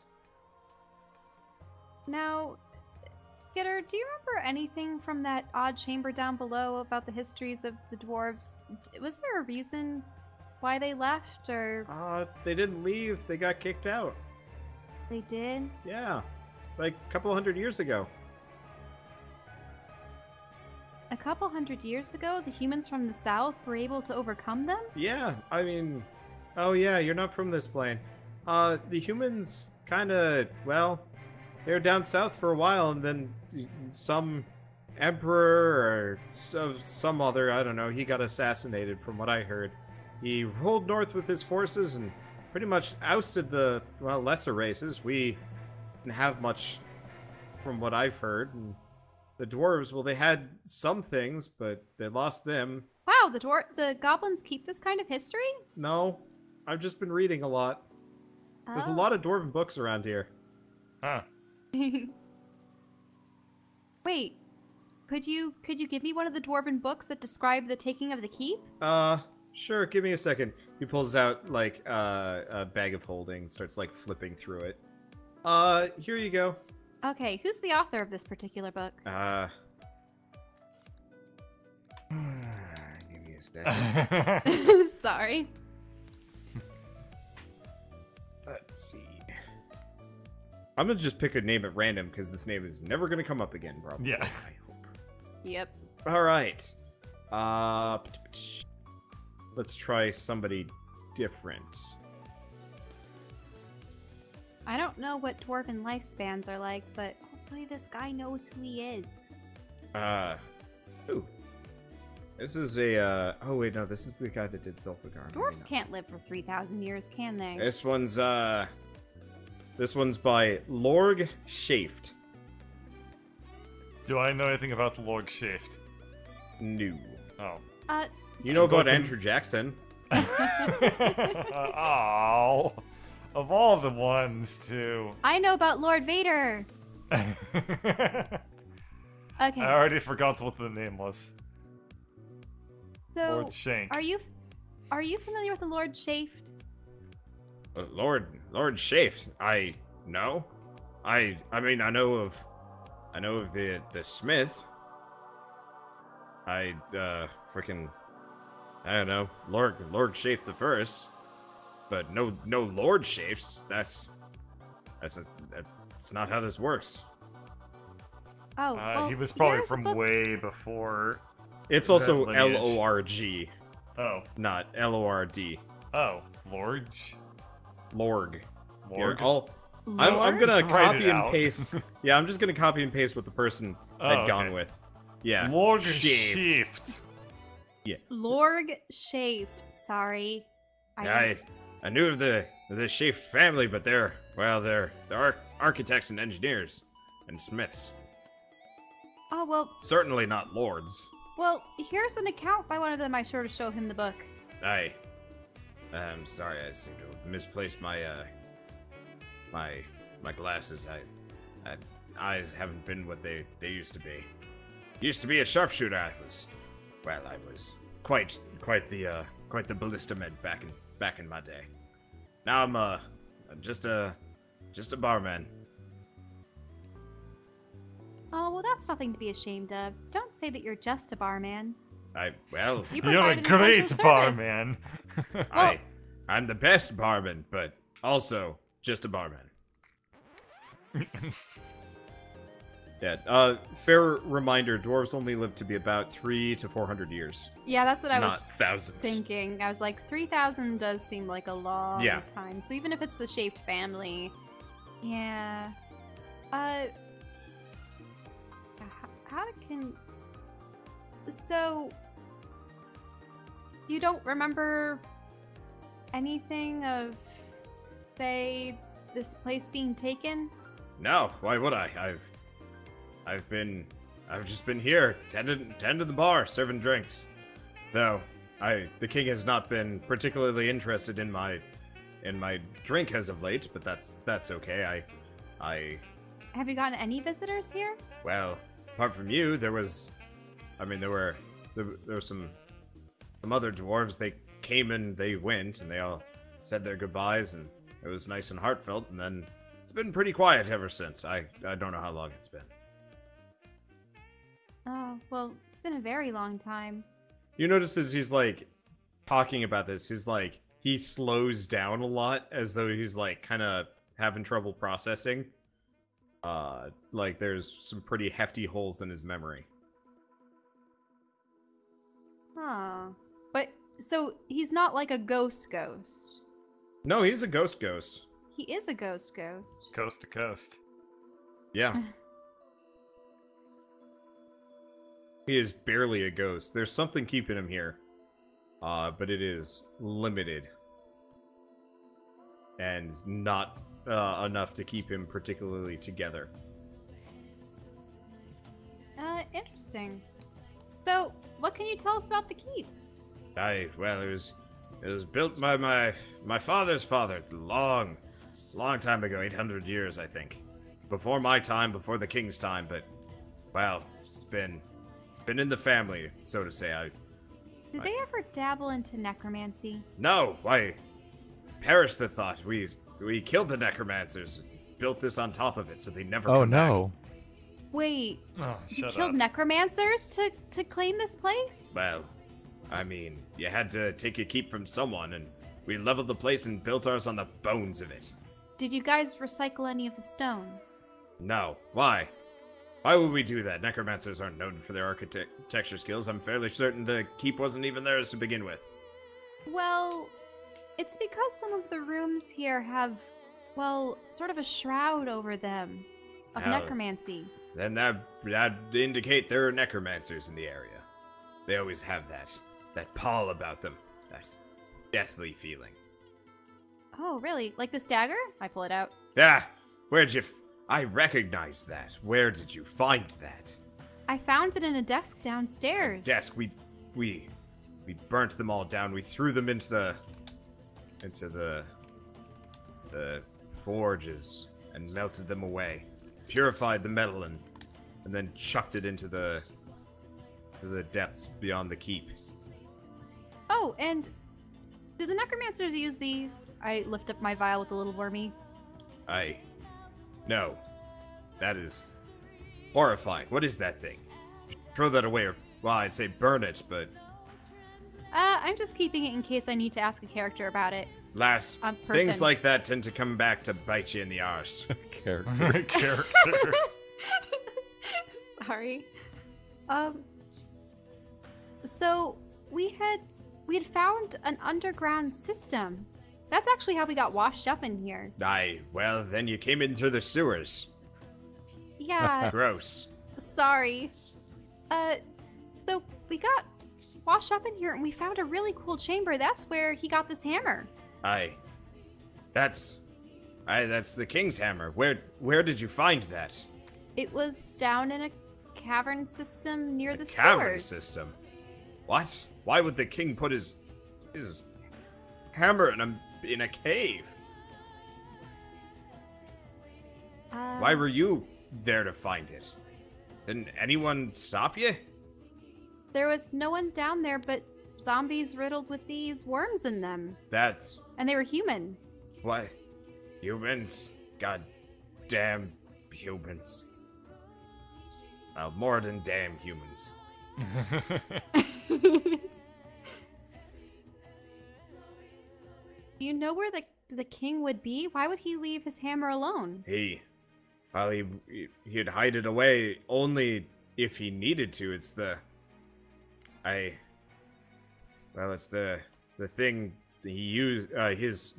Now, Skitter, do you remember anything from that odd chamber down below about the histories of the dwarves? Was there a reason why they left, or They didn't leave. They got kicked out. they did? Yeah, like a couple hundred years ago. A couple hundred years ago, the humans from the south were able to overcome them? Yeah, I mean, oh yeah, you're not from this plane. The humans kind of, well, they were down south for a while, and then some emperor or some other, I don't know, he got assassinated from what I heard. He rolled north with his forces and pretty much ousted the, well, lesser races. We didn't have much from what I've heard, and the dwarves, well, they had some things, but they lost them. Wow, the goblins keep this kind of history? No, I've just been reading a lot. There's a lot of dwarven books around here. Huh. Wait, could you give me one of the dwarven books that describe the taking of the keep? Sure, give me a second. He pulls out, like, a bag of holding, starts, like, flipping through it. Here you go. Okay, who's the author of this particular book? Give me a second. Sorry. Let's see. I'm gonna just pick a name at random, because this name is never gonna come up again, probably. Yeah. I hope. Yep. Alright. Let's try somebody different. I don't know what dwarven lifespans are like, but hopefully this guy knows who he is. Ooh. This is a, oh wait, no, this is the guy that did Silphagar. Dwarves can't live for 3,000 years, can they? This one's by Lorg Shaft. Do I know anything about the Lord Shaft? No. Oh. You know about Go to- Andrew Jackson. Oh. Of all the ones, too. I know about Lord Vader. I Okay, already forgot what the name was. so Lord Shank. are you familiar with the Lord Shaft? Lord Shaft. I know. I mean, I know of the Smith. I don't know, Lord Shaft the First, but no Lord Shafts. That's That's not how this works. Oh, well, he was probably here's a from book. way before. It's also That lineage. L-O-R-G, Oh. not L-O-R-D. Oh. Lorge? Lorg. Here, Lorg? I'm gonna Just write copy it and out. paste. Yeah, I'm just gonna copy and paste what the person had Oh, gone okay. with. Yeah. Lorg Shaved. shift. Lorg shaped. Sorry. I knew of the Schaft family, but they're architects and engineers and smiths. Oh, well, Certainly not lords. here's an account by one of them. I sure to show him the book. I'm sorry, I seem to have misplaced my my glasses. I eyes haven't been what they used to be. Used to be a sharpshooter. I was quite the ballista med back in my day. Now I'm just a barman. Oh, well, that's nothing to be ashamed of. Don't say that you're just a barman. You You You're a provide an great essential service. barman. I'm the best barman, but also just a barman. Yeah, fair reminder, dwarves only live to be about 300 to 400 years. Yeah, that's what I was Not thousands. thinking. I was like, 3,000 does seem like a long Yeah. time. So even if it's the shaped family, yeah. How can? So you don't remember anything of, say, this place being taken? No, why would I? I've just been here, tending the bar, serving drinks. Though, the king has not been particularly interested in my drink as of late, but that's okay. Have you gotten any visitors here? Well, apart from you, there were some other dwarves. They came and they went, and they all said their goodbyes, and it was nice and heartfelt. And then it's been pretty quiet ever since. I don't know how long it's been. Oh, well, it's been a very long time. You notice as he's like talking about this, he slows down a lot, as though he's like kind of having trouble processing. Like there's some pretty hefty holes in his memory. Huh. But, so he's not like a ghost. No, he's a ghost. He is a ghost. Coast to coast. Yeah. He is barely a ghost. There's something keeping him here. But it is limited. And not enough to keep him particularly together. Interesting. So, what can you tell us about the keep? It was built by my father's father long time ago, 800 years, I think. Before my time, before the king's time, but, well, it's been in the family, so to say. Did they ever dabble into necromancy? No, why? Perish the thought. We killed the necromancers, built this on top of it, so they never Oh come back. no. Wait, Oh, you shut killed up. necromancers to claim this place? Well, I mean, you had to take a keep from someone, and we leveled the place and built ours on the bones of it. Did you guys recycle any of the stones? No. Why? Why would we do that? Necromancers aren't known for their architecture skills. I'm fairly certain the keep wasn't even theirs to begin with. Well, it's because some of the rooms here have, well, sort of a shroud over them of Now- necromancy. Then that'd indicate there are necromancers in the area. They always have that pall about them, that deathly feeling. Oh, really? Like this dagger? I pull it out. Ah, I recognize that. Where did you find that? I found it in a desk downstairs. Desk. We burnt them all down. We threw them into the forges and melted them away. Purified the metal and then chucked it into the depths beyond the keep. Oh, and do the necromancers use these? I lift up my vial with a little wormy. No. That is horrifying. What is that thing? Throw that away, or, well, I'd say burn it, but I'm just keeping it in case I need to ask a character about it. Lass, Person. things like that tend to come back to bite you in the arse. Character. Character. Sorry. So we had found an underground system. That's actually how we got washed up in here. Aye, well, then you came in through the sewers. Yeah, Gross. sorry. So we got washed up in here and we found a really cool chamber. That's where he got this hammer. Aye. That's the king's hammer. Where did you find that? It was down in a cavern system near the Cavern sewers. system. What? Why would the king put his hammer in a cave? Why were you there to find it? Didn't anyone stop you? There was no one down there but zombies riddled with these worms in them. That's And they were human. what? Humans? God damn humans. Well, more than damn humans. Do you know where the king would be? Why would he leave his hammer alone? He'd hide it away only if he needed to. It's the thing he used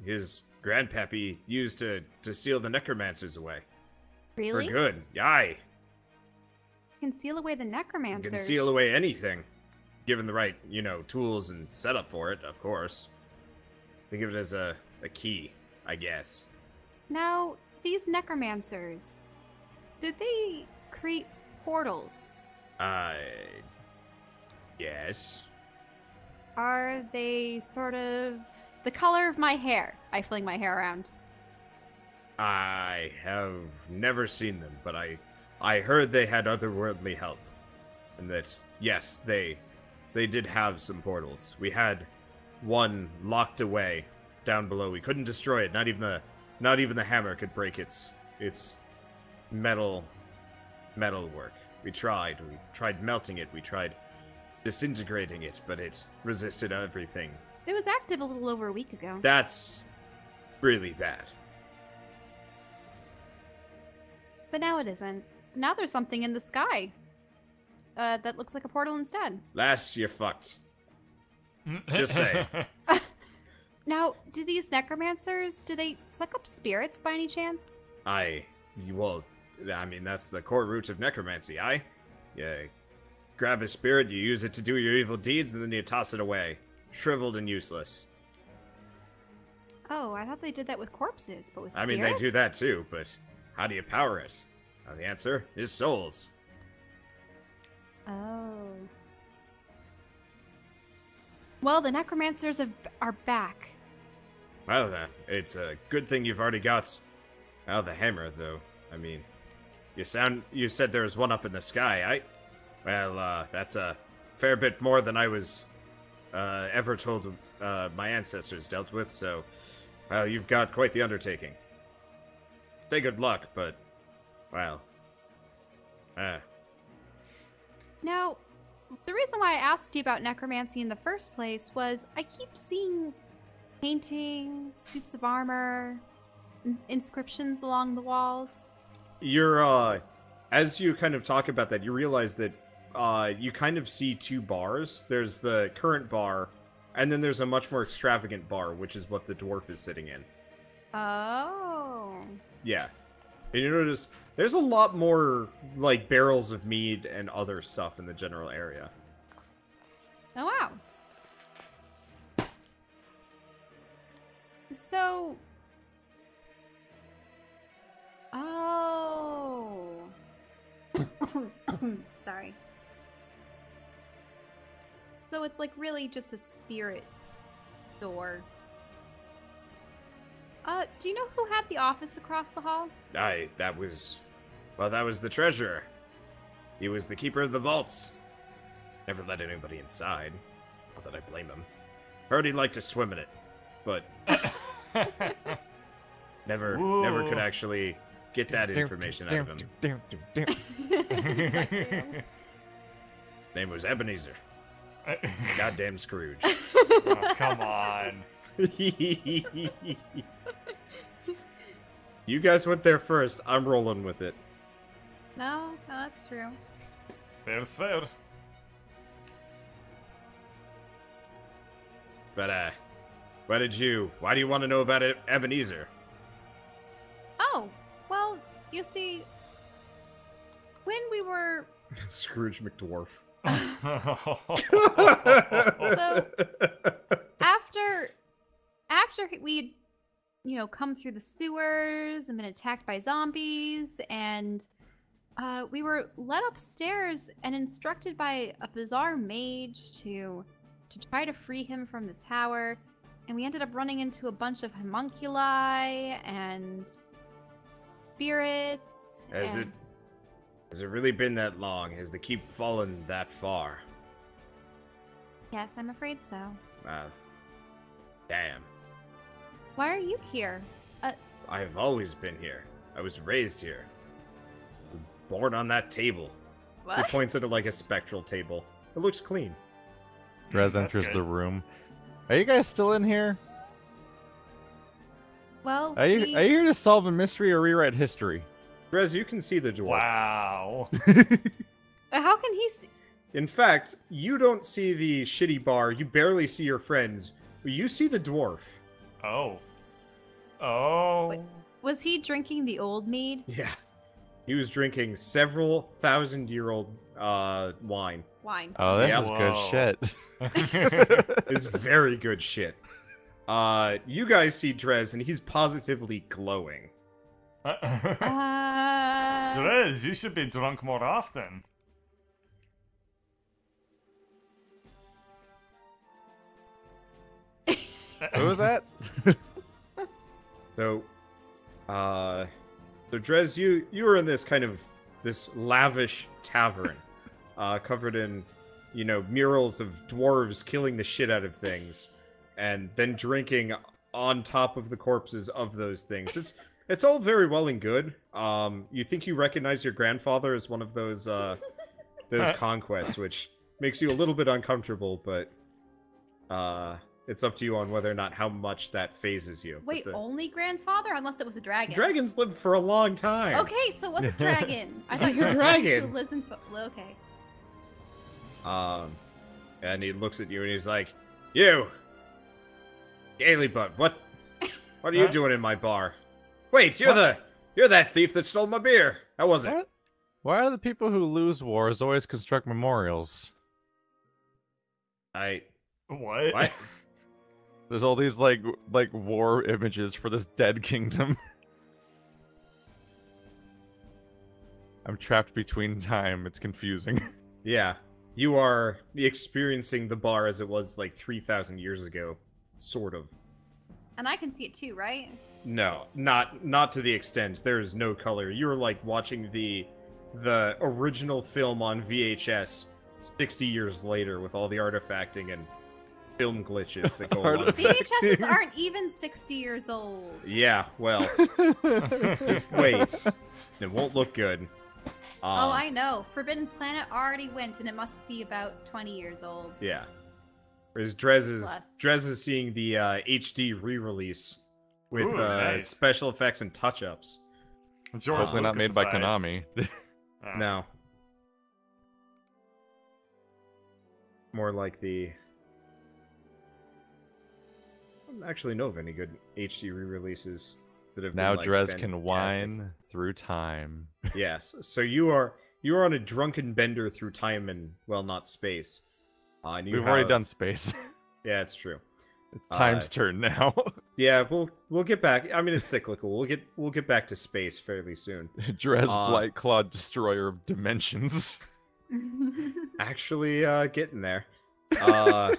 his grandpappy used to seal the necromancers away. Really? For good. Aye. Can seal away the You necromancers. can seal away anything. Given the right, tools and setup for it, of course. Think of it as a key, I guess. Now, these necromancers, did they create portals? Yes. Are they sort of the color of my hair? I fling my hair around. I have never seen them, but I heard they had otherworldly help. And that, yes, they did have some portals. We had one locked away down below. We couldn't destroy it. Not even the hammer could break its metal work. We tried melting it. We tried disintegrating it, but it resisted everything. It was active a little over a week ago. That's really bad. But now it isn't. Now there's something in the sky. That looks like a portal instead. Lass, you're fucked. Just say. Now, do these necromancers, do they suck up spirits by any chance? Well, I mean, that's the core root of necromancy, aye? You grab a spirit, you use it to do your evil deeds, and then you toss it away. Shriveled and useless. Oh, I thought they did that with corpses, but with I spirits? mean, they do that too, but how do you power it? Well, the answer is souls. Oh. Well, the necromancers are back. Well then, it's a good thing you've already got the hammer, though. I mean, you said there was one up in the sky. That's a fair bit more than I was ever told my ancestors dealt with, so, well, you've got quite the undertaking. Say good luck, but, well, Now, the reason why I asked you about necromancy in the first place was I keep seeing paintings, suits of armor, inscriptions along the walls. You're, as you kind of talk about that, you realize that, you kind of see two bars. There's the current bar, and then there's a much more extravagant bar, which is what the dwarf is sitting in. Oh. Yeah. And you notice there's a lot more, like, barrels of mead and other stuff in the general area. Oh, wow. So... Oh. Sorry. So it's like really just a spirit door. Do you know who had the office across the hall? That was the treasurer. He was the keeper of the vaults. Never let anybody inside. Not that I blame him. Heard he liked to swim in it, but never could actually get that information out of him. Name was Ebenezer. Goddamn Scrooge. Oh, come on. You guys went there first. I'm rolling with it. No, that's true. Fair's fair. But why do you want to know about it, Ebenezer? Oh, well, you see, when we were Scrooge McDwarf. so after we'd come through the sewers and been attacked by zombies, and we were led upstairs and instructed by a bizarre mage to try to free him from the tower, and we ended up running into a bunch of homunculi and spirits. Has it really been that long? Has the keep fallen that far? Yes, I'm afraid so. Damn. Why are you here? I've always been here. I was raised here. Born on that table. He What? points at it like a spectral table. It looks clean. Drez That's enters good. the room. Are you guys still in here? Well, Are you here to solve a mystery or rewrite history? Drez, you can see the dwarf. Wow. how can he see? In fact, you don't see the shitty bar. You barely see your friends. But you see the dwarf. Oh. Oh. Wait. Was he drinking the old mead? Yeah. He was drinking several thousand-year-old wine. Wine. Oh, this Yeah. is good Whoa. shit. It's very good shit. You guys see Drez, and he's positively glowing. Drez, you should be drunk more often. Who was that? So, Drez, you were in this this lavish tavern, covered in, murals of dwarves killing the shit out of things, and then drinking on top of the corpses of those things. It's all very well and good. You think you recognize your grandfather as one of those conquests, which makes you a little bit uncomfortable, but it's up to you on whether or not how much that phases you. Wait, But only grandfather? Unless it was a dragon. dragons live for a long time. Okay, so it was a dragon. I thought He's you a were trying dragon. to listen. Okay. And he looks at you and he's like, "You, Gaily Butt, what are you Huh? doing in my bar? Wait, you're that thief that stole my beer. How was it?" What? Why are the people who lose wars always construct memorials? What? What? There's all these like war images for this dead kingdom. I'm trapped between time. It's confusing. Yeah, you are experiencing the bar as it was like 3,000 years ago, sort of. And I can see it too, right? No, not to the extent. There is no color. You're like watching the original film on VHS 60 years later with all the artifacting and film glitches that go along. VHSs aren't even 60 years old. Yeah, well, just wait. It won't look good. Oh, I know. Forbidden Planet already went, and it must be about 20 years old. Yeah. Whereas Drez Plus. is seeing the HD re-release with Ooh, nice. special effects and touch-ups. George Hopefully not made by Lucas-ified. Konami. Ah. No. More like the... I don't actually know of any good HD re-releases that have Now been, like, Drez fantastic. can whine through time. Yes. So you are on a drunken bender through time and, well, not space. And you We've already have- done space. Yeah, it's true. It's time's turn now. Yeah, we'll get back. I mean, it's cyclical. We'll get back to space fairly soon. Drez Uh, Blightclaw, destroyer of dimensions. Actually, getting there. So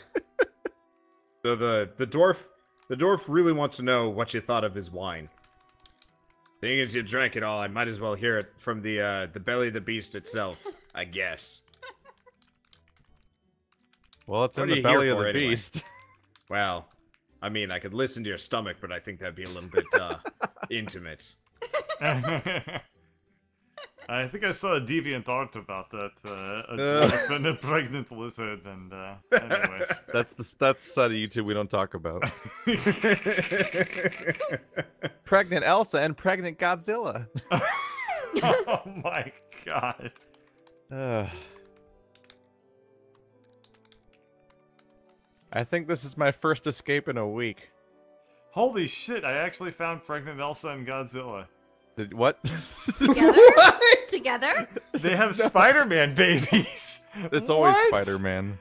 the dwarf really wants to know what you thought of his wine. Seeing as you drank it all, I might as well hear it from the belly of the beast itself, I guess. Well, it's What in are the you here belly of for the anyway? beast. Well, I mean, I could listen to your stomach, but I think that'd be a little bit intimate. I I think I saw a deviant art about that. A dwarf and a pregnant lizard, and anyway. That's the side of YouTube we don't talk about. Pregnant Elsa and pregnant Godzilla. Oh my god. I think this is my first escape in a week. Holy shit, I actually found pregnant Elsa and Godzilla. Did what? Together? Together? They have Spider-Man babies. It's always What? Spider-Man.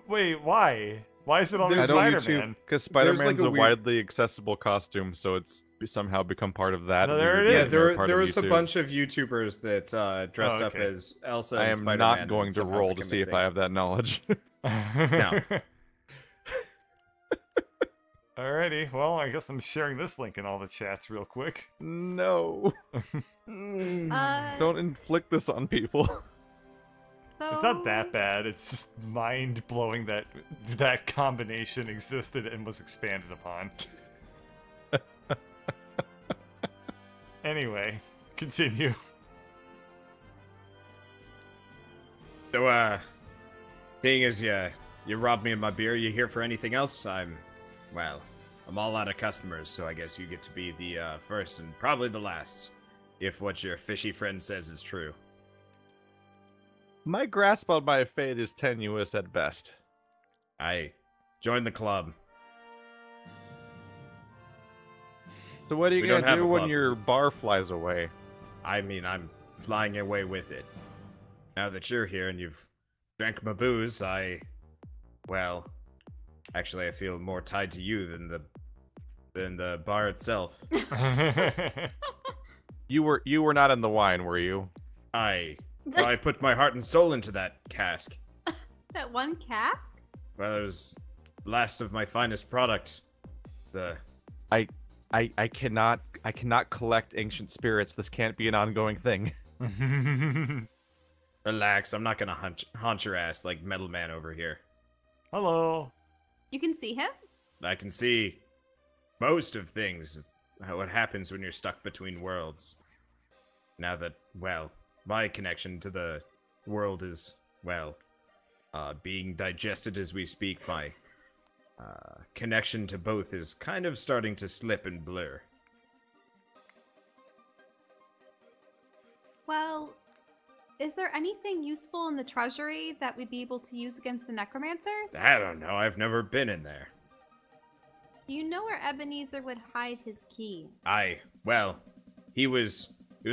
Wait, why? Why is it always I don't Spider-Man? Because There's, Spider-Man's like, a a weird- widely accessible costume, so it's somehow become part of that. No, there it weird Yeah, is. thing, there part there of was a YouTube. bunch of YouTubers that dressed Oh, up okay. as Elsa I and am Spider-Man. not going and to somehow roll to became see a if thing. I have that knowledge. No. Alrighty, well, I guess I'm sharing this link in all the chats real quick. No. Don't inflict this on people. It's not that bad, it's just mind-blowing that that combination existed and was expanded upon. Anyway, continue. So, seeing as you robbed me of my beer, you here for anything else? I'm all out of customers, so I guess you get to be the first and probably the last, if what your fishy friend says is true. My grasp on my fate is tenuous at best. I joined the club. So what are you We don't gonna have do a when club. your bar flies away? I mean, I'm flying away with it. Now that you're here and you've drank my booze, actually, I feel more tied to you than the bar itself. You were not in the wine, were you? I put my heart and soul into that cask. That one cask? Well, it was last of my finest product. I cannot collect ancient spirits. This can't be an ongoing thing. Relax, I'm not gonna haunt your ass like Metal Man over here. Hello. You can see him? I can see most of things, what happens when you're stuck between worlds. Now that, my connection to the world is, being digested as we speak, my connection to both is kind of starting to slip and blur. Well, is there anything useful in the treasury that we'd be able to use against the necromancers? I don't know, I've never been in there. Do you know where Ebenezer would hide his key? He was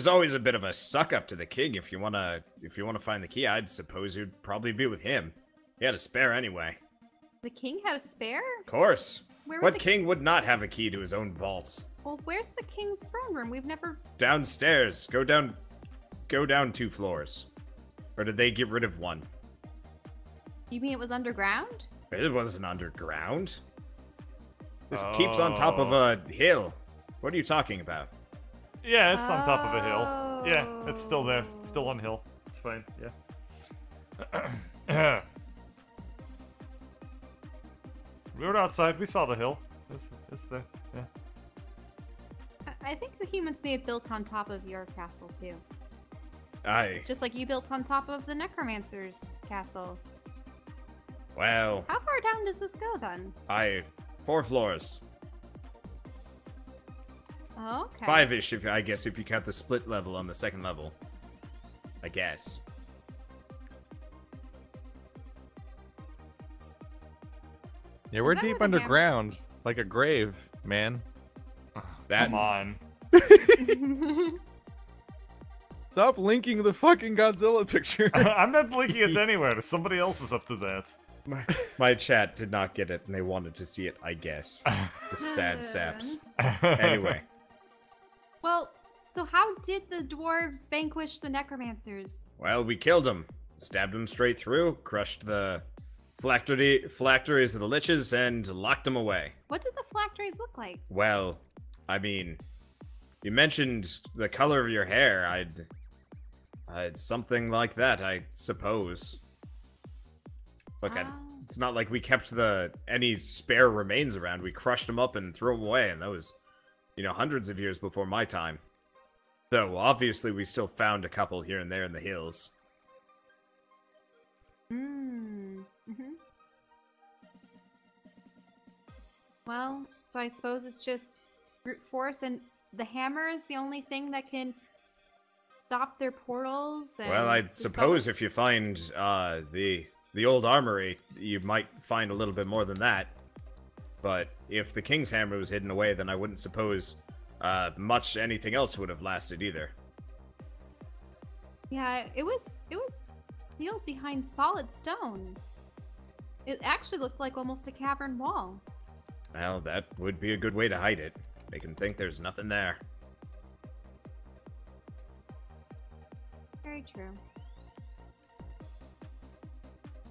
always a bit of a suck up to the king. If you wanna find the key, I'd suppose you'd probably be with him. He had a spare anyway. The king had a spare? Of course. Where What would the king would not have a key to his own vault? Well, where's the king's throne room? We've never. Downstairs. Go down 2 floors. Or did they get rid of one? You mean it was underground? It wasn't underground. This keeps on top of a hill. What are you talking about? Yeah, it's on top of a hill. Yeah, it's still there. It's still on hill. It's fine, yeah. We were outside, we saw the hill. It's there, yeah. I think the humans may have built on top of your castle too. Just like you built on top of the necromancer's castle. Well, How far down does this go then? 4 floors. Oh, okay. 5-ish, if you count the split level on the second level. I guess. Yeah, we're that deep where the underground, like a grave, man. That Come on. Stop linking the fucking Godzilla picture. I'm not linking it anywhere. Somebody else is up to that. My chat did not get it, and they wanted to see it, I guess. The sad saps. Anyway. Well, so how did the dwarves vanquish the necromancers? Well, we killed him. Stabbed him straight through, crushed the phylacteries of the liches, and locked them away. What did the phylacteries look like? Well, I mean, you mentioned the color of your hair. I'd something like that, I suppose. Look, it's not like we kept any spare remains around. We crushed them up and threw them away, and that was, hundreds of years before my time. Though, obviously, we still found a couple here and there in the hills. Well, so I suppose it's just brute force, and the hammer is the only thing that can stop their portals. And Well, I dispel suppose if you find the old armory, you might find a little bit more than that. But if the king's hammer was hidden away, then I wouldn't suppose much anything else would have lasted either. Yeah, it was sealed behind solid stone. It actually looked like almost a cavern wall. Well, that would be a good way to hide it. Make him think there's nothing there. Very true.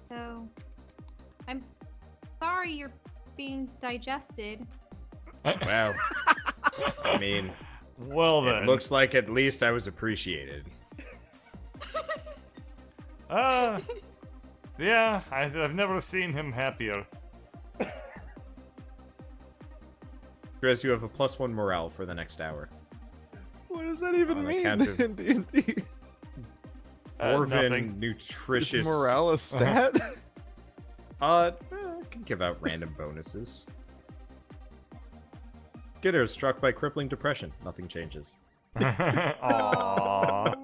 So, I'm sorry you're being digested. Well, I mean, Well then. it looks like at least I was appreciated. Yeah, I've never seen him happier. Drez, you have a +1 morale for the next hour. What does that even On mean account of- in D&D? Dwarven, Nothing. nutritious... Morale a stat? I can give out random bonuses. Gitter is struck by crippling depression. Nothing changes. Aww.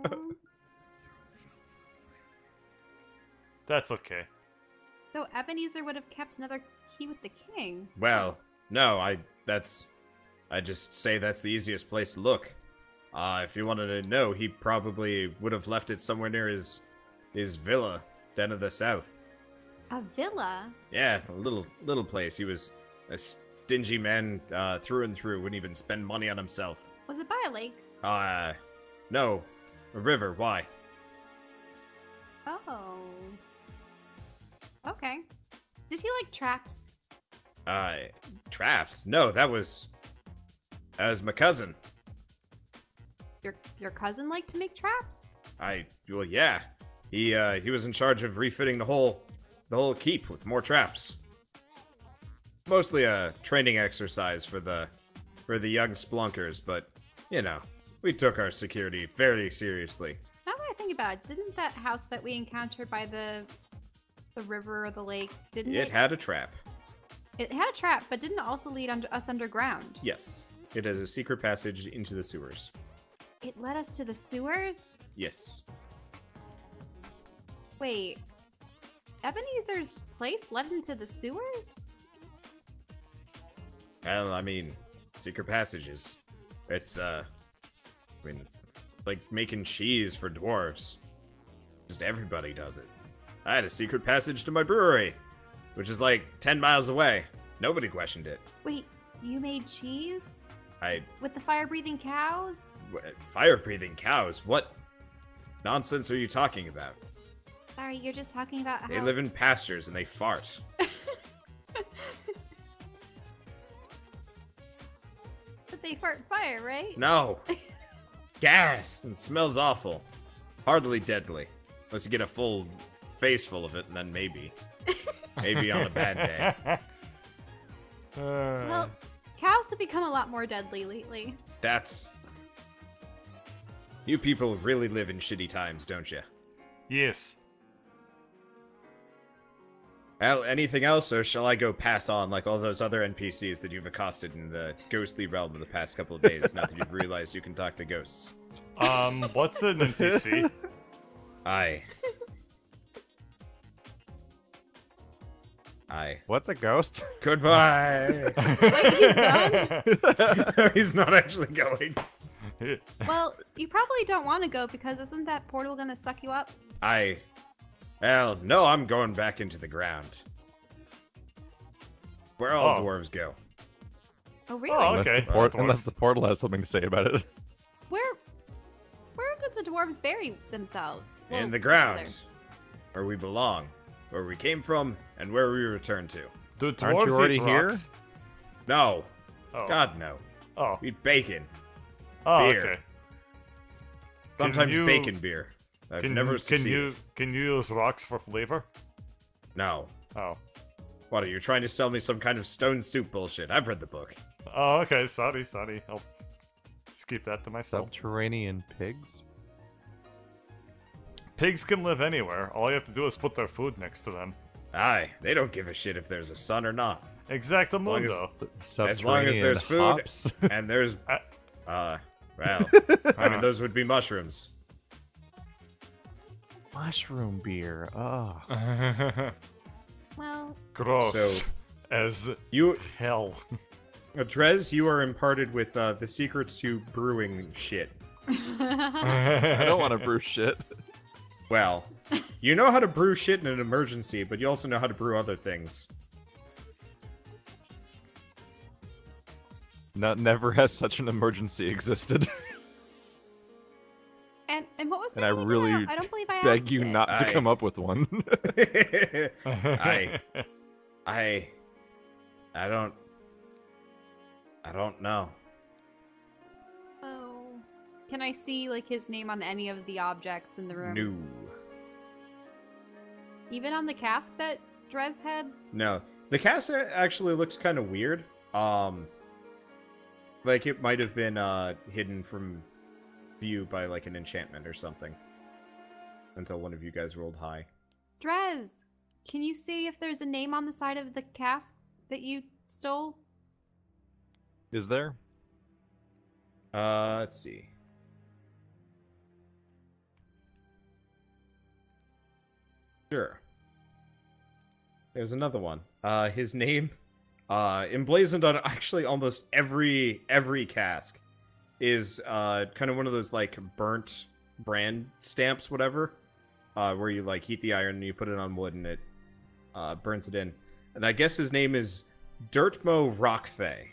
That's okay. So Ebenezer would have kept another key with the king. Well, no, I just say that's the easiest place to look. If you wanted to know, he probably would have left it somewhere near his villa, Den of the South. A villa? Yeah, a little place. He was a stingy man through and through. Wouldn't even spend money on himself. Was it by a lake? No, a river. Why? Oh. Okay. Did he like traps? Traps? No, that was my cousin. Your cousin liked to make traps? Well, yeah. He was in charge of refitting the whole keep with more traps. Mostly a training exercise for the young splunkers, but you know, we took our security very seriously. Now that I think about it, didn't that house that we encountered by the river or the lake, didn't It had a trap. It had a trap, but didn't it also lead us underground? Yes. It has a secret passage into the sewers. It led us to the sewers? Yes. Wait. Ebenezer's place led into the sewers? Well, I mean, secret passages. It's it's like making cheese for dwarves. Just everybody does it. I had a secret passage to my brewery, which is like 10 miles away. Nobody questioned it. Wait, you made cheese? I With the fire-breathing cows? fire-breathing cows. What nonsense are you talking about? Sorry, you're just talking about how... They live in pastures and they fart. But they fart fire, right? No. Gas and smells awful. Hardly deadly. Unless you get a full face full of it, and then maybe. Maybe on a bad day. Well, cows have become a lot more deadly lately. That's... You people really live in shitty times, don't you? Yes. Well, anything else, or shall I go pass on like all those other NPCs that you've accosted in the ghostly realm in the past couple of days, now that you've realized you can talk to ghosts? What's an NPC? Aye. What's a ghost? Goodbye! Wait, he's gone? No, he's not actually going. Well, you probably don't want to go because isn't that portal gonna suck you up? Well, no, I'm going back into the ground. Where all Oh. dwarves go. Oh, really? Oh, Unless, okay. unless the portal has something to say about it. Where did the dwarves bury themselves? Well, In the each ground. other. Where we belong. Where we came from, and where we return to. Do Aren't dwarves you already eat here? rocks? No. Oh. God, no. Oh. We eat bacon. Oh, beer. okay. Sometimes you- bacon beer. I've never succeeded. Can you use rocks for flavor? No. Oh. What, are you trying to sell me some kind of stone soup bullshit? I've read the book. Oh, okay. Sorry. I'll Just keep that to myself. Subterranean pigs? Pigs can live anywhere. All you have to do is put their food next to them. Aye, they don't give a shit if there's a sun or not. Exactamundo. As long as there's food hops? and there's, well, I mean, those would be mushrooms. Mushroom beer. Oh. Well, Gross. So, As You, hell. Drez, you are imparted with the secrets to brewing shit. I don't want to brew shit. Well, you know how to brew shit in an emergency, but you also know how to brew other things. Never has such an emergency existed. and what was? And her I name? really I don't believe I Beg asked you it. not to Aye. come up with one. I don't know. Oh, can I see like his name on any of the objects in the room? No. Even on the cask that Drez had. No. The cast actually looks kind of weird. Like it might have been hidden from view by like an enchantment or something. Until one of you guys rolled high. Drez, can you see if there's a name on the side of the cask that you stole? Is there? Let's see. Sure. There's another one. His name, emblazoned on actually almost every cask, is kind of one of those like burnt brand stamps, whatever, where you like heat the iron and you put it on wood and it burns it in. And I guess his name is Dirtmo Rockfey.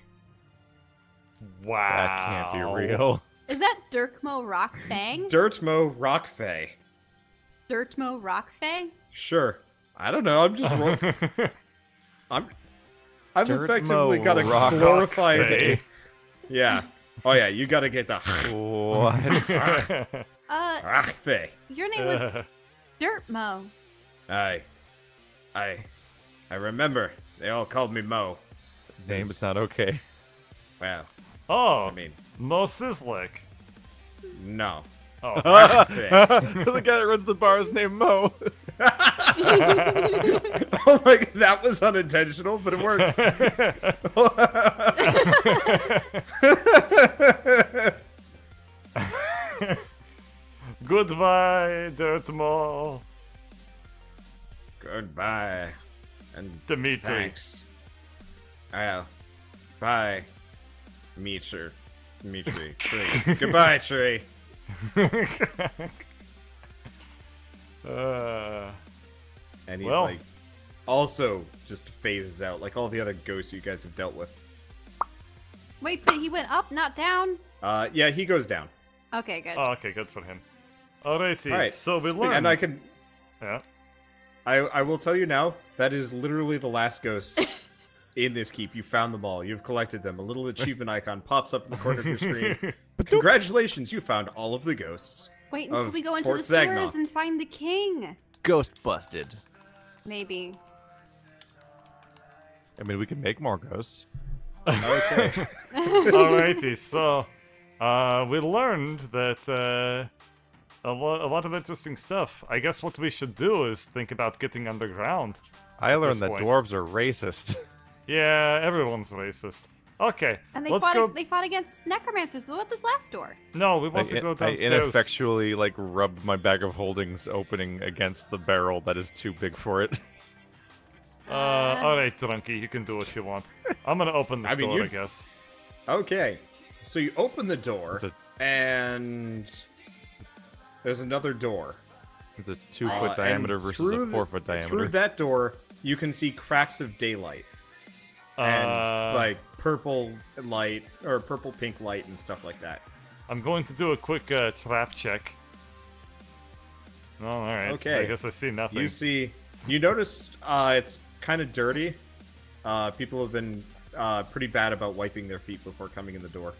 Wow. That can't be real. Is that Dirkmo Rockfang? Dirtmo Rockfey. Dirtmo Rockfang? Sure. I don't know. I'm just rolling. I've effectively got a Rock- glorified. Rockfey. Yeah. Oh yeah, you gotta get the What? Rockfey. Your name was Dirtmo. I remember. They all called me Mo. Name is not okay. Well, Oh, I mean, Mo Sizzlick. no. Oh, Rockfey. The guy that runs the bar is named Mo. Oh my god, that was unintentional, but it works. goodbye, Dirtmo. Goodbye. And Dimitri. thanks. Well, bye. Dimitri. Tree. Goodbye, Tree. And he Well. like also just phases out like all the other ghosts you guys have dealt with. Wait, but he went up, not down? Yeah, he goes down. Okay, good. Oh, okay, good for him. Alrighty, All right. so we learned. And I can Yeah. I will tell you now, that is literally the last ghost in this keep. You found them all. You've collected them. A little achievement icon pops up in the corner of your screen. Congratulations, you found all of the ghosts. Wait until of we go into Fort the sewers Sagnaw. and find the king. Ghost busted. Maybe. I mean, we can make more ghosts. Okay. Alrighty, so we learned that a lot of interesting stuff. I guess what we should do is think about getting underground. I learned this that point. dwarves are racist. Yeah, everyone's racist. Okay, And they let's fought go. they fought against necromancers. What about this last door? No, we want I, to go I downstairs. ineffectually like rubbed my bag of holdings opening against the barrel that is too big for it. Alright, Drunky, you can do what you want. I'm gonna open the I mean, door, you- I guess. Okay. So you open the door, It's and there's another door. It's a 2-foot And diameter versus a through 4-foot diameter. Through that door, you can see cracks of daylight. And like purple light or purple pink light and stuff like that. I'm going to do a quick trap check. Oh, alright. Okay. I guess I see nothing. You notice it's kind of dirty. People have been pretty bad about wiping their feet before coming in the door.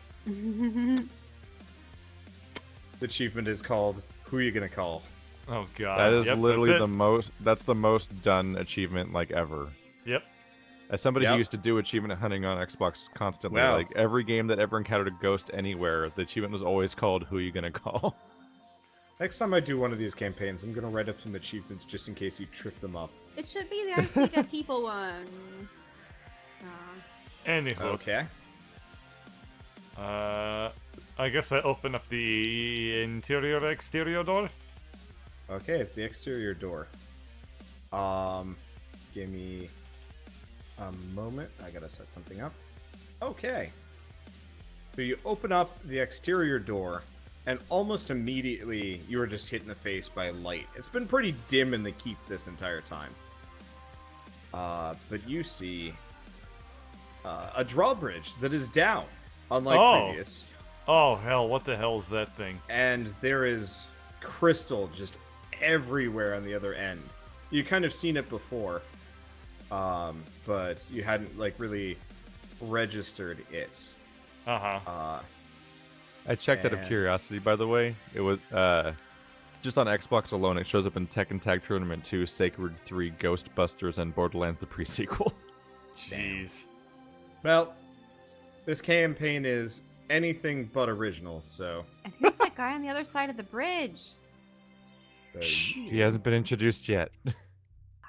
The achievement is called "Who You Gonna Call?" Oh god. That is Yep, literally that's the it. most. That's the most done achievement like ever. Yep. As somebody who Yep. used to do achievement hunting on Xbox constantly, Wow. like every game that ever encountered a ghost anywhere, the achievement was always called "Who You Gonna Call?" Next time I do one of these campaigns, I'm gonna write up some achievements just in case you trip them up. It should be the I See Dead People one. Anywho. Okay. I guess I open up the interior exterior door. Okay, it's the exterior door. Give me a moment. I gotta set something up. Okay. So you open up the exterior door, and almost immediately you are just hit in the face by light. It's been pretty dim in the keep this entire time. But you see a drawbridge that is down, unlike previous. Oh, hell, what the hell is that thing? And there is crystal just everywhere on the other end. You kind of seen it before, but you hadn't like really registered it. Uh-huh. I checked out of And- curiosity, by the way. It was just on Xbox alone. It shows up in Tekken Tag Tournament 2, Sacred 3, Ghostbusters, and Borderlands the pre-sequel. Jeez. Well, this campaign is anything but original, so And who's that guy on the other side of the bridge? He hasn't been introduced yet.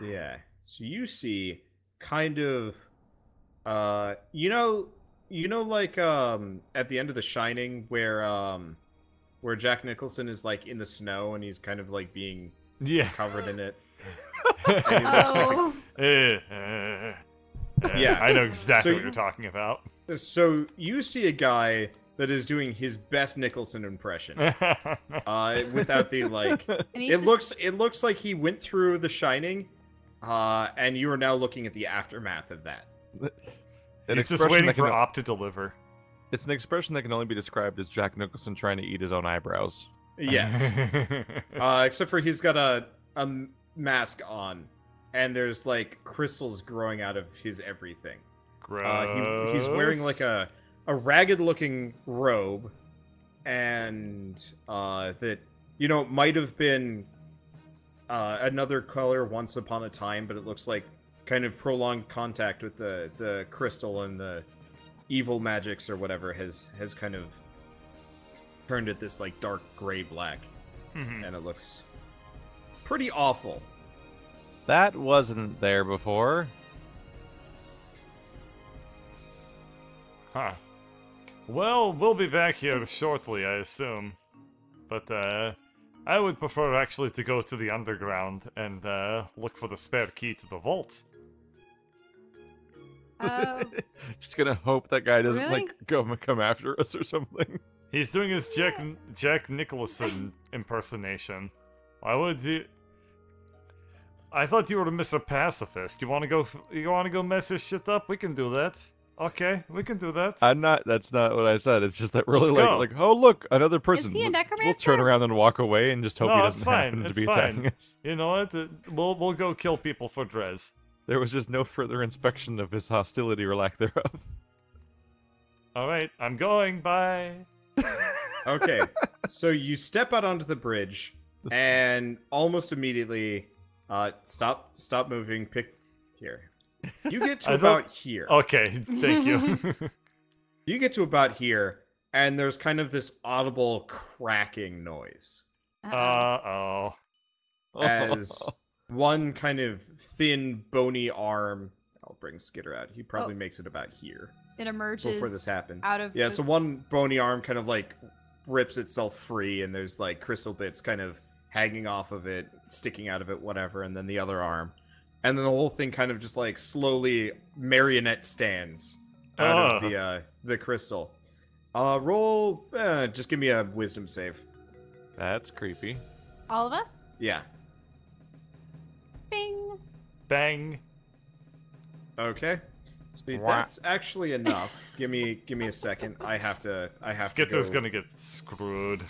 yeah. So you see kind of you know like at the end of The Shining where Jack Nicholson is like in the snow and he's kind of like being Yeah. covered in it. Oh, Yeah. I know exactly So what you're talking about. So you see a guy that is doing his best Nicholson impression. Without the like And he's it looks like he went through The Shining, and you are now looking at the aftermath of that. An He's just expression waiting that can- for Op to deliver. It's an expression that can only be described as Jack Nicholson trying to eat his own eyebrows. Yes. Except for he's got a mask on, and there's like crystals growing out of his everything. He's wearing like a ragged-looking robe, and that might have been another color once upon a time, but it looks like kind of prolonged contact with the crystal and the evil magics or whatever has kind of turned it this like dark gray black, Mhm. and it looks pretty awful. That wasn't there before. Huh. Well, we'll be back here shortly, I assume. But, I would prefer actually to go to the underground and, look for the spare key to the vault. Just gonna hope that guy doesn't Really? like come after us or something. He's doing his Jack Nicholson impersonation. Why would he... I thought you were Mr. Pacifist. You wanna go mess his shit up? We can do that. Okay, we can do that. I'm not. That's not what I said. It's just that really Let's go. like, oh look, another person. he a We'll necromancer? turn around and walk away and just hope No, he it's doesn't fine, happen to it's be fine. attacking us. You know what? We'll go kill people for Drez. There was just no further inspection of his hostility or lack thereof. Alright, I'm going, bye. Okay, so you step out onto the bridge, and almost immediately, stop moving. Pick here. You get to I don't- about here. Okay, thank you. You get to about here, and there's kind of this audible cracking noise Uh-oh. as one kind of thin, bony arm. I'll bring Skitter out. He probably makes it about here It emerges before this happened. out of Yeah, the... so one bony arm kind of like rips itself free, and there's like crystal bits kind of hanging off of it, sticking out of it, whatever, and then the other arm. And then the whole thing kind of just like slowly marionette stands out of the crystal. Roll, just give me a wisdom save. That's creepy. All of us? Yeah. Bing! Bang. Okay. See, that's actually enough. give me a second. I have to Skitter's go- gonna get screwed.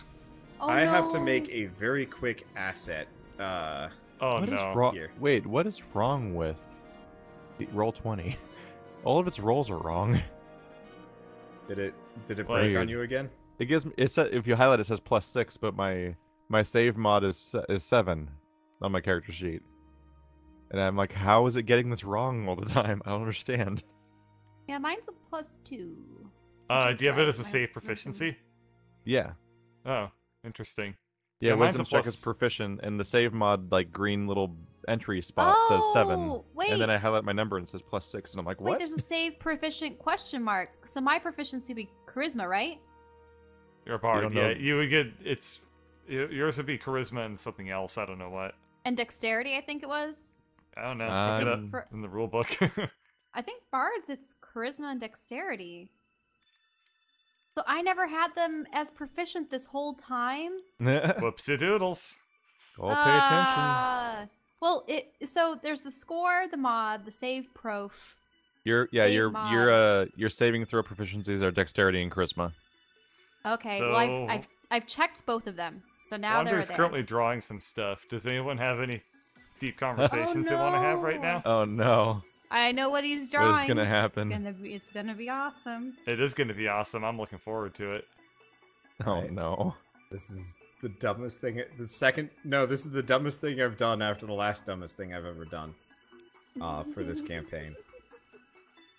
Oh, I have to no. make a very quick asset. Oh What is no. wrong? Here. Wait, what is wrong with the roll 20? All of its rolls are wrong. Did it break Weird. on you again? It gives me. It said if you highlight, it says +6, but my save mod is 7 on my character sheet. And I'm like, how is it getting this wrong all the time? I don't understand. Yeah, mine's a +2. Do you have it as a my save proficiency? Yeah. Oh, interesting. Yeah, Yeah, mine's wisdom a check plus- is proficient, and the save mod, like, green little entry spot says 7. Oh, wait. And then I highlight my number and it says +6, and I'm like, Wait, what? there's a save proficient question mark. So my proficiency would be charisma, right? You're a bard, don't yeah. know. You would get yours would be charisma and something else. I don't know what. And dexterity, I think it was. I don't know. I Look it think up in the rule book. I think bards, it's charisma and dexterity. So I never had them as proficient this whole time. Whoopsie doodles. Oh, pay attention. Well, so there's the score, the mod, the save prof. Your saving throw proficiencies are dexterity and charisma. Okay, So- well I've checked both of them, so now they're Wander's there. currently drawing some stuff. Does anyone have any deep conversations they want to have right now? Oh no. I know what he's drawing. What is gonna happen? It's gonna be awesome. It is going to be awesome. I'm looking forward to it. Oh Right. no. This is the dumbest thing. This is the dumbest thing I've done after the last dumbest thing I've ever done. For this campaign.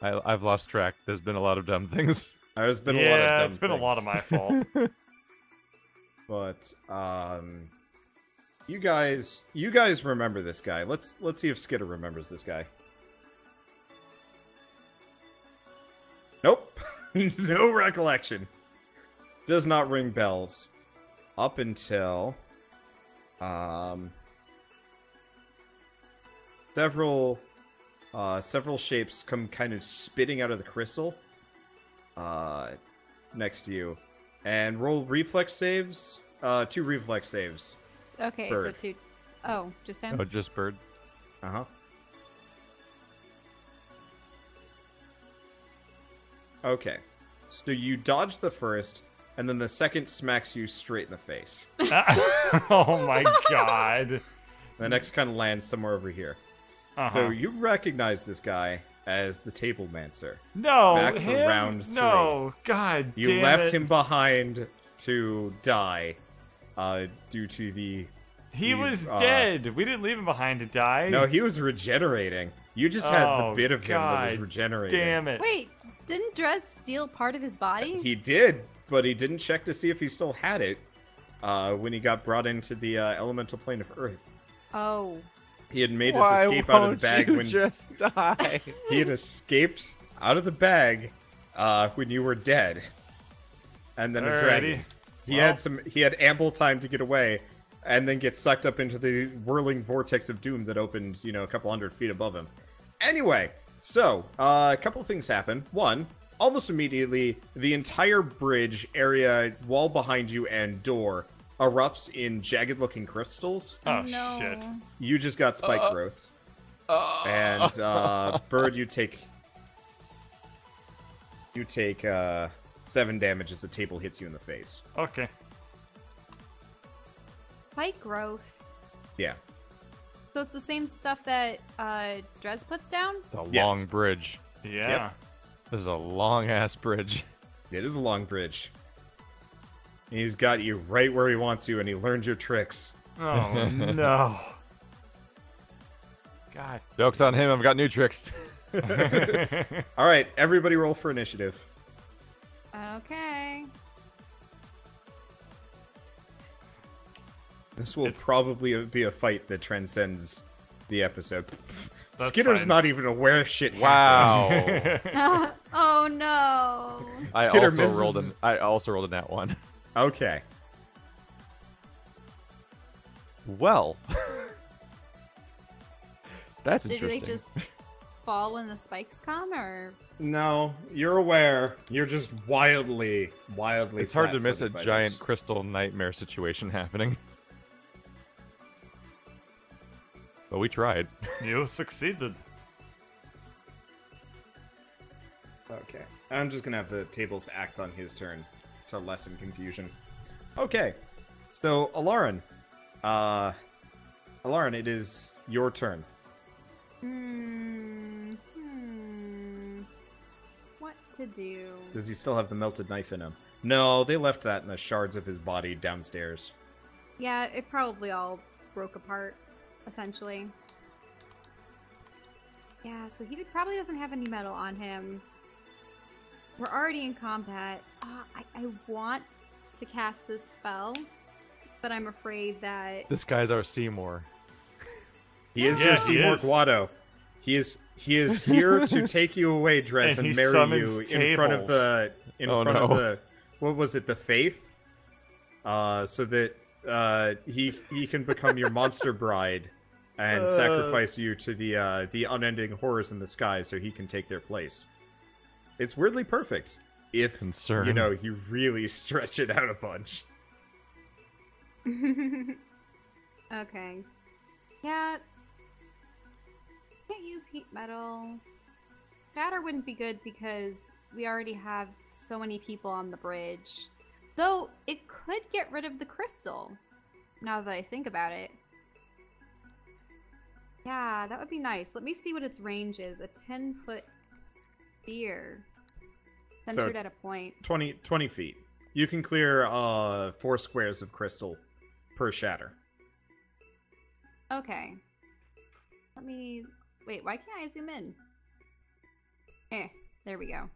I've lost track. There's been a lot of dumb things. There's been a lot of dumb it's been a lot of things. my fault. But you guys remember this guy. Let's see if Skitter remembers this guy. Nope. No recollection. Does not ring bells. Up until several shapes come kind of spitting out of the crystal next to you. And roll reflex saves. 2 reflex saves. Okay, Bird. so two. Oh, just him. Oh, just bird. Uh-huh. Okay. So you dodge the first, and then the second smacks you straight in the face. Oh my god. The next kind of lands somewhere over here. Uh-huh. So you recognize this guy as the Tablemancer. No, Back for him? round 3. No, god You damn left it. him behind to die due to the... He the, was dead. We didn't leave him behind to die. No, he was regenerating. You just had the Oh, bit of him that was God regenerating. Damn it. Wait, didn't Drez steal part of his body? He did, but he didn't check to see if he still had it when he got brought into the elemental plane of Earth. Oh. He had made his escape out of the bag when just die? he had escaped out of the bag when you were dead, and then a dragon. Alrighty. He had ample time to get away, and then get sucked up into the whirling vortex of doom that opened, a couple hundred feet above him. Anyway, so a couple of things happen. One, almost immediately, the entire bridge area, wall behind you, and door erupts in jagged-looking crystals. Oh, no. shit. You just got spike growth. And Bird, you take 7 damage as the table hits you in the face. Okay. Spike growth. Yeah. So it's the same stuff that Drez puts down? It's a Yes. long bridge. Yeah. Yep. This is a long ass bridge. It is a long bridge. And he's got you right where he wants you, and he learned your tricks. Oh, no. God. Joke's on him. I've got new tricks. All right, everybody roll for initiative. Okay. This will It's- probably be a fight that transcends the episode. That's Skitter's fine. not even aware shit Wow. happened. Oh no. I Skitter also misses- rolled a nat one. Okay. Well. That's Did interesting. they just fall when the spikes come, or? No, you're aware. You're just wildly It's hard to miss a flat-footed by giant this. crystal nightmare situation happening. But we tried. You succeeded. Okay. I'm just gonna have the tables act on his turn to lessen confusion. Okay. So, Alarin. Alarin, it is your turn. What to do? Does he still have the melted knife in him? No, they left that in the shards of his body downstairs. Yeah, it probably all broke apart, essentially. Yeah, so he probably doesn't have any metal on him. We're already in combat. I want to cast this spell, but I'm afraid that... This guy's our Seymour. He is Yeah, your he Seymour is. Guado. He is here to take you away, Dress, And and he marry you summons in front of tables. the Oh, of no. the what was it, the Faith? So that he can become your monster bride and sacrifice you to the unending horrors in the sky, so he can take their place. It's weirdly perfect if Concern. you know you really stretch it out a bunch. Okay. Yeah. Can't use heat metal. Shatter wouldn't be good because we already have so many people on the bridge. Though, it could get rid of the crystal, now that I think about it. Yeah, that would be nice. Let me see what its range is. A 10-foot sphere. Centered at a point. 20 feet. You can clear 4 squares of crystal per shatter. Okay. Let me... Wait, why can't I zoom in? There we go.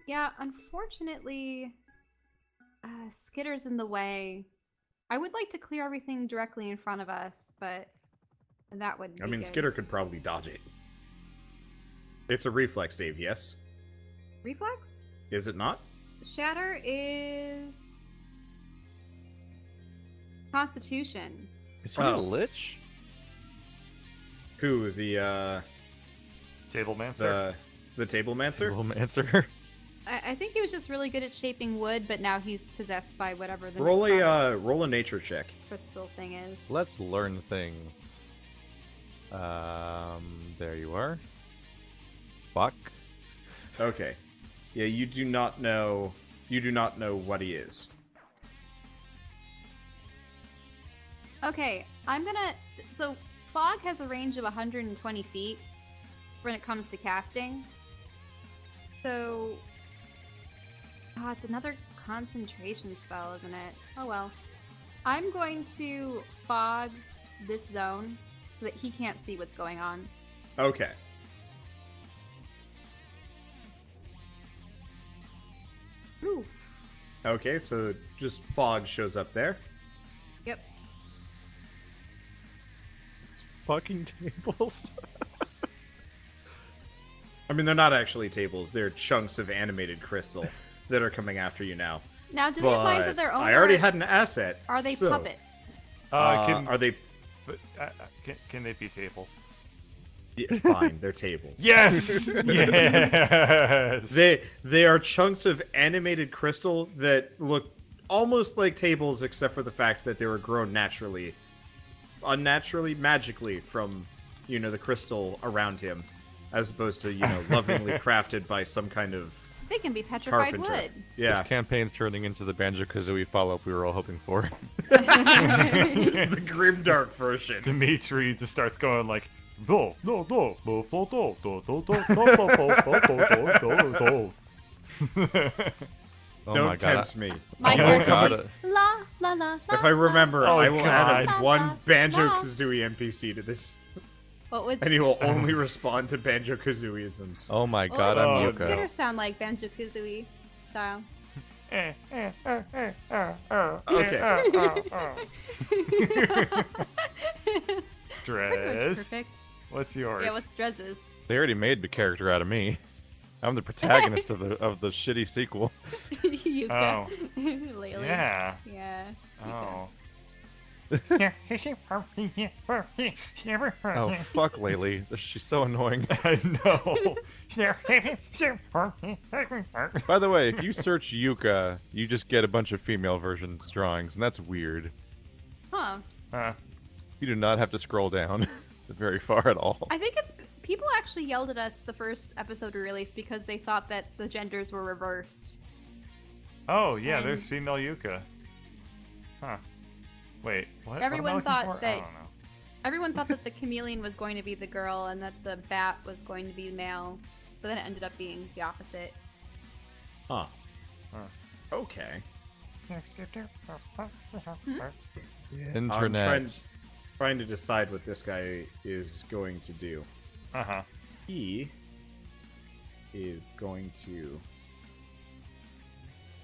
Yeah, unfortunately... Skitter's in the way. I would like to clear everything directly in front of us, but that would be I mean, good. Skitter could probably dodge it. It's a reflex save, yes? Reflex? Is it not? Shatter is... Constitution. Is he Oh. a lich? Who? The Tablemancer. the Tablemancer? Romancer. I think he was just really good at shaping wood, but now he's possessed by whatever the Roll necrotic a roll a nature check. crystal thing is. Let's learn things. There you are. Fuck. Okay. Yeah, you do not know. You do not know what he is. Okay, I'm gonna... So, fog has a range of 120 feet when it comes to casting. So... Oh, it's another concentration spell, isn't it? Oh well. I'm going to fog this zone so that he can't see what's going on. Okay. Ooh. Okay, so just fog shows up there. Yep. It's fucking tables. I mean, they're not actually tables. They're chunks of animated crystal that are coming after you now. Now, do they have minds of But their own? I already or had an asset. Are they so, puppets? Are they? Can they be tables? Yeah, fine, they're tables. Yes! Yes! They are chunks of animated crystal that look almost like tables, except for the fact that they were grown naturally, unnaturally, magically from, you know, the crystal around him, as opposed to, you know, lovingly crafted by some kind of They can be petrified carpenter. wood. This Yeah, campaign's turning into the Banjo-Kazooie follow-up we were all hoping for. the grimdark version. Dimitri just starts going like, do do do do do do do do do do do do. Oh Don't my god. tempt me. My Oh my character god. like, la la la. If I remember, Oh, I will add God. one Banjo-Kazooie NPC to this, What would and he will only respond to Banjo-Kazooieisms. Oh my what god, would I'm Oh, Skitter Yuka. sound like Banjo Kazooie style? Dress. Perfect. What's yours? Yeah, what's Drez's? They already made the character out of me. I'm the protagonist of the shitty sequel. Yuka. Oh. Laylee. Yeah. Yeah. Oh. Oh fuck Laylee. She's so annoying. I know. By the way, if you search Yuka, you just get a bunch of female versions drawings, and that's weird. Huh. You do not have to scroll down very far at all. I think it's people actually yelled at us the first episode we released because they thought that the genders were reversed. Oh yeah, And- there's female Yuka. Huh. Wait, what? Everyone what am I looking thought for? I that- don't know. Everyone thought that the chameleon was going to be the girl and that the bat was going to be male, but then it ended up being the opposite. Huh. Okay. Internet. I'm trying to decide what this guy is going to do. Uh-huh. He is going to...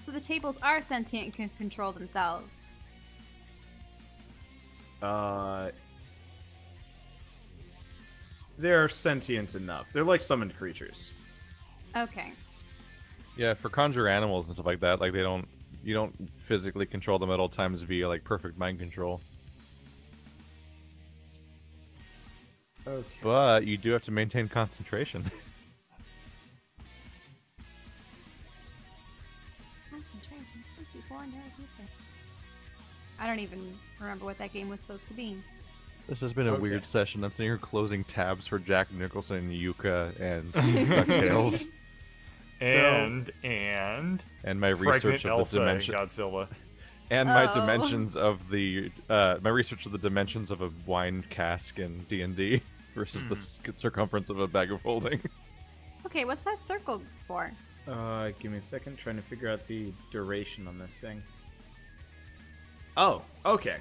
So the tables are sentient and can control themselves. They're sentient enough. They're like summoned creatures. Okay. Yeah, for conjure animals and stuff like that, like you don't physically control them at all times via like perfect mind control. Okay. But you do have to maintain concentration. Concentration. Let's do 4 and pizza. I don't even remember what that game was supposed to be. This has been a Okay. weird session. I'm sitting here closing tabs for Jack Nicholson, Yuka, and DuckTales, And my research Pregnant of Elsa the in dimension Godzilla. and my Oh. dimensions of the my research of the dimensions of a wine cask in D&D versus the circumference of a bag of holding. Okay, what's that circle for? Give me a second. Trying to figure out the duration on this thing. Oh, okay.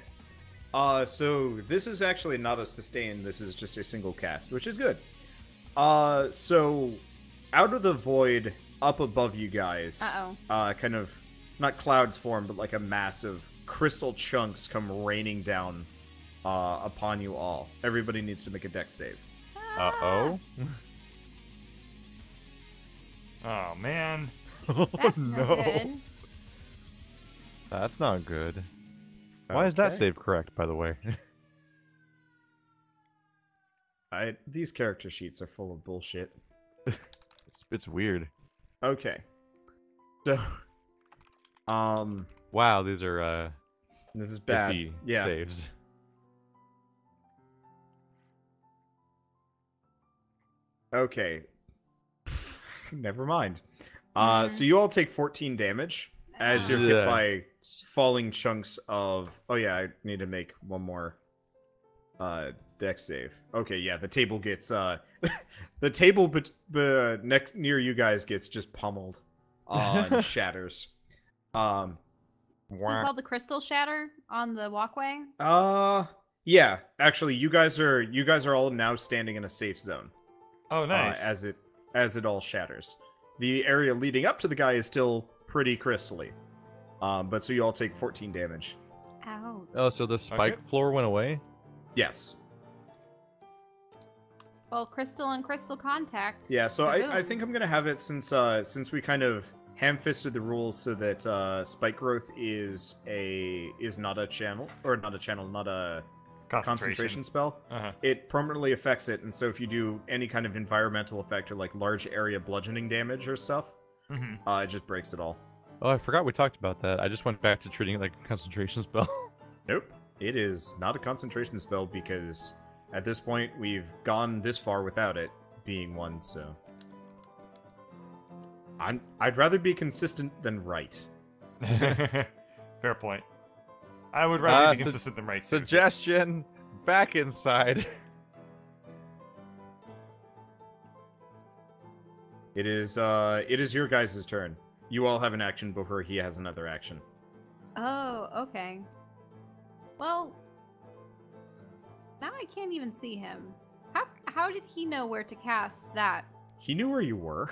So this is actually not a sustain. This is just a single cast, which is good. So out of the void, up above you guys, Uh-oh. kind of not clouds form, but like a mass of crystal chunks come raining down upon you all. Everybody needs to make a dex save. Uh-oh. Oh, man. That's no good. That's not good. Why is that Okay. save correct, by the way? These character sheets are full of bullshit. It's weird. Okay. So, Wow, these are this is bad. iffy Yeah. saves. Okay. Never mind. So you all take 14 damage as you're hit Yeah. by falling chunks of... Oh yeah, I need to make one more dex save. Okay, yeah, the table gets... the table next near you guys gets just pummeled and shatters. Does all the crystal shatter on the walkway? Yeah, actually, you guys are all now standing in a safe zone. Oh, nice. As it all shatters. The area leading up to the guy is still pretty crystally. But so you all take 14 damage. Ouch. Oh, so the spike floor went away? Yes. Well, crystal on crystal contact. Yeah, so I Kaboom. think I'm gonna have it since we kind of ham-fisted the rules so that spike growth is not a concentration spell. Uh-huh. It permanently affects it, and so if you do any kind of environmental effect or like large area bludgeoning damage or stuff, it just breaks it all. Oh, I forgot we talked about that. I just went back to treating it like a concentration spell. Nope. It is not a concentration spell because at this point we've gone this far without it being one, so I'd rather be consistent than right. Fair point. I would rather be su- consistent than right. too. Suggestion, back inside. It is your guys' turn. You all have an action before he has another action. Oh, okay. Well, now I can't even see him. How did he know where to cast that? He knew where you were.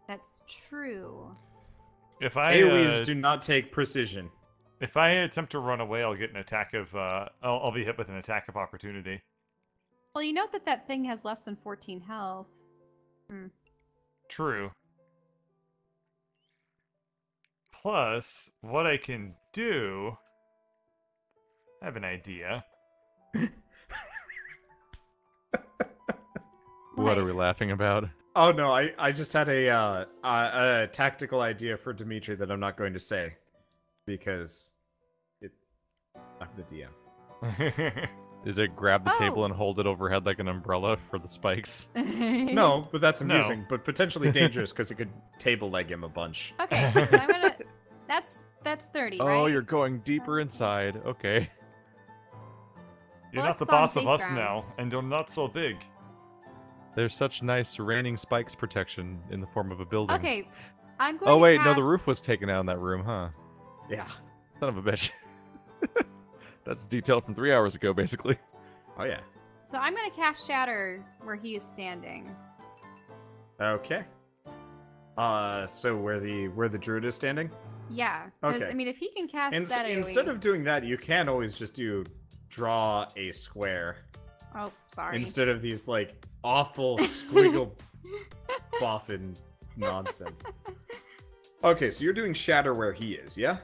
That's true. If I AoEs do not take precision. if I attempt to run away, I'll get an attack of I'll be hit with an attack of opportunity. Well, you note that that thing has less than 14 health. True. Plus, what I can do... I have an idea. What are we laughing about? Oh no, I just had a tactical idea for Dimitri that I'm not going to say because I'm the DM. Is it grab the table Oh. and hold it overhead like an umbrella for the spikes? No, but that's No. amusing, but potentially dangerous because it could table leg him a bunch. Okay, so I'm gonna. That's 30, right? Oh, you're going deeper inside. Okay. You're Well, not the it's on boss of safe us ground. now, and you're not so big. There's such nice raining spikes protection in the form of a building. Okay, I'm going. Oh to wait, no, the cast- roof was taken out in that room, huh? Yeah. Son of a bitch. That's detail from 3 hours ago, basically. Oh yeah. So I'm gonna cast Shatter where he is standing. Okay. So where the druid is standing? Yeah. Because Okay. I mean, if he can cast that AoE... Instead of doing that, you can always just draw a square Oh, sorry. instead of these like awful squiggle boffin nonsense. Okay, so you're doing shatter where he is, yeah?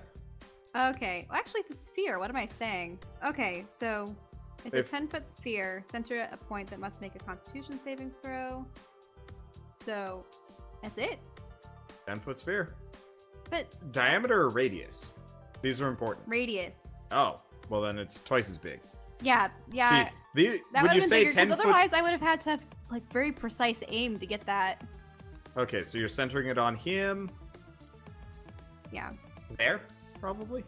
Okay. Well, actually, it's a sphere. What am I saying? Okay, so it's If- a 10-foot sphere centered at a point that must make a Constitution savings throw. So that's it. 10-foot sphere. But Diameter or radius? These are important. radius. Oh, well then it's twice as big. Yeah. See, That when would you have been say bigger, 10 because foot... otherwise I would have had to have like very precise aim to get that. Okay, so you're centering it on him. Yeah. There, probably?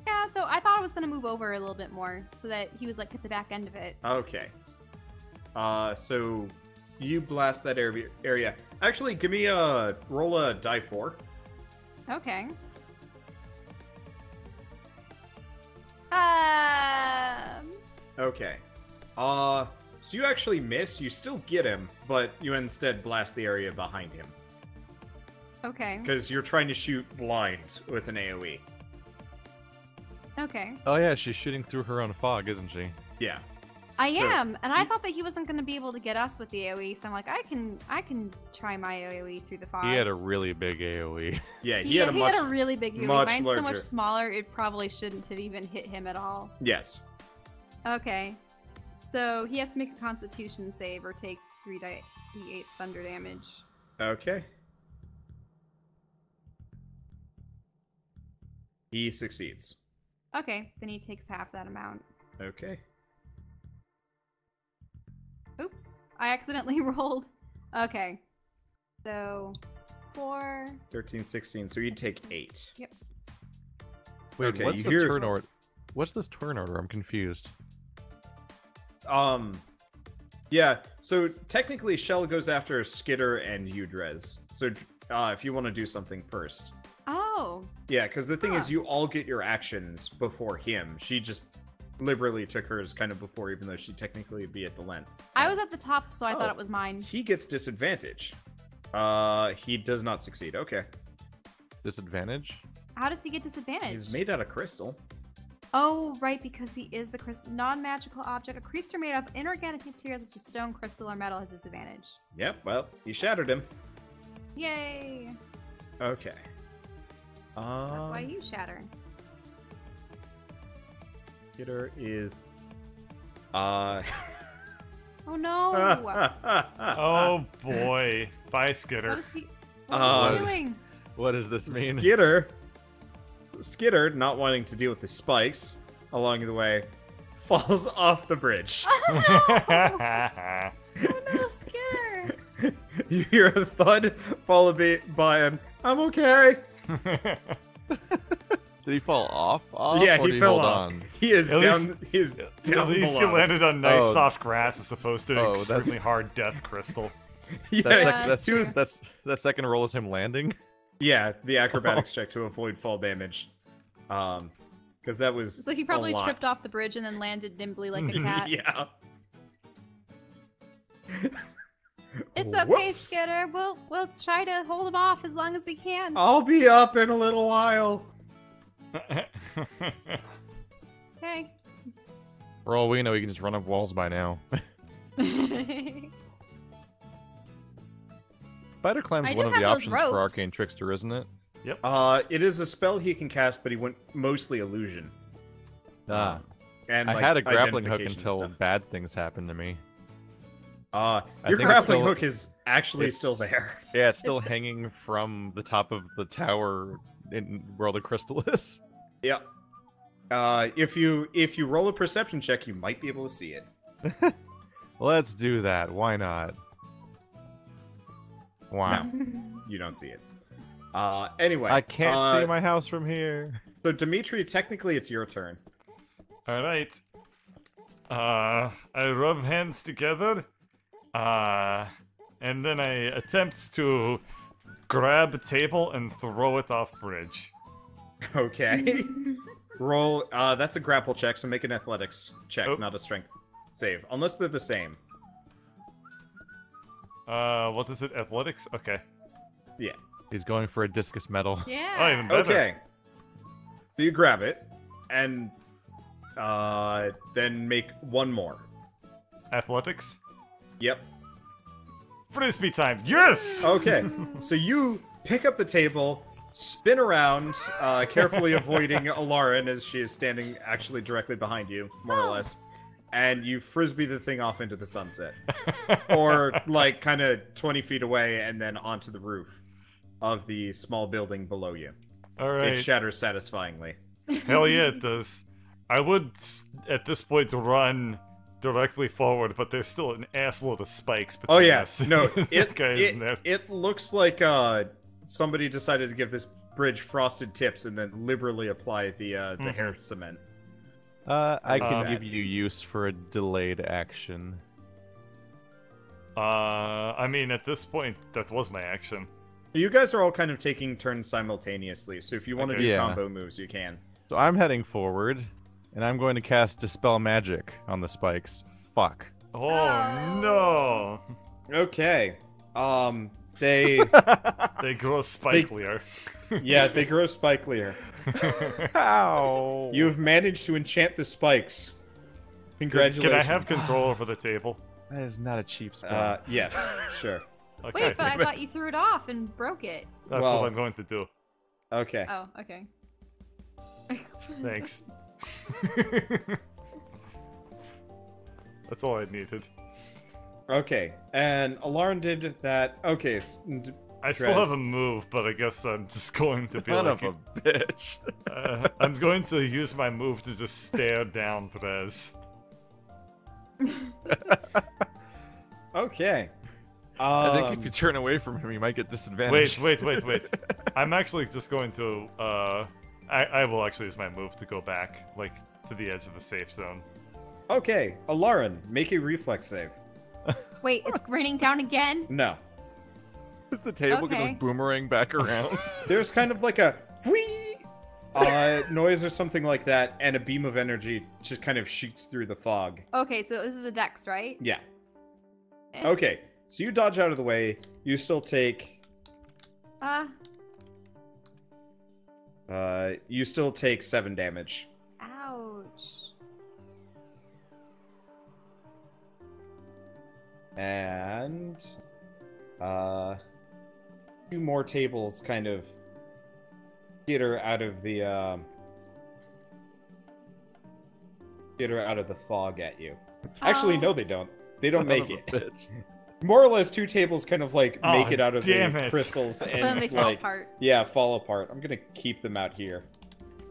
Yeah, though I thought I was gonna move over a little bit more so that he was like at the back end of it. Okay. So you blast that area. Actually, give me roll a die 4. Okay. Okay. So you actually miss. You still get him, but you instead blast the area behind him. Okay. Because you're trying to shoot blind with an AoE. Okay. Oh yeah, she's shooting through her own fog, isn't she? Yeah. I So- am, and I thought that he wasn't gonna be able to get us with the AoE, so I'm like, I can try my AoE through the fog. He had a really big AoE. Yeah, he had a he much... had a really big AoE. much Mine's so much larger. smaller, it probably shouldn't have even hit him at all. Yes. Okay. So he has to make a Constitution save or take 3d8 thunder damage. Okay. He succeeds. Okay, then he takes half that amount. Okay. Oops, I accidentally rolled. Okay. So 4. 13, 16, so you'd take 8. Wait, Okay, what's you the hear- turn order? What's this turn order? I'm confused. Yeah, so technically Shell goes after Skitter and Udrez. So if you want to do something first. Oh, Yeah, because the thing is Huh. you all get your actions before him. She just liberally took hers kind of before, even though she'd technically be at the length. I was at the top, so I Oh. thought it was mine. He gets disadvantage. He does not succeed. Okay. Disadvantage? How does he get disadvantage? He's made out of crystal. Oh, right, because he is a non-magical object. A creature made of inorganic materials such as stone, crystal, or metal has disadvantage. Yep, well, you shattered him. Yay! Okay. That's why you shatter. Skitter is... Oh no! Oh boy. Bye, What Skitter. is he? What is he doing? What does this mean? Skitter, not wanting to deal with the spikes along the way, falls off the bridge. Oh no, Skitter! You hear a thud, followed by an "I'm okay." Did he fall off? Yeah, or he did fell hold oust. on? He is At down. least- He is At down least below. he landed on nice Oh. soft grass as opposed to Oh, that's- extremely hard death crystal. Yeah, That's, he was- that second roll is him landing. yeah, the acrobatics check to avoid fall damage. Because that was So he a probably lot. tripped off the bridge and then landed nimbly like a cat. Yeah. It's okay, Whoops. Skitter. We'll try to hold him off as long as we can. I'll be up in a little while. Okay. For all we know, he can just run up walls by now. Spider climb's I one do of the have those options for ropes. Arcane Trickster, isn't it? It is a spell he can cast, but he went mostly illusion. Ah. And I like, had a grappling hook identification until stuff. bad things happened to me. Your think it's grappling still- hook is actually still it's- there. Yeah, it's still It's- hanging from the top of the tower in World of Crystal is. Yep. If you roll a perception check, you might be able to see it. Let's do that. Why not? Wow. You don't see it. Anyway, I can't see my house from here. So Dimitri, technically, it's your turn. Alright. I rub hands together. And then I attempt to grab a table and throw it off bridge. Okay. Roll. That's a grapple check, so make an athletics check, Oh. not a strength save, unless they're the same. What is it? Athletics? Okay. Yeah. He's going for a discus medal. Yeah. Oh, even better. Okay. So you grab it, and then make one more. Athletics? Yep. Frisbee time. Yes! Okay. So you pick up the table, spin around, carefully avoiding Alarin as she is standing actually directly behind you, more or less. And you frisbee the thing off into the sunset. Or, like, kind of 20 feet away and then onto the roof of the small building below you. Alright. It shatters satisfyingly. Hell yeah, it does. I would, at this point, run directly forward, but there's still an assload of spikes between Oh, yeah. us. No, Okay, it looks like somebody decided to give this bridge frosted tips and then liberally apply the hair cement. I can Okay. give you use for a delayed action. I mean, at this point, that was my action. You guys are all kind of taking turns simultaneously, so if you want to Okay. do Yeah. combo moves, you can. So I'm heading forward, and I'm going to cast Dispel Magic on the spikes. Fuck. Oh, Oh. no! Okay. They They grow spikelier. yeah, they grow spikelier. Ow! You've managed to enchant the spikes. Congratulations. Can I have control over the table? That is not a cheap spell. Yes, sure. Okay, Wait, but I thought you threw it off and broke it. that's well- what I'm going to do. Okay. Oh, okay. Thanks. That's all I needed. Okay. And Alarm did that. Okay. I still Trez. have a move, but I guess I'm just going to be Son like... of a bitch. I'm going to use my move to just stare down Trez. Okay. I think if you turn away from him, you might get disadvantage. Wait. I'm actually just going to, I will actually use my move to go back, like, to the edge of the safe zone. Okay. Alarin, make a reflex save. Wait, it's raining down again? No. Is the table Okay. gonna boomerang back around? There's kind of like a whee noise or something like that, and a beam of energy just kind of shoots through the fog. Okay, so this is a dex, right? Yeah. Eh. Okay. So you dodge out of the way. You still take. You still take 7 damage. Ouch. And 2 more tables kind of skitter out of the fog at you. Actually, Oh. no, they don't. They don't make Son it. of a bitch. More or less, 2 tables kind of like Oh, make it out of the damn it. crystals Then and they fall like apart. yeah, fall apart. I'm gonna keep them out here.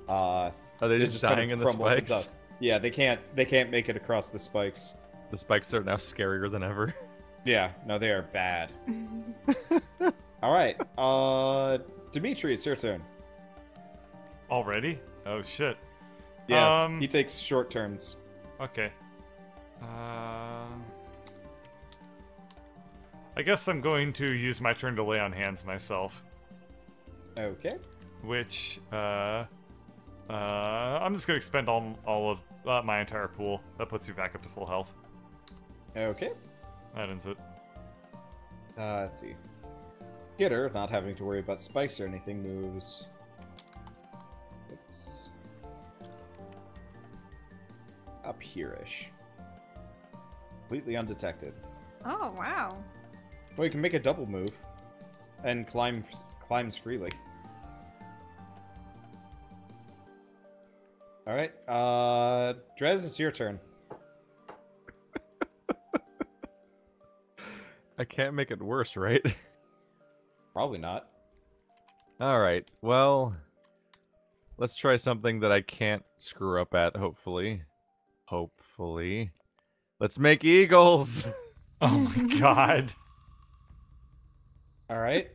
Are they just kind of dying in the crumble to spikes? dust. Yeah, they can't make it across the spikes. The spikes are now scarier than ever. Yeah, no, they are bad. All right, Dimitri, it's your turn. Already? Oh, shit. Yeah, he takes short turns. Okay. I guess I'm going to use my turn to lay on hands myself. Okay. Which, I'm just gonna expend all of my entire pool. That puts you back up to full health. Okay. That ends it. Let's see. Gitter, not having to worry about spikes or anything, moves. Oops. Up here-ish. Completely undetected. Oh, wow. Well, you can make a double move and climbs freely. All right, Drez, it's your turn. I can't make it worse, right? Probably not. Alright, well... Let's try something that I can't screw up at, hopefully. Hopefully. Let's make eagles! Oh my god. All right.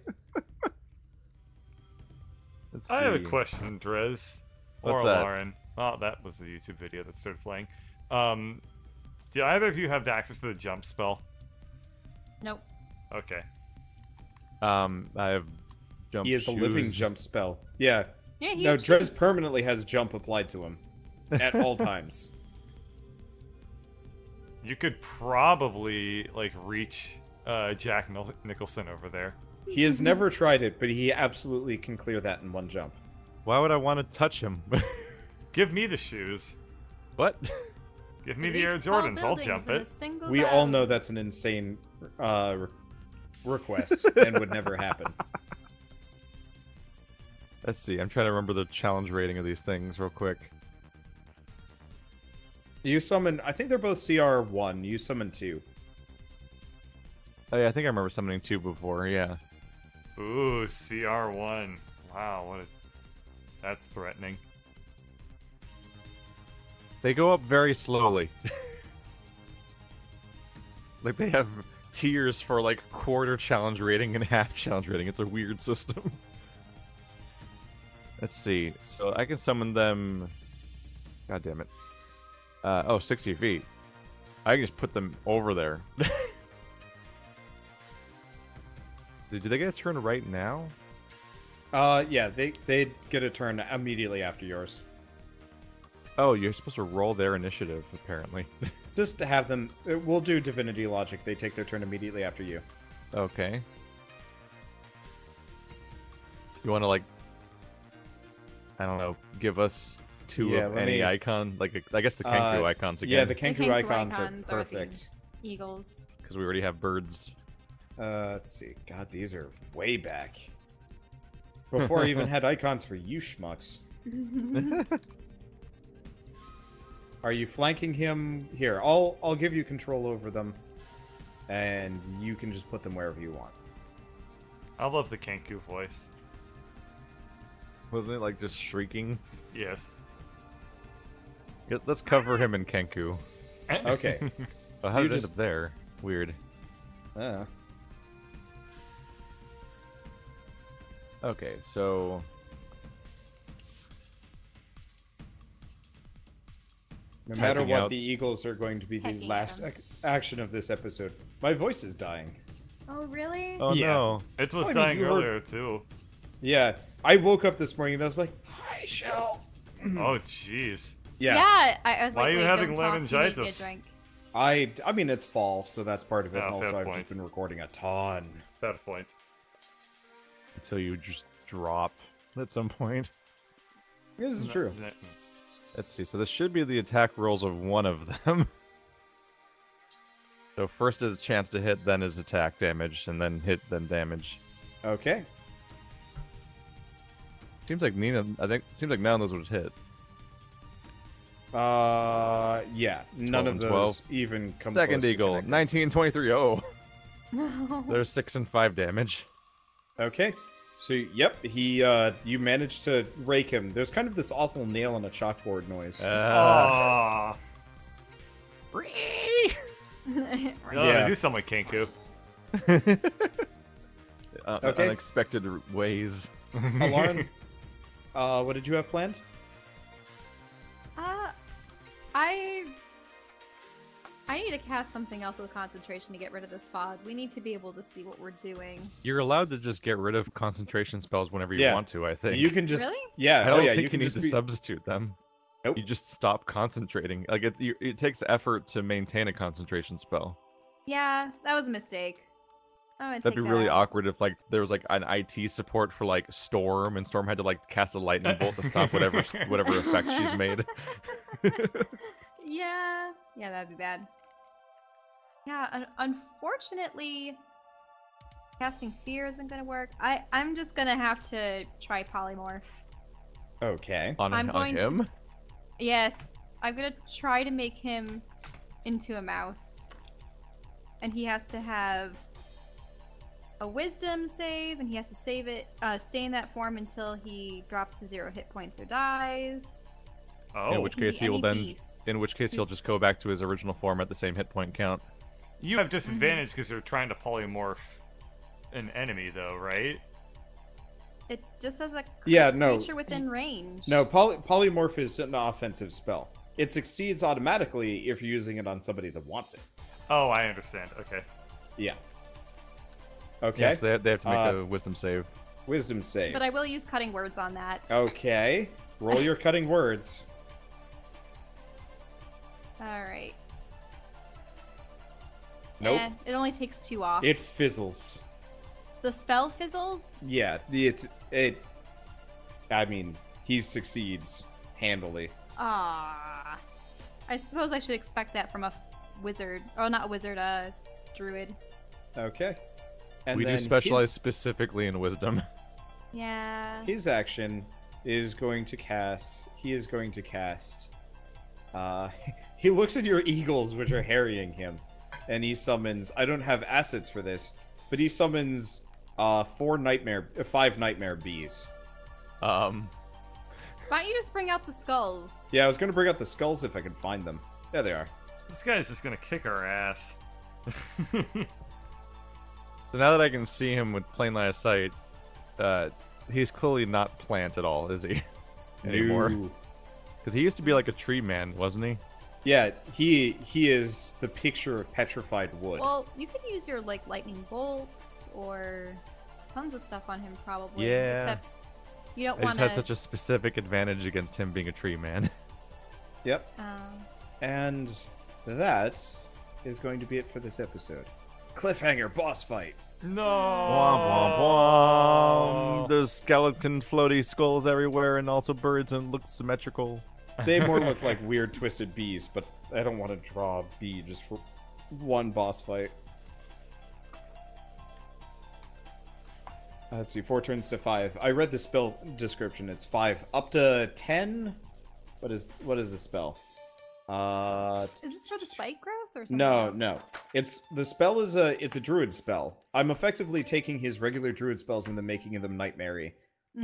Let's I have a see. question, Drez. What's or that? Lauren. Oh, that was a YouTube video that started playing. Do either of you have access to the jump spell? Nope. Okay. I have jump He is a living shoes. jump spell. Yeah. Yeah, he No, has Drez shoes. permanently has jump applied to him at all times. You could probably like reach Jack Nicholson over there. He has never tried it, but he absolutely can clear that in one jump. Why would I want to touch him? Give me the shoes. What? Give me the Three Air tall Jordans. I'll buildings jump in a it. single We all valley. know that's an insane request and would never happen. Let's see. I'm trying to remember the challenge rating of these things real quick. You summon, I think they're both CR1. You summon 2. Oh yeah, I think I remember summoning 2 before. Yeah. Ooh, CR1. Wow, what a... That's threatening. They go up very slowly. Like they have tiers for like quarter challenge rating and half challenge rating. It's a weird system. Let's see. So I can summon them. God damn it. 60 feet. I can just put them over there. Do they get a turn right now? Yeah, they get a turn immediately after yours. Oh, you're supposed to roll their initiative, apparently. Just to have them, we'll do Divinity Logic. They take their turn immediately after you. Okay. You want to, like, I don't know, give us 2 Yeah, of let any me- icon? Like, I guess the Kenku icons again. Yeah, the The Kenku Kenku icons are icons are the- perfect. Eagles. Because we already have birds. Let's see. God, these are way back. Before I even had icons for you schmucks. Are you flanking him? Here, I'll give you control over them, and you can just put them wherever you want. I love the Kenku voice. Wasn't it, like, just shrieking? Yes. Yeah, let's cover him in Kenku. Okay. Oh, how You did it just- end up there? Weird. Okay, so... No matter Typing what, out. the Eagles are going to be the Pecking last them. action of this episode. My voice is dying. Oh, really? Oh Yeah. no. It was I mean, dying you were- earlier, too. Yeah, I woke up this morning and I was like, "Hi, Shell." Oh, jeez. Yeah. I was Why like, are you wait, having don't talk, you need to laryngitis? drink. I mean, it's fall, so that's part of it. Yeah, And also, fair I've point. just been recording a ton. Fair point. Until you just drop at some point. This is true. Let's see, so this should be the attack rolls of one of them. So first is a chance to hit, then is attack damage, and then hit, then damage. Okay. Seems like none of those would hit. Yeah, 12 none of and those 12. even come Second close to eagle, connecting. 19, 23, oh. There's 6 and 5 damage. Okay. So, yep, you managed to rake him. There's kind of this awful nail on a chalkboard noise. Aww. No, Yeah. they do sound like Kenku. Okay. Unexpected ways. Lauren, what did you have planned? I need to cast something else with concentration to get rid of this fog. We need to be able to see what we're doing. You're allowed to just get rid of concentration spells whenever you Yeah. want to, I think. You can just... Really? Yeah, I don't yeah, think you you can need just to be... substitute them. Nope. You just stop concentrating. Like, it takes effort to maintain a concentration spell. Yeah, that was a mistake. I'm gonna That'd take be that really out. awkward if, like, there was, like, an IT support for, like, Storm, and Storm had to, like, cast a lightning bolt to stop whatever effect she's made. Yeah, that'd be bad. Yeah, unfortunately, casting fear isn't gonna work. I'm just gonna have to try polymorph. Okay. I'm on going to- him? Yes, I'm gonna try to make him into a mouse, and he has to have a wisdom save, and he has to save it, stay in that form until he drops to 0 hit points or dies. Oh, In which It can case be he will any then, beast. in which case he'll just go back to his original form at the same hit point count. you have disadvantage because you're trying to polymorph an enemy, though, right? It just says a Yeah, no. creature within range. No, polymorph is an offensive spell. It succeeds automatically if you're using it on somebody that wants it. Oh, I understand. Okay. Yeah. Okay. Yeah, so they have to make a wisdom save. Wisdom save. But I will use cutting words on that. Okay. Roll your cutting words. Alright. Nope. It only takes 2 off. It fizzles. The spell fizzles? Yeah, I mean, he succeeds handily. Ah. I suppose I should expect that from a wizard. Oh, not a wizard, a druid. Okay. And We do then specialize specifically in wisdom. Yeah. His action is going to cast. He is going to cast. He looks at your eagles, which are harrying him, and he summons. I don't have assets for this, but he summons 5 nightmare bees. Why don't you just bring out the skulls? Yeah, I was gonna bring out the skulls if I could find them. There they are. This guy's just gonna kick our ass. So now that I can see him with plain line of sight, he's clearly not plant at all, is he? Anymore. No. Because he used to be like a tree man, wasn't he? Yeah, he is the picture of petrified wood. Well, you could use your like lightning bolt or tons of stuff on him probably. Yeah. Except you don't I want just to. had such a specific advantage against him being a tree man. Yep. And that is going to be it for this episode. Cliffhanger boss fight. No. Womp womp womp. There's skeleton floaty skulls everywhere and also birds and look symmetrical. They more look like weird twisted bees, but I don't want to draw a bee just for one boss fight. Let's see, 4 turns to 5. I read the spell description. It's 5 up to 10. What is the spell? Is this for the spike growth or something? No, else? no. It's the spell is it's a druid spell. I'm effectively taking his regular druid spells and then making them nightmare-y.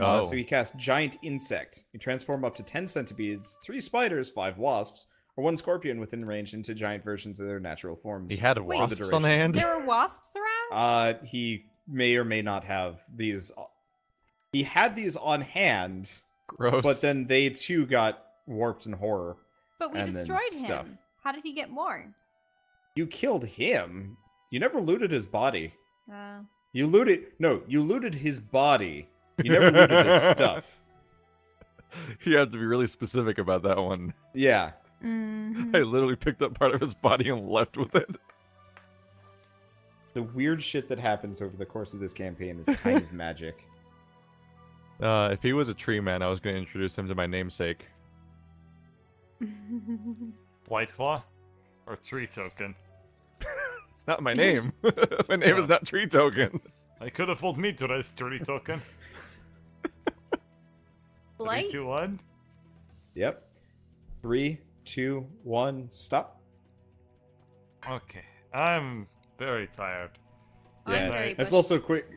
Oh. So he casts Giant Insect. You transform up to 10 centipedes, 3 spiders, 5 wasps, or 1 scorpion within range into giant versions of their natural forms. He had Wait. wasps For on the duration. hand. There were wasps around? He may or may not have these. He had these on hand, Gross. but then they too got warped in horror. But we and then destroyed stuff. him. How did he get more? You killed him. You never looted his body. Uh, You looted his body. You never looted his stuff. You have to be really specific about that one. Yeah. mhm. I literally picked up part of his body and left with it. The weird shit that happens over the course of this campaign is kind of magic. If he was a tree man, I was going to introduce him to my namesake. Whiteclaw? Or Tree Token? It's not my name. My name is not Tree Token. I could have fooled me to this Tree Token. 3, Blight? 2, 1. Yep. 3, 2, 1, stop. Okay. I'm very tired. I'm Yeah, very that's busy. also quick.